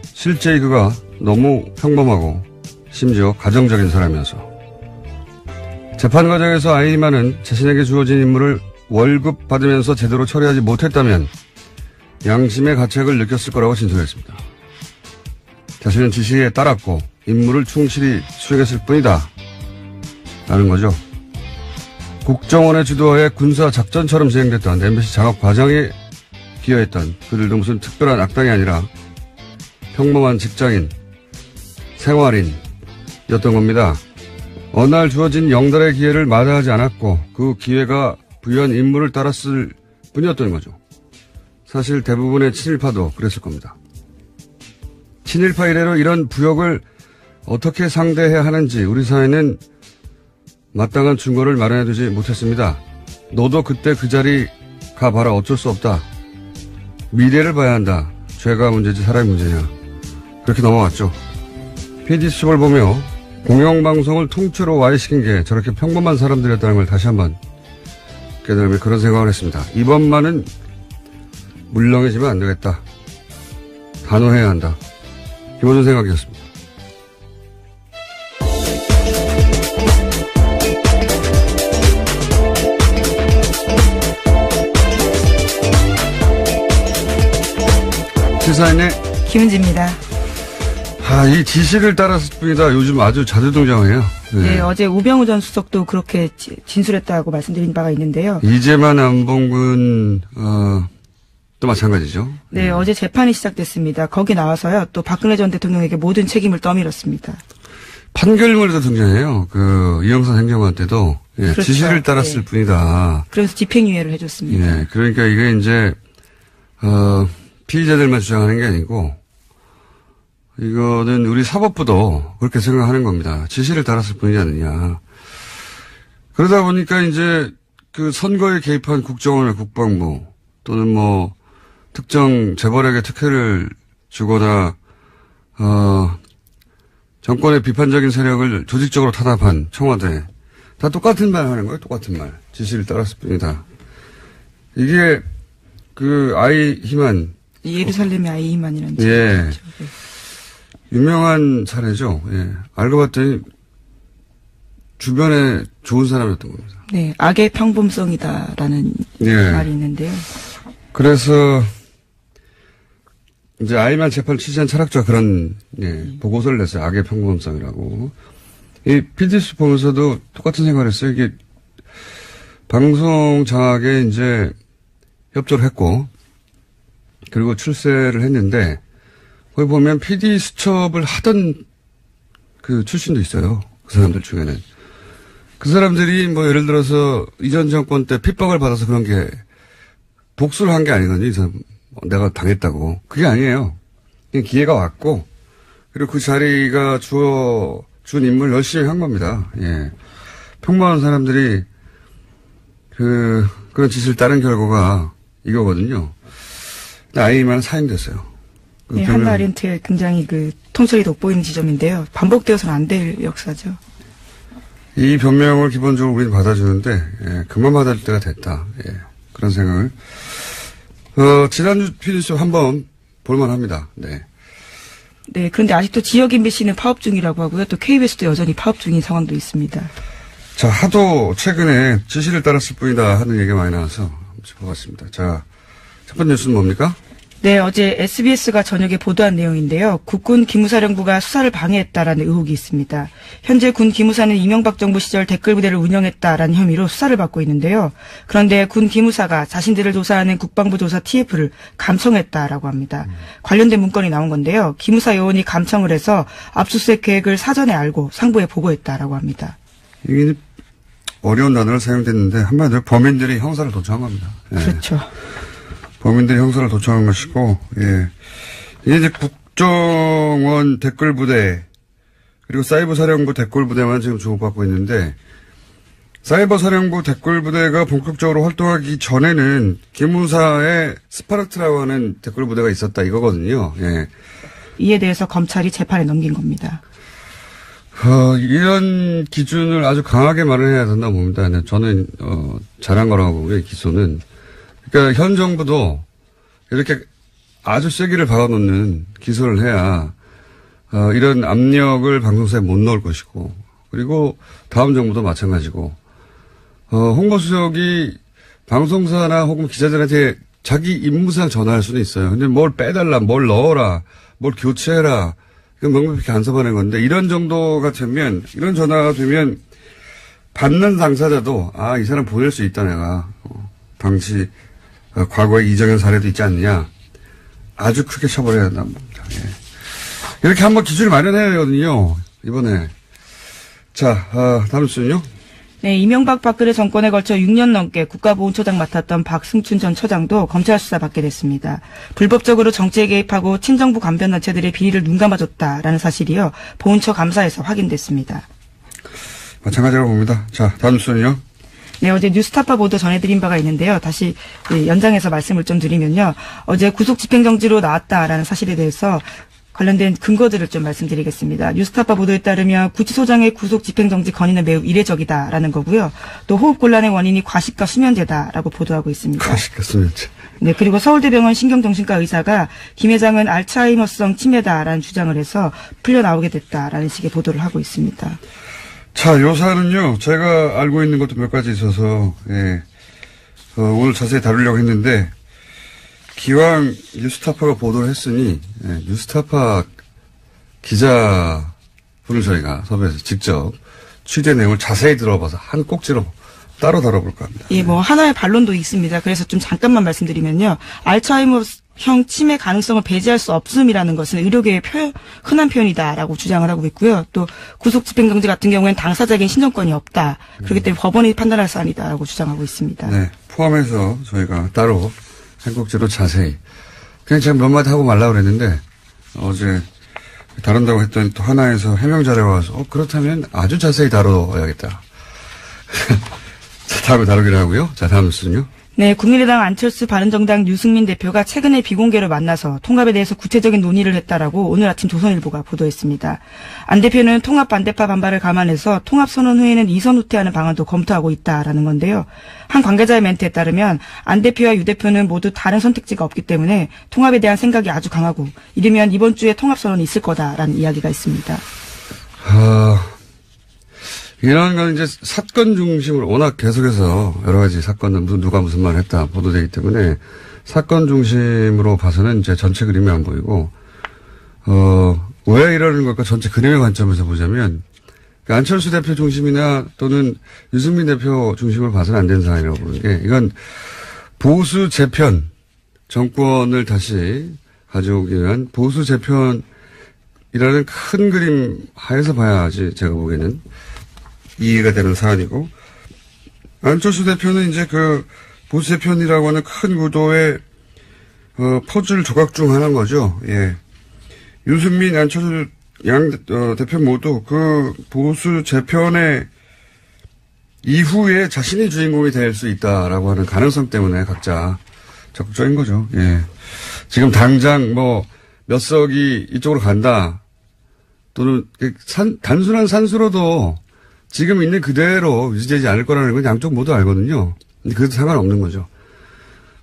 실제 그가 너무 평범하고 심지어 가정적인 사람이어서. 재판 과정에서 아이히만은 자신에게 주어진 임무를 월급 받으면서 제대로 처리하지 못했다면 양심의 가책을 느꼈을 거라고 진술했습니다. 자신은 지시에 따랐고 임무를 충실히 수행했을 뿐이다 라는 거죠. 국정원의 주도하에 군사작전처럼 진행됐던 MBC 장악 과정에 기여했던 그들도 무슨 특별한 악당이 아니라 평범한 직장인, 생활인이었던 겁니다. 어느 날 주어진 영달의 기회를 마다하지 않았고 그 기회가 부여한 임무를 따랐을 뿐이었던 거죠. 사실 대부분의 친일파도 그랬을 겁니다. 친일파 이래로 이런 부역을 어떻게 상대해야 하는지 우리 사회는 마땅한 증거를 마련해두지 못했습니다. 너도 그때 그 자리 가봐라 어쩔 수 없다. 미래를 봐야 한다. 죄가 문제지 사람이 문제냐. 그렇게 넘어갔죠. PD수첩을 보며 공영방송을 통째로 와해시킨 게 저렇게 평범한 사람들이었다는 걸 다시 한번 깨달으며 그런 생각을 했습니다. 이번만은 물렁해지면 안 되겠다. 단호해야 한다. 김호준 생각이었습니다. 시사인의 김은지입니다. 이 지시를 따랐을 뿐이다. 요즘 아주 자주 등장해요. 네, 어제 우병우 전 수석도 그렇게 진술했다고 말씀드린 바가 있는데요. 이재만 안봉근 또 마찬가지죠. 네, 어제 재판이 시작됐습니다. 거기 나와서요. 또 박근혜 전 대통령에게 모든 책임을 떠밀었습니다. 판결문에도 등장해요. 이영선 행정관 때도 그렇죠. 지시를 따랐을 뿐이다. 그래서 집행유예를 해줬습니다. 예, 그러니까 이게 이제 피의자들만 주장하는 게 아니고 이거는 우리 사법부도 그렇게 생각하는 겁니다. 지시를 따랐을 뿐이지 않느냐. 그러다 보니까 이제 그 선거에 개입한 국정원이나 국방부 또는 뭐 특정 재벌에게 특혜를 주거나 정권의 비판적인 세력을 조직적으로 탄압한 청와대 다 똑같은 말 하는 거예요. 똑같은 말. 지시를 따랐을 뿐이다. 이게 아이히만 예루살렘의 아이히만이라는 예. 유명한 사례죠. 예. 알고 봤더니 주변에 좋은 사람이었던 겁니다. 네, 악의 평범성이다라는 말이 있는데요. 그래서 이제 아이히만 재판을 취재한 철학자가 그런 보고서를 냈어요. 악의 평범성이라고. 이 PD수 보면서도 똑같은 생각을 했어요. 이게 방송 장악에 이제 협조를 했고 그리고 출세를 했는데 거기 보면 PD 수첩을 하던 그 출신도 있어요. 그 사람들 중에는. 그 사람들이 뭐 예를 들어서 이전 정권 때 핍박을 받아서 그런 게 복수를 한 게 아니거든요. 이 사람 내가 당했다고. 그게 아니에요. 그냥 기회가 왔고 그리고 그 자리가 준 임무를 열심히 한 겁니다. 예. 평범한 사람들이 그런 짓을 따른 결과가 이거거든요. 아이히만 사임됐어요. 네, 한나 아렌트의 굉장히 통찰이 돋보이는 지점인데요. 반복되어서는 안 될 역사죠. 이 변명을 기본적으로 우리는 받아주는데, 그만 받을 때가 됐다. 예, 그런 생각을. 지난주 PD수첩 한번 볼만합니다. 네. 네, 그런데 아직도 지역 MBC는 파업 중이라고 하고요. 또 KBS도 여전히 파업 중인 상황도 있습니다. 자, 하도 최근에 지시를 따랐을 뿐이다 하는 얘기가 많이 나와서 짚어봤습니다. 자, 첫 번째 뉴스는 뭡니까? 네, 어제 SBS가 저녁에 보도한 내용인데요. 국군 기무사령부가 수사를 방해했다라는 의혹이 있습니다. 현재 군 기무사는 이명박 정부 시절 댓글부대를 운영했다라는 혐의로 수사를 받고 있는데요. 그런데 군 기무사가 자신들을 조사하는 국방부 조사 TF를 감청했다라고 합니다. 관련된 문건이 나온 건데요. 기무사 요원이 감청을 해서 압수수색 계획을 사전에 알고 상부에 보고했다라고 합니다. 이게 어려운 단어를 사용됐는데 한마디로 범인들이 형사를 도청한 겁니다. 예. 그렇죠. 범인들이 형사를 도청한 것이고, 예. 이게 이제 국정원 댓글부대, 그리고 사이버사령부 댓글부대만 지금 주목받고 있는데, 사이버사령부 댓글부대가 본격적으로 활동하기 전에는 기무사의 스파르트라고 하는 댓글부대가 있었다 이거거든요. 예. 이에 대해서 검찰이 재판에 넘긴 겁니다. 이런 기준을 아주 강하게 마련해야 된다고 봅니다. 저는, 잘한 거라고 보고요, 이 기소는. 그러니까 현 정부도 이렇게 아주 세기를 박아놓는 기소를 해야 이런 압력을 방송사에 못 넣을 것이고 그리고 다음 정부도 마찬가지고 홍보수석이 방송사나 혹은 기자들한테 자기 임무상 전화할 수는 있어요. 근데 뭘 빼달라, 뭘 넣어라, 뭘 교체해라 이건 명백히 간섭하는 건데 이런 정도가 되면 이런 전화가 되면 받는 당사자도 이 사람 보낼 수 있다 내가 당시 과거에 이정현 사례도 있지 않느냐. 아주 크게 처벌해야 된다는 겁니다. 예. 이렇게 한번 기준을 마련해야 되거든요. 이번에. 자, 다음 수는요? 네, 이명박 박근혜 정권에 걸쳐 6년 넘게 국가보훈처장 맡았던 박승춘 전 처장도 검찰 수사 받게 됐습니다. 불법적으로 정치에 개입하고 친정부 관변단체들의 비리를 눈감아줬다라는 사실이요. 보훈처 감사에서 확인됐습니다. 마찬가지라고 봅니다. 자, 다음 수는요? 네, 어제 뉴스타파 보도 전해드린 바가 있는데요. 다시 연장해서 말씀을 좀 드리면요. 어제 구속 집행정지로 나왔다라는 사실에 대해서 관련된 근거들을 좀 말씀드리겠습니다. 뉴스타파 보도에 따르면 구치소장의 구속 집행정지 건의는 매우 이례적이다라는 거고요. 또 호흡곤란의 원인이 과식과 수면제다라고 보도하고 있습니다. 과식과 수면제. 네, 그리고 서울대병원 신경정신과 의사가 김 회장은 알츠하이머성 치매다라는 주장을 해서 풀려나오게 됐다라는 식의 보도를 하고 있습니다. 자, 요 사안은요, 제가 알고 있는 것도 몇 가지 있어서, 예, 오늘 자세히 다루려고 했는데, 기왕 뉴스타파가 보도를 했으니, 예, 뉴스타파 기자분을 저희가 섭외해서 직접 취재 내용을 자세히 들어봐서 한 꼭지로 따로 다뤄볼까 합니다. 예, 뭐, 하나의 반론도 있습니다. 그래서 좀 잠깐만 말씀드리면요. 알츠하이머형 치매 가능성을 배제할 수 없음이라는 것은 의료계의 흔한 표현이다라고 주장을 하고 있고요. 또 구속 집행정지 같은 경우에는 당사자에겐 신청권이 없다. 그렇기 때문에 법원이 판단할 사안이다라고 주장하고 있습니다. 네, 포함해서 저희가 따로 한 꼭지로 자세히. 그냥 제가 몇 마디 하고 말라고 그랬는데 어제 다룬다고 했더니 또 하나에서 해명 자료가 와서 그렇다면 아주 자세히 다뤄야겠다. 자, 다음에 다루기로 하고요. 자, 다음 뉴스는요. 네, 국민의당 안철수 바른정당 유승민 대표가 최근에 비공개로 만나서 통합에 대해서 구체적인 논의를 했다라고 오늘 아침 조선일보가 보도했습니다. 안 대표는 통합 반대파 반발을 감안해서 통합 선언 후에는 이선 후퇴하는 방안도 검토하고 있다라는 건데요. 한 관계자의 멘트에 따르면 안 대표와 유 대표는 모두 다른 선택지가 없기 때문에 통합에 대한 생각이 아주 강하고 이르면 이번 주에 통합 선언이 있을 거다라는 이야기가 있습니다. 이런 건 이제 사건 중심으로 워낙 계속해서 여러 가지 사건은 누가 무슨 말을 했다 보도되기 때문에 사건 중심으로 봐서는 이제 전체 그림이 안 보이고, 왜 이러는 걸까 전체 그림의 관점에서 보자면, 안철수 대표 중심이나 또는 유승민 대표 중심으로 봐서는 안 되는 상황이라고 보는 게, 이건 보수 재편, 정권을 다시 가져오기 위한 보수 재편이라는 큰 그림 하에서 봐야지 제가 보기에는 이해가 되는 사안이고, 안철수 대표는 이제 그 보수 재편이라고 하는 큰 구도의 퍼즐 조각 중 하나인 거죠. 예. 유승민, 안철수 양 대표 모두 그 보수 재편의 이후에 자신이 주인공이 될 수 있다라고 하는 가능성 때문에 각자 적극적인 거죠. 예. 지금 당장 뭐 몇 석이 이쪽으로 간다 또는 단순한 산수로도 지금 있는 그대로 유지되지 않을 거라는 건 양쪽 모두 알거든요. 근데 그것도 상관없는 거죠.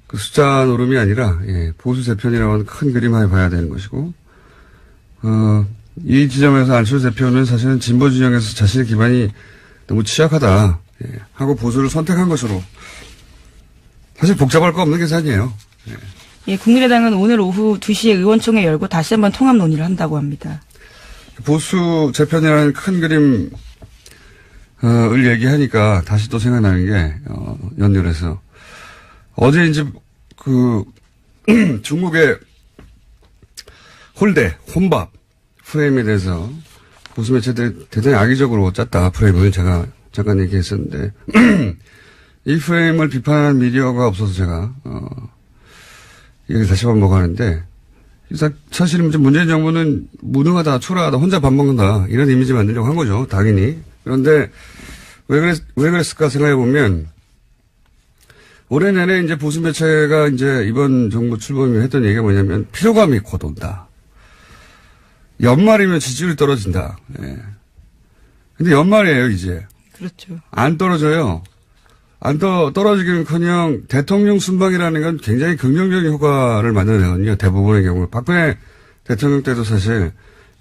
그 숫자 노름이 아니라, 예, 보수 재편이라고 하는 큰 그림 하에 봐야 되는 것이고, 이 지점에서 안철수 대표는 사실은 진보 진영에서 자신의 기반이 너무 취약하다 하고 보수를 선택한 것으로 사실 복잡할 거 없는 계산이에요. 예, 국민의당은 오늘 오후 2시에 의원총회 열고 다시 한번 통합 논의를 한다고 합니다. 보수 재편이라는 큰 그림을 얘기하니까 다시 또 생각나는 게 연결해서 어제 이제 중국의 혼밥 프레임에 대해서 보수 매체들이 대단히 악의적으로 짰다 프레임을 제가 잠깐 얘기했었는데 이 프레임을 비판하는 미디어가 없어서 제가 얘기 다시 반복하는데 사실은 문재인 정부는 무능하다 초라하다 혼자 밥 먹는다 이런 이미지 만들려고 한 거죠 당연히. 그런데 왜 그랬을까 생각해 보면 올해 내내 이제 보수 매체가 이제 이번 정부 출범이 했던 얘기가 뭐냐면 피로감이 곧 온다. 연말이면 지지율이 떨어진다. 예. 근데 연말이에요, 이제. 그렇죠. 안 떨어져요. 떨어지기는커녕 대통령 순방이라는 건 굉장히 긍정적인 효과를 만들어내거든요. 대부분의 경우. 박근혜 대통령 때도 사실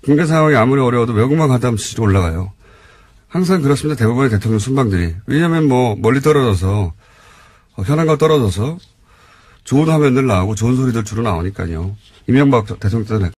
경제 상황이 아무리 어려워도 외국만 갔다 하면 지지율이 올라가요. 항상 그렇습니다. 대부분의 대통령 순방들이. 왜냐하면 멀리 떨어져서 현안과 떨어져서 좋은 화면들 나오고 좋은 소리들 주로 나오니까요. 이명박 대통령 때는